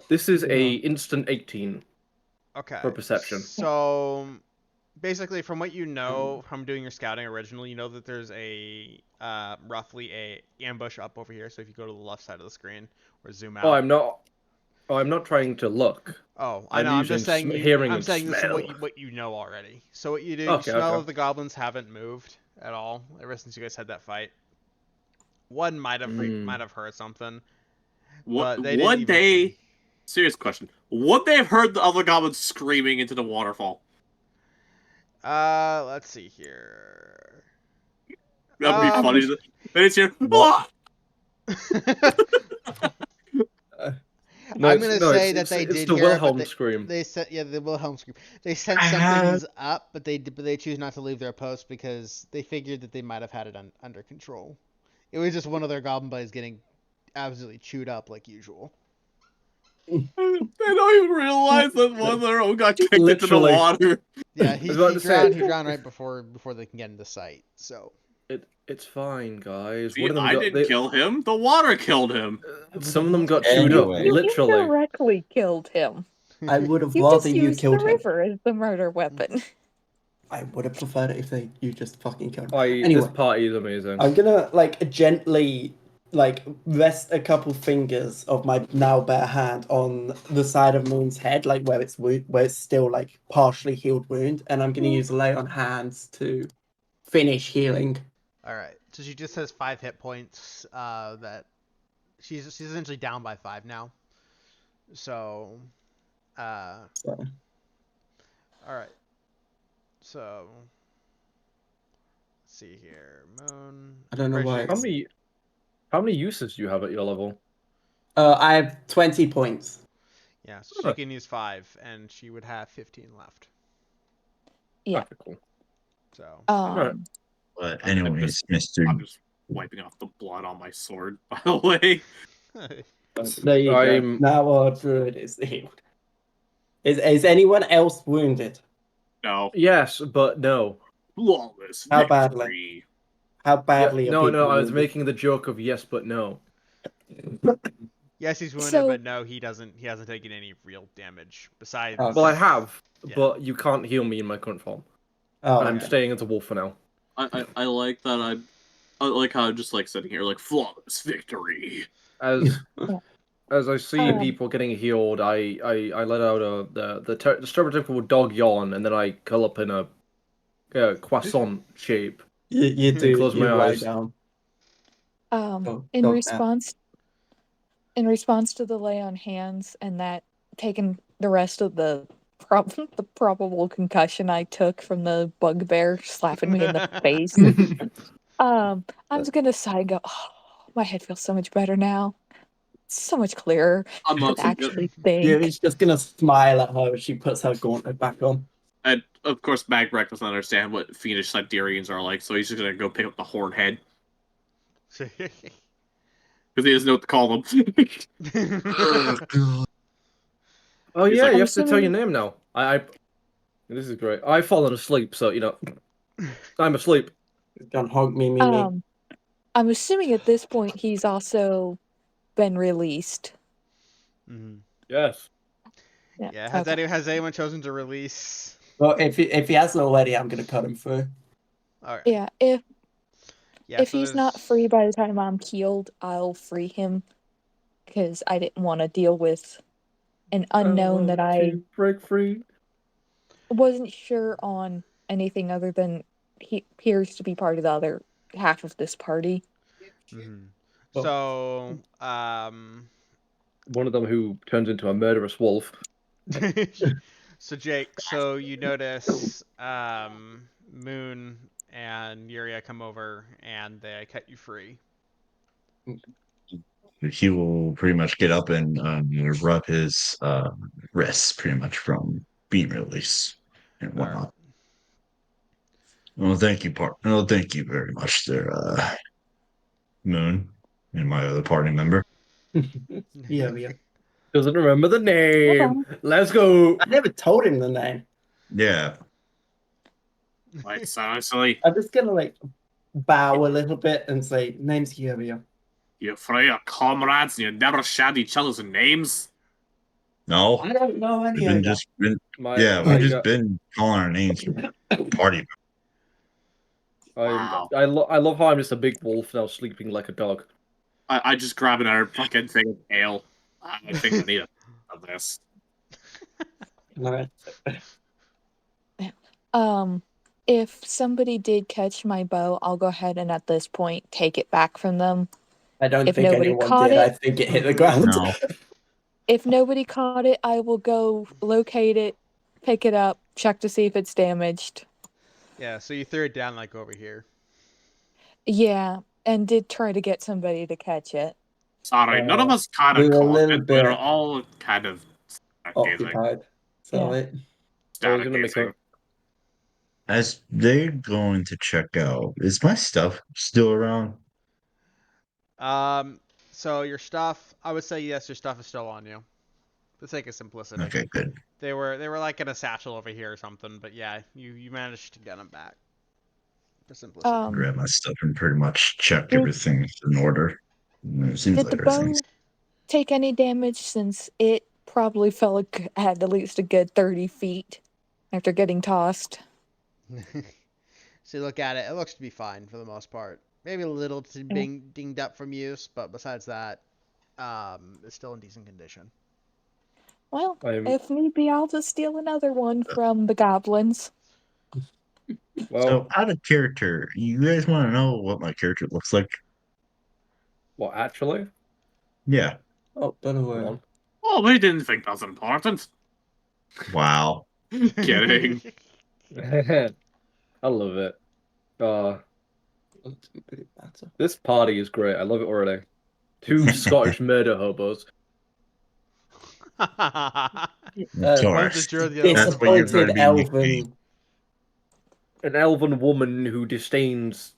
S1: This is a instant 18
S2: Okay.
S1: for perception.
S2: So basically, from what you know from doing your scouting originally, you know that there's a roughly a ambush up over here. So if you go to the left side of the screen or zoom out.
S1: Oh, I'm not trying to look.
S2: Oh, I
S1: I'm
S2: know. I'm just
S1: using
S2: saying.
S1: hearing
S2: I'm
S1: and
S2: saying this is
S1: smell.
S2: what you know already. So what you do, you
S1: Okay,
S2: smell
S1: okay.
S2: that the goblins haven't moved at all ever since you guys had that fight. One might have heard something. But they didn't even-
S3: Serious question. Would they have heard the other goblins screaming into the waterfall?
S2: Let's see here.
S3: That'd be funny. Then it's here.
S1: What?
S2: I'm gonna say that they
S1: it's
S2: did
S1: the
S2: hear it, but
S1: Wilhelm scream.
S2: They said, yeah, the Wilhelm scream. They sensed something's up, but they choose not to leave their post because they figured that they might have had it under control. It was just one of their goblin buddies getting absolutely chewed up like usual.
S3: They don't even realize that one of their own got kicked into the
S1: Literally.
S3: water.
S2: Yeah, he
S1: was about to say-
S2: drowned right before they can get into sight. So
S1: It's fine, guys.
S3: See,
S1: One of them
S3: I didn't kill him. The water killed him.
S1: Some of them got chewed up,
S8: Anyway.
S4: You
S1: literally.
S4: indirectly killed him.
S5: I would have
S4: You
S5: rather
S4: just
S5: you
S4: used the
S5: killed him.
S4: river as the murder weapon.
S5: I would have preferred it if you just fucking killed him.
S1: This
S5: Anyway,
S1: party is amazing.
S5: I'm gonna gently rest a couple fingers of my now bare hand on the side of Moon's head, where it's still partially healed wound, and I'm gonna use lay on hands to finish healing.
S2: all right, so she just has 5 hit points. That she's essentially down by 5 now. So,
S5: So,
S2: all right. So, let's see here. Moon.
S5: I don't know
S2: Pretty
S5: why
S2: sure-
S1: How many uses do you have at your level?
S5: I have 20 points.
S2: Yeah, so she can use 5, and she would have 15 left.
S4: Yeah.
S1: Okay, cool.
S2: So.
S4: Um.
S8: But
S3: I'm
S8: anyways,
S3: just,
S8: Mister.
S3: I'm just wiping off the blood on my sword, by the way.
S5: There you go.
S1: I'm-
S5: Now our druid is healed. Is anyone else wounded?
S3: No.
S1: Yes, but no.
S3: Flawless
S5: How
S3: victory.
S5: badly? How badly are
S1: No,
S5: people
S1: I was
S5: wounded?
S1: making the joke of yes, but no.
S2: Yes, he's wounded,
S4: So-
S2: but no, he hasn't taken any real damage besides.
S5: Okay.
S1: Well, I have,
S2: Yeah.
S1: but you can't heal me in my current form.
S5: Oh,
S1: And I'm
S5: okay.
S1: staying as a wolf for now.
S3: I like that. I like how I'm just like sitting here like flawless victory.
S1: As I see people getting healed, I let out the stereotypical dog yawn, and then I curl up in a croissant shape.
S5: You
S1: And
S5: do.
S1: close
S5: You
S1: my
S5: lie
S1: eyes.
S5: down.
S4: In
S5: dog
S4: response to the lay on hands and that taking the rest of the probable concussion I took from the bugbear slapping me in the face. I'm just gonna sigh and go, oh, my head feels so much better now. So much clearer.
S3: I'm
S4: To
S3: also
S4: actually
S5: Yeah,
S4: think.
S5: he's just gonna smile at her as she puts her gauntlet back on.
S3: And of course, Magbrack doesn't understand what fiendish Siberians are like, so he's just gonna go pick up the horn head because he doesn't know what to call them.
S1: Oh
S3: He's
S1: yeah,
S3: like,
S1: you
S4: I'm
S1: have to tell your
S4: assuming-
S1: name now. This is great. I've fallen asleep, so I'm asleep.
S5: He's gone honk me.
S4: I'm assuming at this point he's also been released.
S2: Mhm.
S1: Yes.
S2: Yeah.
S4: Okay.
S2: Has anyone chosen to release?
S5: Well, if he hasn't already, I'm gonna cut him through.
S2: All right.
S4: Yeah, if
S2: Yeah. So
S4: he's not
S2: there's-
S4: free by the time I'm healed, I'll free him because I didn't want to deal with an unknown that I
S1: break free.
S4: wasn't sure on anything other than he appears to be part of the other half of this party.
S2: Mhm.
S5: Well-
S2: So,
S1: One of them who turns into a murderous wolf.
S2: so Jake, so you notice Moon and Yuria come over and they cut you free.
S8: He will pretty much get up and rub his wrists pretty much from being released and
S2: All right.
S8: whatnot. Well, thank you, Well, thank you very much, there, Moon, and my other party member.
S5: Yeah.
S1: Doesn't remember the name. Let's go.
S5: I never told him the name.
S8: Yeah,
S3: like, seriously,
S5: I'm just gonna like bow a little bit and say, "Name's Yuria."
S3: you three are comrades and you never shared each other's names?
S8: no,
S5: I don't know any
S8: we've
S5: of
S8: been
S5: that.
S8: just been
S1: I
S8: we've just
S1: got-
S8: been calling our names party.
S3: Wow.
S1: I love how I'm just a big wolf now sleeping like a dog.
S3: I just grab another fucking thing of ale. I think I need a of this.
S5: No.
S4: If somebody did catch my bow, I'll go ahead and at this point take it back from them.
S5: I don't
S4: If
S5: think
S4: nobody
S5: anyone
S4: caught
S5: did. I
S4: it-
S5: think it hit the ground.
S8: No,
S4: If nobody caught it, I will go locate it, pick it up, check to see if it's damaged.
S2: Yeah. So you threw it down like over here.
S4: Yeah, and did try to get somebody to catch it.
S3: Sorry, none of us kind
S5: we
S3: of
S5: were a
S3: caught
S5: little
S3: it. We're
S5: bit
S3: all kind of stargazing.
S5: occupied. So
S4: Yeah.
S1: I was gonna make
S3: Stargazing.
S8: as they're going to check out, is my stuff still around?
S2: So your stuff, I would say yes, your stuff is still on you. For the sake of simplicity.
S8: Okay, good.
S2: They were like in a satchel over here or something, but yeah, you managed to get them back. For simplicity.
S8: Grab my stuff and pretty much check
S4: Did-
S8: everything's in order. It seems
S4: Did
S8: like
S4: the
S8: everything's
S4: bow take any damage since it probably had at least a good 30 feet after getting tossed?
S2: So you look at it, it looks to be fine for the most part. Maybe a little dinged up from use, but besides that, it's still in decent condition.
S4: Well,
S1: I'm-
S4: if need be, I'll just steal another one from the goblins.
S1: Well,
S8: so out of character. You guys want to know what my character looks like?
S1: well, actually,
S8: Yeah.
S5: Oh, don't
S1: come
S5: worry.
S1: on.
S3: Oh, we didn't think that was important.
S8: Wow.
S3: Kidding.
S1: I love it. This party is great. I love it already. 2 Scottish murder hobos.
S8: Of
S5: Uh,
S2: One's a
S8: course.
S2: Drew, the other one's a
S8: That's what you're
S2: Bard.
S8: trying to
S5: disappointed
S8: be, nicknamed.
S5: elven.
S1: An elven woman who disdains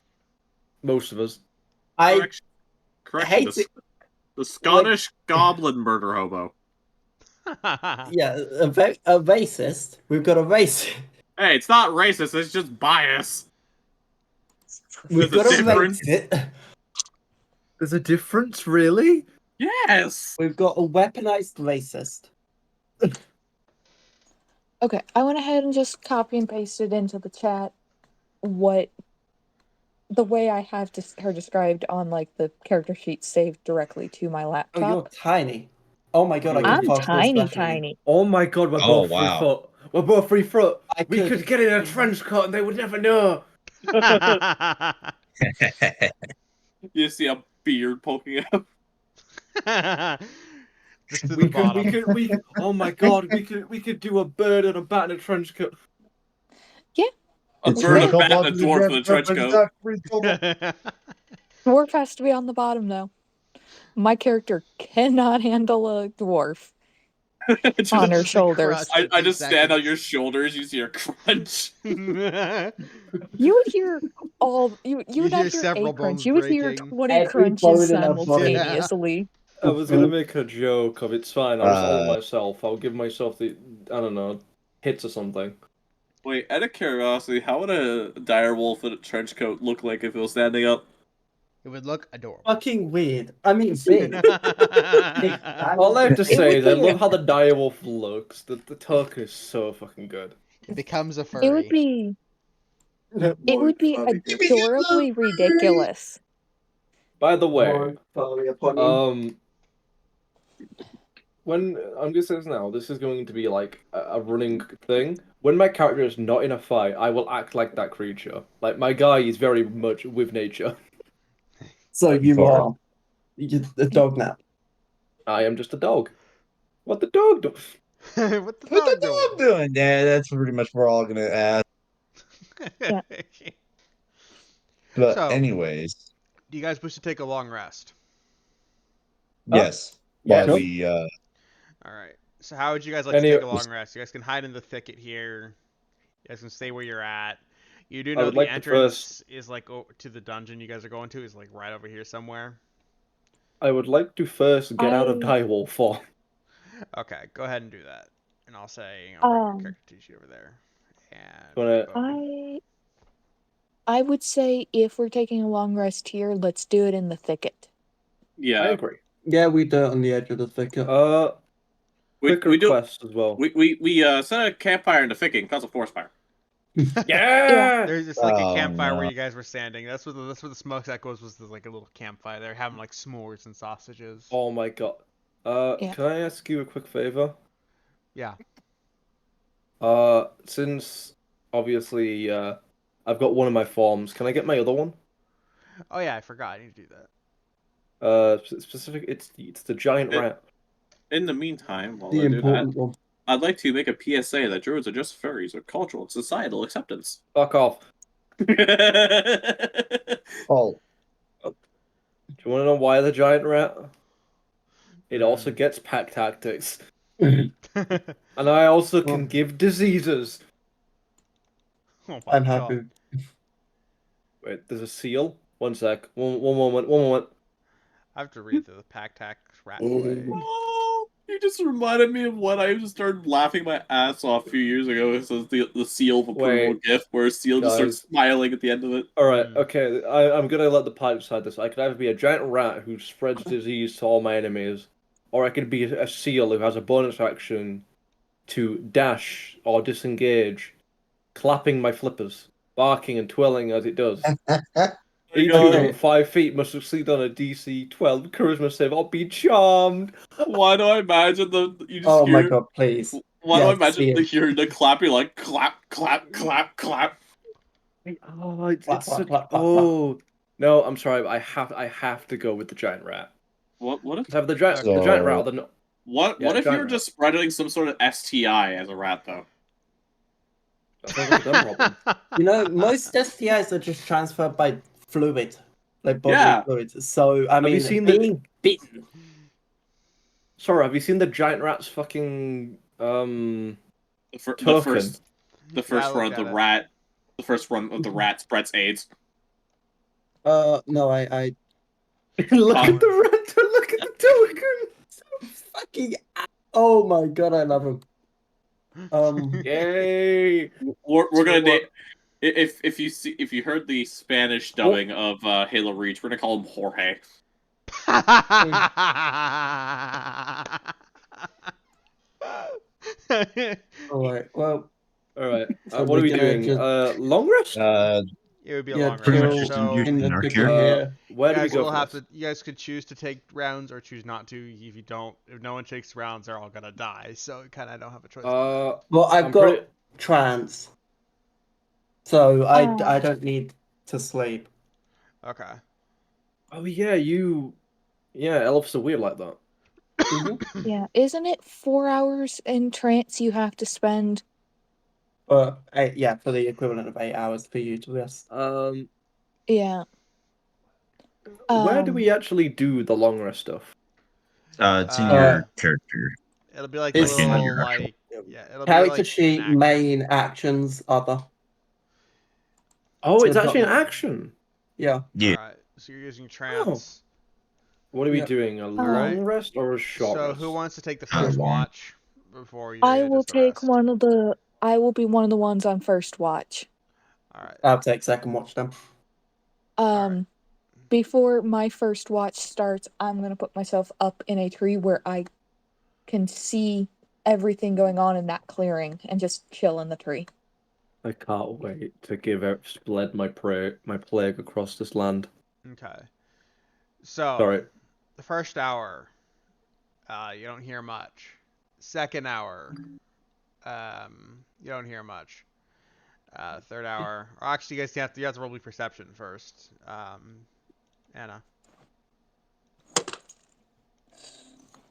S1: most of us.
S5: I
S3: Correction.
S5: hate it.
S3: The Scottish goblin murder hobo.
S5: Yeah, a racist. We've got a racist.
S3: Hey, it's not racist. It's just bias.
S5: We've
S3: There's
S5: got
S3: a
S5: a
S3: difference.
S5: racist.
S1: There's a difference, really?
S3: Yes.
S5: We've got a weaponized racist.
S4: Okay, I went ahead and just copy and pasted into the chat what the way I have her described on like the character sheet saved directly to my
S5: Oh,
S4: laptop.
S5: you're tiny. Oh my god, I
S1: I'm
S5: could cast a
S4: tiny,
S5: special.
S4: tiny.
S1: Oh my god, we're
S8: Oh,
S1: both
S8: wow.
S1: 3 foot. We're both 3 foot.
S5: I
S1: We could get in a trench coat and they would never know.
S3: You see a beard poking out.
S2: Just to
S1: We
S2: the bottom.
S1: could, oh my god, we could do a bird and a bat in a trench coat.
S3: A
S4: It's
S3: bird, a
S4: fair.
S3: bat, and a dwarf in a trench coat.
S4: Dwarf has to be on the bottom though. My character cannot handle a dwarf
S3: Just-
S4: on her
S2: Just a
S4: shoulders.
S2: crust.
S3: I just stand on your shoulders. You see a crunch.
S4: You would hear all you
S2: You
S4: would
S2: hear
S4: not hear
S2: several
S4: a crunch.
S2: bones
S4: You would hear
S2: breaking.
S4: 20
S5: Every
S4: crunches
S5: bone in her body.
S4: simultaneously.
S1: I was gonna make a joke of it's fine, I'll just own
S8: Uh.
S1: myself. I'll give myself the, I don't know, hits or something.
S3: Wait, out of curiosity, how would a direwolf in a trench coat look like if it was standing up?
S2: It would look adorable.
S5: Fucking weird. I mean, big.
S1: All I have to
S4: It
S1: say
S4: would
S1: is I
S4: be
S1: love
S4: a-
S1: how the direwolf looks. The talk is so fucking good.
S2: It becomes a
S4: It
S2: furry.
S4: would be adorably ridiculous.
S1: By the way,
S5: Upon
S1: when I'm gonna say this now, this is going to be like a running thing. When my character is not in a fight, I will act like that creature. Like my guy is very much with nature.
S5: So you
S8: Sorry.
S5: are the dog nap.
S1: I am just a dog. What the dog do?
S2: What the
S8: What
S2: dog
S8: the dog doing? Yeah, that's pretty much what we're all gonna ask.
S2: doing?
S8: But
S2: So-
S8: anyways,
S2: Do you guys wish to take a long rest?
S8: yes.
S5: yeah.
S8: While we
S2: All right. So how would you guys like to
S1: Any-
S2: take a long rest? You guys can hide in the thicket here. You guys can stay where you're at. You do know
S1: would
S2: the
S1: like to
S2: entrance is like to the dungeon you guys are going to is like right over here somewhere.
S1: I would like to first get out of
S4: I-
S1: direwolf form.
S2: Okay, go ahead and do that. And I'll say I'll bring your character sheet over there. And
S1: Wanna-
S4: I would say if we're taking a long rest here, let's do it in the thicket.
S1: I
S3: Yeah,
S1: agree.
S5: Yeah, we do it on the edge of the thicket.
S1: Quick
S3: we do.
S1: request as well.
S3: We set a campfire in the thicket and cause a forest fire.
S1: Yeah.
S2: there's just like a
S8: Oh,
S2: campfire where
S8: no.
S2: you guys were standing. That's where the smoke echoes was. There's like a little campfire. They're having like s'mores and sausages.
S1: Oh my god.
S4: Yeah.
S1: Can I ask you a quick favor?
S2: Yeah.
S1: Since obviously I've got one of my forms, can I get my other one?
S2: Oh yeah, I forgot. I need to do that.
S1: Specific. It's the giant
S3: It-
S1: rat.
S3: In the meantime, while
S5: The
S3: I do that,
S5: important one.
S3: I'd like to make a PSA that druids are just furries with cultural and societal acceptance.
S1: Fuck off.
S8: oh,
S1: Do you want to know why the giant rat? It also gets pack tactics, and I also can give diseases.
S2: Oh my
S5: I'm
S2: God.
S5: happy.
S1: Wait, there's a seal. One sec. One moment. One moment.
S2: I have to read through the pack tack rat
S5: Mm.
S2: play.
S3: Oh, you just reminded me of what I just started laughing my ass off a few years ago. It says the seal of approval
S1: Wait,
S3: gift, where a seal just starts
S1: guys.
S3: smiling at the end of it.
S1: All right.
S2: Mm.
S1: Okay. I'm gonna let the pipe decide this. I could either be a giant rat who spreads disease to all my enemies, or I could be a seal who has a bonus action to dash or disengage, clapping my flippers, barking and twirling as it does. Each
S3: Go.
S1: within 5 feet must succeed on a DC 12 charisma save or be charmed.
S3: Why do I imagine you just
S5: Oh
S3: hear?
S5: my god, please.
S3: Why do I
S5: Yes,
S3: imagine
S5: yes.
S3: hearing the clapping like clap, clap, clap, clap?
S1: Oh, it's
S5: Clap,
S1: such...
S5: clap, clap, clap,
S1: Oh no, I'm sorry. I have to go with the giant rat.
S3: What if
S1: Let's have the giant rat or the
S3: what
S1: Yeah,
S3: if
S1: giant
S3: you're
S1: rat.
S3: just spreading some sort of STI as a rat though?
S1: That sounds like a dumb problem.
S5: You know, most STIs are just transferred by fluid. like bodily
S3: Yeah.
S5: fluids. So I
S1: Have you
S5: mean,
S1: seen the-
S5: being bitten.
S1: Sorry, have you seen the giant rat's fucking
S3: The
S1: token?
S2: Yeah, I
S3: first run
S2: looked
S3: of the
S2: at it.
S3: rat. The first run of the rat spreads AIDS.
S5: No, I
S1: Look
S3: Oh.
S1: at the rat. Look at the token.
S5: fucking. Oh my god, I love him.
S1: Yay!
S3: We're gonna
S1: So,
S3: name if you heard the Spanish dubbing of Halo Reach, we're gonna call him Jorge.
S5: All right. Well,
S1: all right.
S5: so
S1: What are
S5: we're
S1: we
S5: gonna
S1: doing?
S5: just
S1: Long rest?
S2: It would be a
S5: yeah,
S2: long
S8: Pretty
S2: rest.
S8: much
S5: chill
S8: just
S2: So
S8: induce
S5: in the
S8: our
S5: thick
S8: cure.
S5: of here.
S1: Where do we
S2: guys
S1: go
S2: will
S1: for
S2: have
S1: this?
S2: to. You guys could choose to take rounds or choose not to. If you don't, if no one takes rounds, they're all gonna die. So kind of don't have a choice.
S5: Well, I've
S1: I'm
S5: got
S1: pretty-
S5: trance, so I
S4: Oh.
S5: don't need to sleep.
S2: Okay.
S1: Oh yeah, yeah, elves are weird like that.
S4: Yeah, isn't it 4 hours in trance you have to spend?
S5: But yeah, for the equivalent of 8 hours for you to rest.
S4: Yeah.
S1: Where do we actually do the long rest stuff?
S8: It's in
S2: Uh,
S8: your character.
S2: It'll be like a
S5: It's-
S8: in
S2: little
S8: your actual-
S2: like yeah. It'll be
S5: Character
S2: like
S5: sheet,
S2: an action.
S5: main actions, other.
S1: Oh,
S5: So
S1: it's
S5: not-
S1: actually an action.
S5: Yeah.
S8: Yeah.
S2: All right. So you're using trance.
S1: What are we
S5: Yeah.
S1: doing? A
S2: Alright.
S1: long rest or a short
S2: So
S1: rest?
S2: who wants to take the
S8: How
S2: first
S8: long?
S2: watch before you?
S4: I will
S2: does the
S4: take
S2: rest?
S4: one of the. I will be one of the ones on first watch.
S2: All right.
S5: I'll take second watch then.
S4: Um, before my first watch starts, I'm gonna put myself up in a tree where I can see everything going on in that clearing and just chill in the tree.
S1: I can't wait to spread my plague across this land.
S2: Okay. So
S1: Sorry.
S2: the first hour, you don't hear much. Second hour, you don't hear much. Third hour, or actually, you have to roll me perception first. Anna.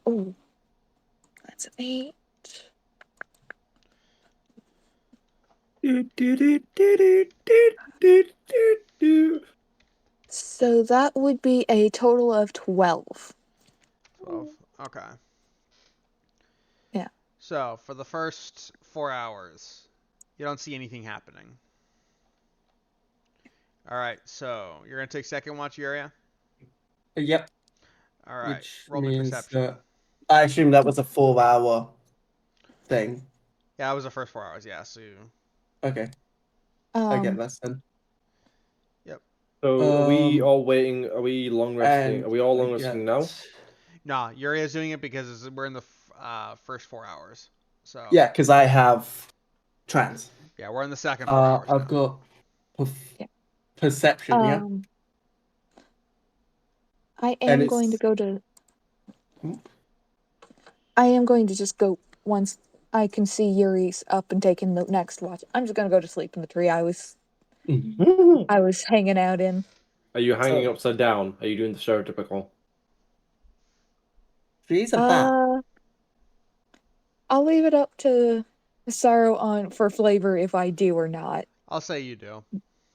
S4: Oh, that's an 8. So that would be a total of 12.
S2: 12. Okay.
S4: Yeah.
S2: So for the first 4 hours, you don't see anything happening. All right. So you're gonna take second watch area.
S5: Yep.
S2: All right.
S5: Which
S2: Roll me
S5: means
S2: perception.
S5: that I assume that was a 4-hour thing.
S2: Yeah, it was the first 4 hours. Yeah. So
S5: Okay, I get that then.
S1: So are we all waiting? Are we long resting?
S5: And
S1: Are we all long
S5: I
S1: resting
S5: get-
S1: now?
S2: no, Uria's doing it because we're in the first 4 hours. So
S5: Yeah, because I have trance.
S2: yeah, we're in the second 4 hours.
S5: I've
S2: now.
S5: got
S4: Yeah.
S5: perception. Yeah.
S4: I
S5: And
S4: am going to
S5: it's-
S4: go to.
S5: Hmm?
S4: I am going to just go once I can see Yuri's up and taking the next watch. I'm just gonna go to sleep in the tree I was hanging out in.
S1: Are you hanging
S5: So-
S1: upside down? Are you doing the stereotypical?
S5: She's a bat.
S4: I'll leave it up to Sorrow on for flavor if I do or not.
S2: I'll say you do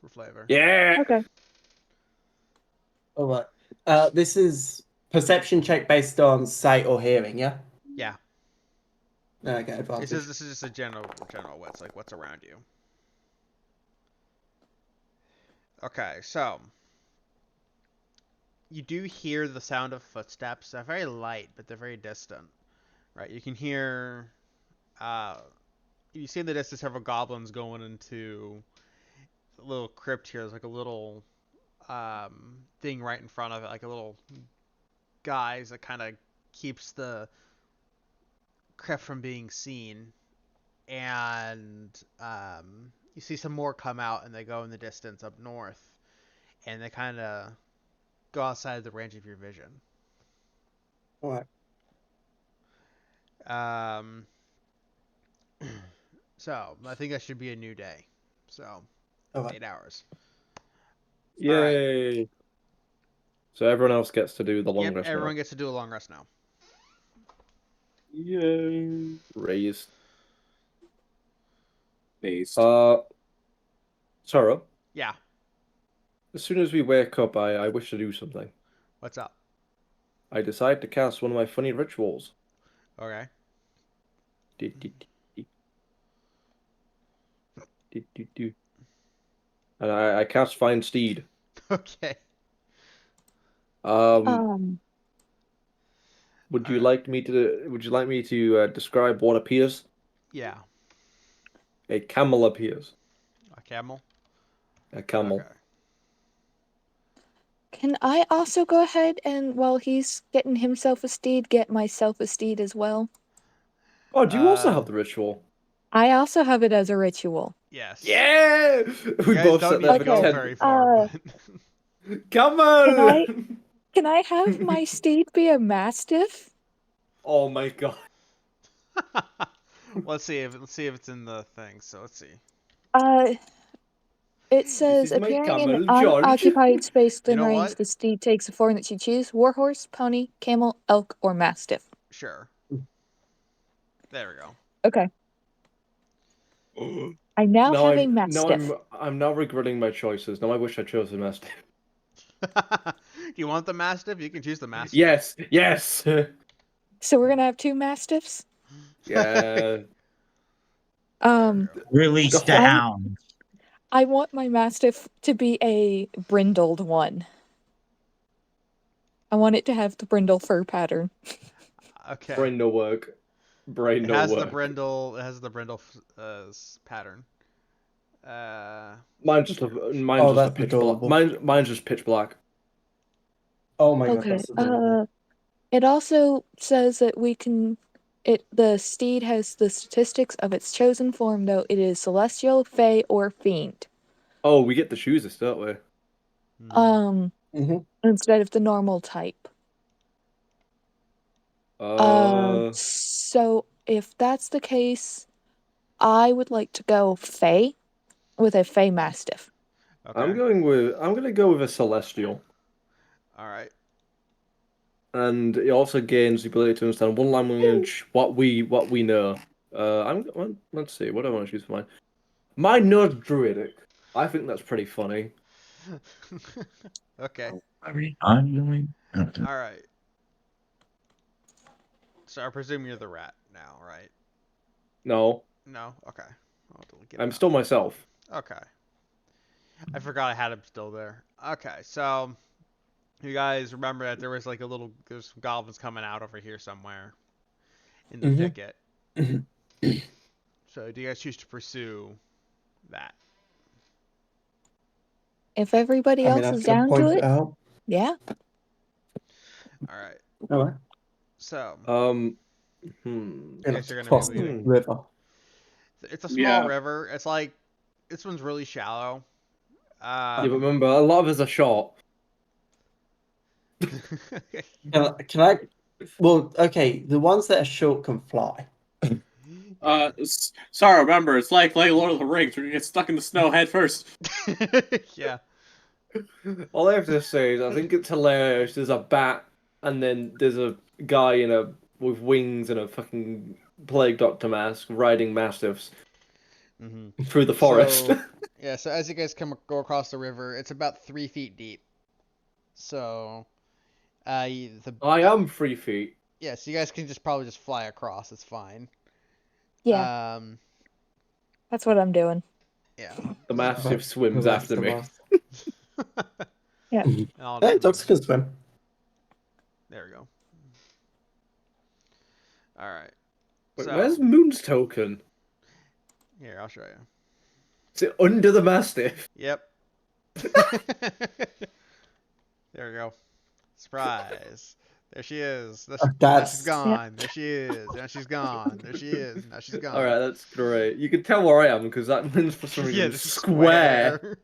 S2: for flavor.
S1: Yeah.
S4: Okay.
S5: All right. This is perception check based on sight or hearing. Yeah.
S2: Yeah.
S5: Okay. Advantage.
S2: This is just a general what's like what's around you. Okay, so you do hear the sound of footsteps. They're very light, but they're very distant. Right? You can hear you see in the distance several goblins going into a little crypt here. There's like a little thing right in front of it, like a little guise that kind of keeps the crypt from being seen. And you see some more come out, and they go in the distance up north, and they kind of go outside the range of your vision.
S5: All right.
S2: So I think that should be a new day. So
S5: All right.
S2: 8 hours.
S1: Yay! So everyone else gets to do the long
S2: Yep,
S1: rest
S2: everyone
S1: now.
S2: gets to do a long rest now.
S1: Yay! Raised.
S3: Based.
S1: Sarah,
S2: Yeah.
S1: As soon as we wake up, I wish to do something.
S2: What's up?
S1: I decide to cast one of my funny rituals.
S2: Okay.
S1: Do, do, do, do. And I cast Find Steed.
S2: Okay.
S1: Would you like me to describe what appears?
S2: Yeah.
S1: A camel appears.
S2: A camel?
S1: A camel.
S2: Okay.
S4: Can I also go ahead and, while he's getting himself a steed, get myself a steed as well?
S1: Oh, do you also have the ritual?
S4: I also have it as a ritual.
S2: Yes.
S1: Yeah!
S2: You
S1: We
S2: guys
S1: both
S2: don't
S1: said
S2: need
S1: that
S2: to
S1: for
S2: go
S1: 10.
S2: very far,
S1: Come on!
S4: Can I have my steed be a mastiff?
S1: Oh my god.
S2: but let's see if it's in the thing. So let's see.
S4: It says,
S1: is my
S4: appearing in an
S1: camel, George.
S4: unoccupied space within
S2: You know
S4: range,
S2: what?
S4: the steed takes the form that you choose: warhorse, pony, camel, elk, or mastiff.
S2: Sure. There we go.
S4: Okay. I now have a
S1: I'm
S4: mastiff.
S1: I'm now regretting my choices. Now I wish I chose a mastiff.
S2: You want the mastiff? You can choose the mastiff.
S1: Yes, yes.
S4: So we're gonna have two mastiffs.
S1: Yeah.
S8: Release the
S1: whole-
S8: hound.
S4: I want my mastiff to be a brindled one. I want it to have the brindle fur pattern.
S2: Okay.
S1: Brain no work. Brain
S2: It
S1: no
S2: has
S1: work.
S2: the brindle. It has the brindle pattern.
S1: Mine's just a pitch black.
S5: adorable.
S1: Mine's just pitch black.
S5: Oh my god,
S4: Okay.
S5: that's adorable.
S4: It also says that the steed has the statistics of its chosen form, though it is celestial, fey, or fiend.
S1: Oh, we get to choose this, don't we?
S4: Instead of the normal type. So if that's the case, I would like to go fey with a fey mastiff.
S2: Okay.
S1: I'm gonna go with a celestial.
S2: All right.
S1: And it also gains the ability to understand one language, what we know. Let's see, what do I want to choose for mine? Mine knows druidic. I think that's pretty funny.
S2: Okay.
S8: I'm going.
S2: All right. So I presume you're the rat now, right?
S1: No,
S2: No. Okay. I'll have to get
S1: I'm
S2: it
S1: still
S2: out.
S1: myself.
S2: Okay. I forgot I had him still there. Okay, so you guys remember that there's some goblins coming out over here somewhere in the thicket. So do you guys choose to pursue that?
S4: If everybody else is down to it, yeah.
S2: All right.
S5: All right.
S2: So
S1: I
S2: guess you're gonna
S5: Cross
S2: be
S5: the
S2: leaving.
S5: river.
S2: It's a small river. It's like this one's really shallow.
S1: Yeah, but remember, a lot of us are short.
S5: Can I? Well, okay. The ones that are short can fly.
S3: Sorry, remember, it's like Lord of the Rings. We're gonna get stuck in the snow head first.
S2: Yeah.
S1: All I have to say is I think it's hilarious. There's a bat, and then there's a guy with wings and a fucking plague doctor mask riding mastiffs through the forest.
S2: So as you guys go across the river, it's about 3 feet deep. So, I
S1: am 3 feet.
S2: Yeah, so you guys can probably just fly across. It's fine.
S4: Yeah. That's what I'm doing.
S2: Yeah.
S1: The mastiff swims after me.
S4: Yeah.
S5: Hey, dogs can swim.
S2: There we go. All right.
S1: Wait,
S2: So
S1: where's Moon's token?
S2: here, I'll show you.
S1: Is it under the mastiff?
S2: Yep. There we go. Surprise. There she is. Now she's gone. There she is. Now she's gone. There she is. Now she's gone.
S1: Alright, that's great. You can tell where I am because that means for some reason
S2: this is
S1: square.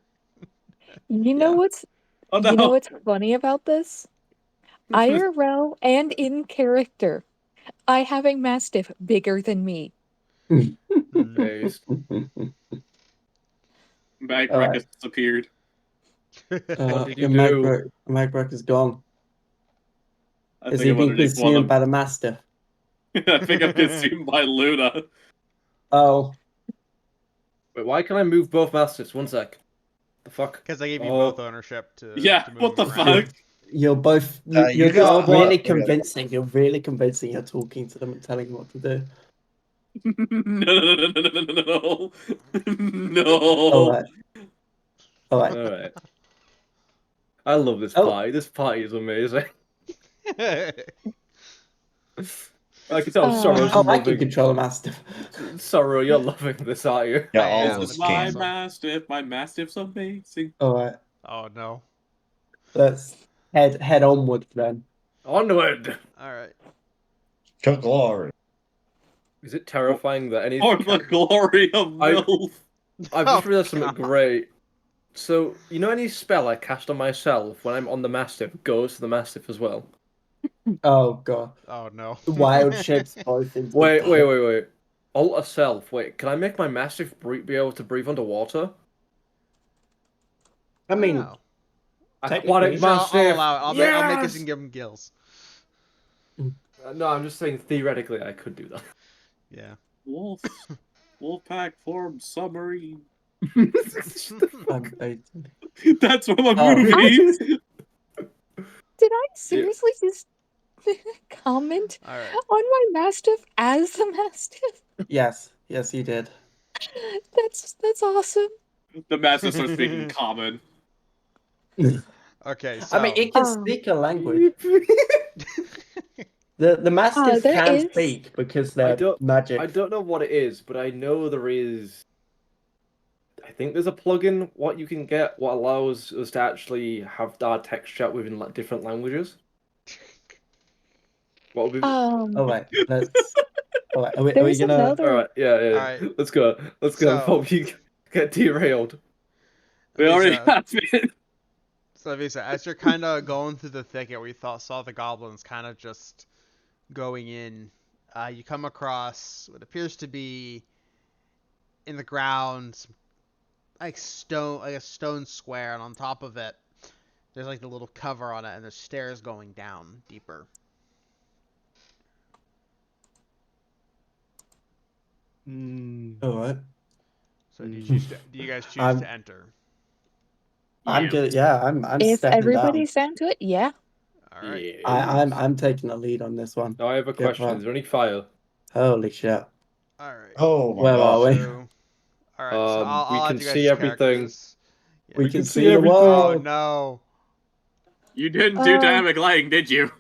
S4: You know what's You know what's funny about this? IRL and in character, I have a mastiff bigger than me.
S1: Based.
S3: Magpie has disappeared.
S1: What did you do?
S5: Magpie is gone.
S3: I
S5: Is
S3: think
S5: he
S3: I'm
S5: being
S3: underneath one
S5: consumed
S3: of
S5: by the mastiff?
S3: I think I'm consumed by Luna.
S5: Oh.
S1: Wait, why can I move both mastiffs? One sec. The fuck?
S2: Because I gave you
S1: Oh.
S2: both ownership to.
S3: Yeah,
S2: to move
S3: what the
S2: them around.
S3: fuck?
S5: You're both.
S8: You
S5: You're
S8: got
S5: just really
S8: what?
S5: convincing. You're really convincing. You're talking to them and telling them what to do.
S3: No.
S5: All right. All right.
S1: Alright. I love this
S5: Oh.
S1: party. This party is amazing. I can tell Sorrow's
S5: Oh, I can
S1: loving.
S5: control a mastiff.
S1: Sorrow, you're loving this, are you?
S8: Yeah,
S2: I
S8: all
S2: am,
S8: of us
S2: it's
S3: My
S2: awesome.
S3: mastiff, my mastiff's amazing.
S5: All right.
S2: Oh no.
S5: Let's head onward then.
S1: Onward!
S2: Alright.
S8: To glory.
S1: Is it terrifying that any?
S3: For the glory of
S1: I-
S3: MILF.
S1: I've just
S2: Oh,
S1: realized something
S2: God.
S1: great. So, you know any spell I cast on myself when I'm on the Mastiff goes to the Mastiff as well?
S5: Oh god.
S2: Oh no.
S5: The wild ships both into.
S1: Wait. Alter self. Wait, can I make my Mastiff be able to breathe underwater?
S5: I mean,
S2: Oh.
S1: Aquatic
S2: Sure, I'll
S1: Mastiff!
S2: allow it. I'll make
S1: Yes!
S2: it and give him gills.
S1: No, I'm just saying theoretically I could do that.
S2: Yeah.
S3: Wolfpack form submarine.
S5: I-
S3: That's from a
S5: Oh.
S3: movie.
S4: Did I seriously just comment
S2: Alright.
S4: on my mastiff as the mastiff?
S5: yes, you did.
S4: That's awesome.
S3: The master starts speaking common.
S2: Okay, so
S5: I mean, it can speak a language. The mastiffs
S4: there
S5: can
S4: is-
S5: speak because
S1: I
S5: they're magic.
S1: don't know what it is, but I know there is. I think there's a plugin what you can get what allows us to actually have our text chat within like different languages. What would be?
S5: All right, let's. All right, are we
S4: There's
S5: gonna?
S4: another-
S1: All right, yeah.
S2: Alright.
S1: Let's go.
S2: So-
S1: Before you get derailed.
S3: We already
S2: Lisa,
S3: have it.
S2: So Lisa, as you're kind of going through the thicket where you saw the goblins kind of just going in, you come across what appears to be in the ground like a stone square, and on top of it there's like the little cover on it, and there's stairs going down deeper.
S5: All right.
S2: So do you guys choose
S5: I'm-
S2: to enter?
S5: I'm good. Yeah, I'm
S4: If
S5: stepping
S4: everybody's down to it, yeah.
S2: All right.
S5: down. I'm taking the lead on this one.
S1: Now I have a
S5: Yeah,
S1: question.
S5: right.
S1: Is there any fire?
S5: Holy shit!
S2: All right.
S8: Oh my
S5: Where
S8: god.
S5: are we?
S2: So, all right. So I'll
S1: we
S2: add
S1: can
S2: you guys
S1: see
S2: as
S1: everything.
S2: characters. Yeah.
S5: We
S1: We
S5: can
S1: can
S5: see
S1: see
S5: the
S1: everything.
S2: Oh
S5: world.
S2: no.
S3: You didn't do dynamic lighting, did you?
S2: I did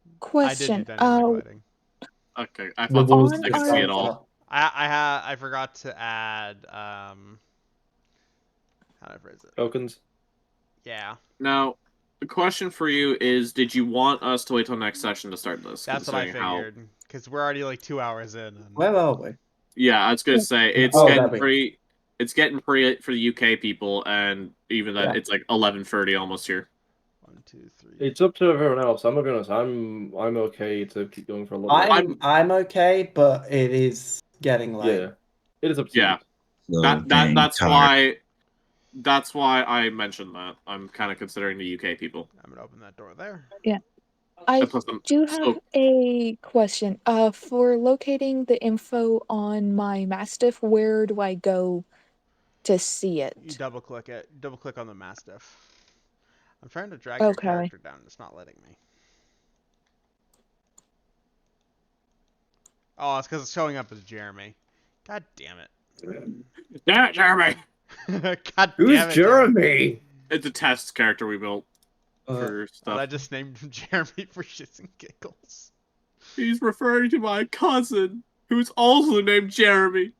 S2: do
S4: Question.
S2: dynamic lighting.
S3: Okay, I
S5: The
S3: thought
S5: walls
S3: I
S4: on
S3: could
S5: just
S3: see
S4: our-
S3: it all.
S2: I forgot to add how do I phrase it?
S1: Tokens.
S2: Yeah,
S3: Now, the question for you is: did you want us to wait till next session to start this?
S2: that's what I
S3: considering how-
S2: figured because we're already like 2 hours in. And...
S5: Where are we?
S3: Yeah, I was gonna say it's
S5: Oh,
S3: getting
S5: that'd be-
S3: pretty. It's getting pretty for the UK people, and even that
S5: Yeah.
S3: it's like 11:30 almost here.
S2: 1, 2, 3.
S1: It's up to everyone else. I'm gonna be honest. I'm okay to keep going for a little bit.
S5: I'm okay, but it is getting late.
S1: Yeah, it is up to
S3: Yeah.
S1: you.
S8: So dang
S3: That's
S8: tired.
S3: why I mentioned that. I'm kind of considering the UK people.
S2: I'm gonna open that door there.
S4: I
S3: And plus,
S4: do have a question. For locating the info on my mastiff, where do I go to see
S2: You
S4: it?
S2: double click it. Double click on the mastiff. I'm trying to drag your
S4: Okay.
S2: character down. It's not letting me. Oh, it's because it's showing up as Jeremy. God damn it.
S3: Damn it, Jeremy!
S2: God
S1: Who's
S2: damn it,
S1: Jeremy?
S3: It's a test character we built for
S2: And
S3: stuff.
S2: I just named him Jeremy for shits and giggles.
S3: He's referring to my cousin, who's also named Jeremy.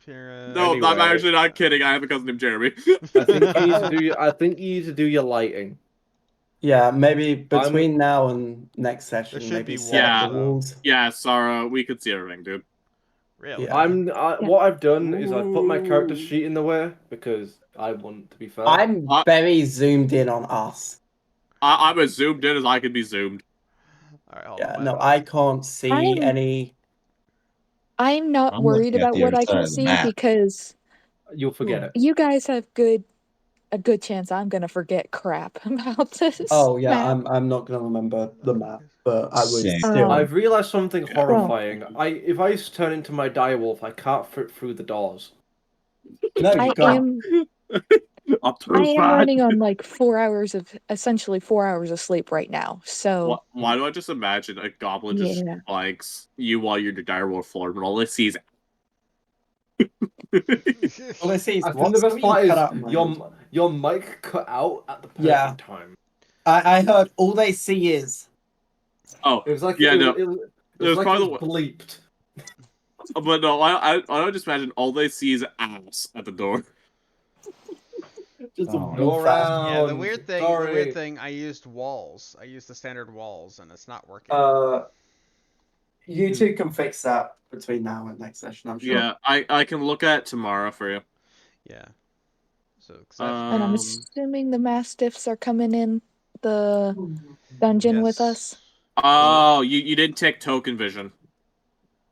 S2: Appearance.
S3: No, I'm
S1: Anyway.
S3: actually not kidding. I have a cousin named Jeremy.
S1: I think you need to do your lighting.
S5: Yeah, maybe between now and next session,
S2: should
S5: maybe
S2: be
S5: set up the
S2: walls,
S5: walls.
S3: Yeah, Sarah, we could see everything, dude.
S2: Really?
S5: Yeah.
S1: What I've done is I've put my character sheet in the way because I want to be fair.
S5: I'm very zoomed in on us.
S3: I'm as zoomed in as I can be zoomed.
S2: Alright, hold
S5: Yeah,
S2: on.
S5: no, I can't see
S4: I'm-
S5: any.
S4: I'm not
S8: I'm
S4: worried
S8: looking at
S4: about
S8: the
S4: what
S8: other
S4: I
S8: side
S4: can
S8: of the
S4: see
S8: map.
S4: because
S1: You'll forget it.
S4: you guys have a good chance I'm gonna forget crap about this.
S5: Oh yeah,
S4: map.
S5: I'm not gonna remember the map, but I would
S8: Same.
S5: still.
S1: I've realized something
S3: Yeah.
S1: horrifying. If I turn into my direwolf, I can't fit through the doors.
S5: No,
S4: I
S5: God.
S4: am
S3: I'm too
S4: I am
S3: fat.
S4: running on like 4 hours of essentially 4 hours of sleep right now. So
S3: Why do I just imagine a goblin just
S4: yeah.
S3: likes you while you're in the direwolf form, and all they see is.
S5: All I see is
S1: I think
S5: what?
S1: the best
S5: Sorry,
S1: part
S5: you
S1: is
S5: cut out my end.
S1: your mic cut out at the perfect
S5: Yeah.
S1: time.
S5: I heard all they see is.
S3: Oh,
S1: It was like
S3: yeah,
S1: it,
S3: no.
S1: it, it
S3: It
S1: was
S3: was
S1: like
S3: probably
S1: it was bleeped.
S3: But no, I just imagine all they see is ass at the door.
S5: Just a
S8: Oh.
S5: big
S1: Go
S5: fat-
S1: around.
S2: Yeah, the weird
S1: Sorry.
S2: thing, I used walls. I used the standard walls, and it's not working.
S5: You two can fix that between now and next session, I'm sure.
S3: Yeah, I can look at it tomorrow for you.
S2: Yeah. So, 'cause
S4: And I'm assuming the mastiffs are coming in the dungeon with us.
S3: Oh, you didn't take token vision.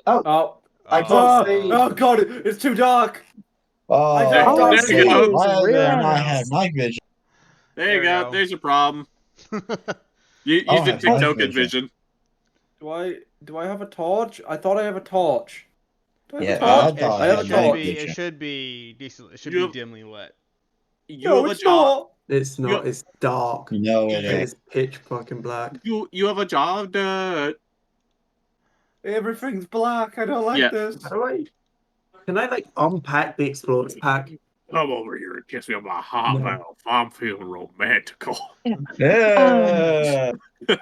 S1: Oh.
S5: I can't see.
S1: Oh god, it's too dark.
S8: Oh,
S1: I
S3: There,
S1: don't
S4: All I
S3: there
S4: see
S3: you go.
S4: is rear
S8: then I have
S4: ends.
S8: night vision.
S3: There you go. There's your problem. You
S8: I'll
S3: didn't
S8: have
S3: take
S8: night
S3: token
S8: vision.
S3: vision.
S1: Do I have a torch? I thought I have a torch. Do I have
S8: Yeah,
S1: a torch?
S8: I thought
S1: I have a
S2: it
S1: torch.
S2: should be decent. It should
S3: You
S2: be
S3: have-
S2: dimly lit.
S3: You
S1: No,
S3: have a
S1: it's
S3: job.
S1: not.
S5: It's not.
S3: You-
S5: It's dark.
S8: No, it ain't.
S5: It's pitch fucking black.
S3: You have a job to.
S1: Everything's black. I don't like
S3: Yeah.
S1: this.
S5: How do I? Can I like unpack the explorers pack?
S3: Come over here and kiss me on my hot
S5: No.
S3: mouth. I'm feeling romantical.
S8: Yeah.
S2: Good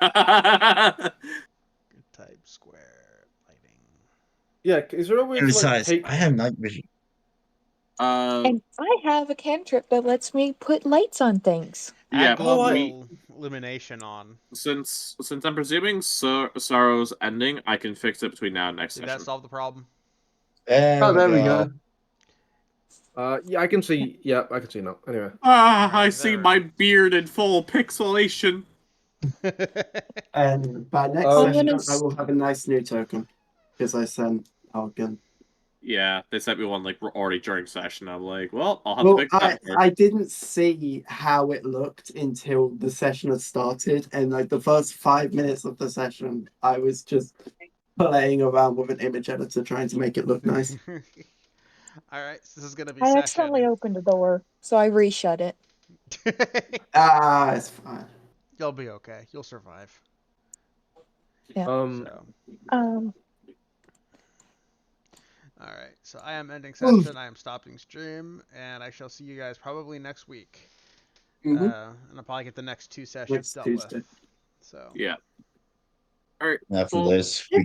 S2: type square lighting.
S1: Yeah, is there a way
S8: And
S1: to like
S8: besides,
S1: take?
S8: I have night vision.
S4: And I have a cantrip that lets me put lights on things.
S3: Yeah,
S2: Add global
S3: we-
S2: illumination on.
S3: Since I'm presuming Sorrow's ending, I can fix it between now and next
S2: Did
S3: session.
S2: that solve the problem?
S8: There we go.
S1: Yeah, I can see. Yeah, I can see now. Anyway.
S3: Ah,
S2: Alright,
S3: I
S2: there
S3: see
S2: we
S3: my
S2: go.
S3: beard in full pixelation.
S5: And by next
S1: Oh,
S5: session,
S4: goodness.
S5: I will have a nice new token because I sent Algan.
S3: Yeah, they sent me one like already during session. I'm like, well, I'll have
S5: Well,
S3: to fix that. first.
S5: I didn't see how it looked until the session had started, and like the first 5 minutes of the session, I was just playing around with an image editor trying to make it look nice.
S2: Alright, so this is gonna be
S4: I
S2: session.
S4: accidentally opened a door, so I reshut it.
S5: It's fine.
S2: You'll be okay. You'll survive.
S1: Um.
S2: So,
S4: Um,
S2: alright. So I am ending session. I am stopping stream, and I shall see you guys probably next week.
S5: Mhm.
S2: And I'll probably get the next two sessions
S5: Next
S2: dealt
S5: Tuesday.
S2: with. So.
S3: Yeah. All right.
S8: After
S3: Well,
S8: this,
S4: This
S8: we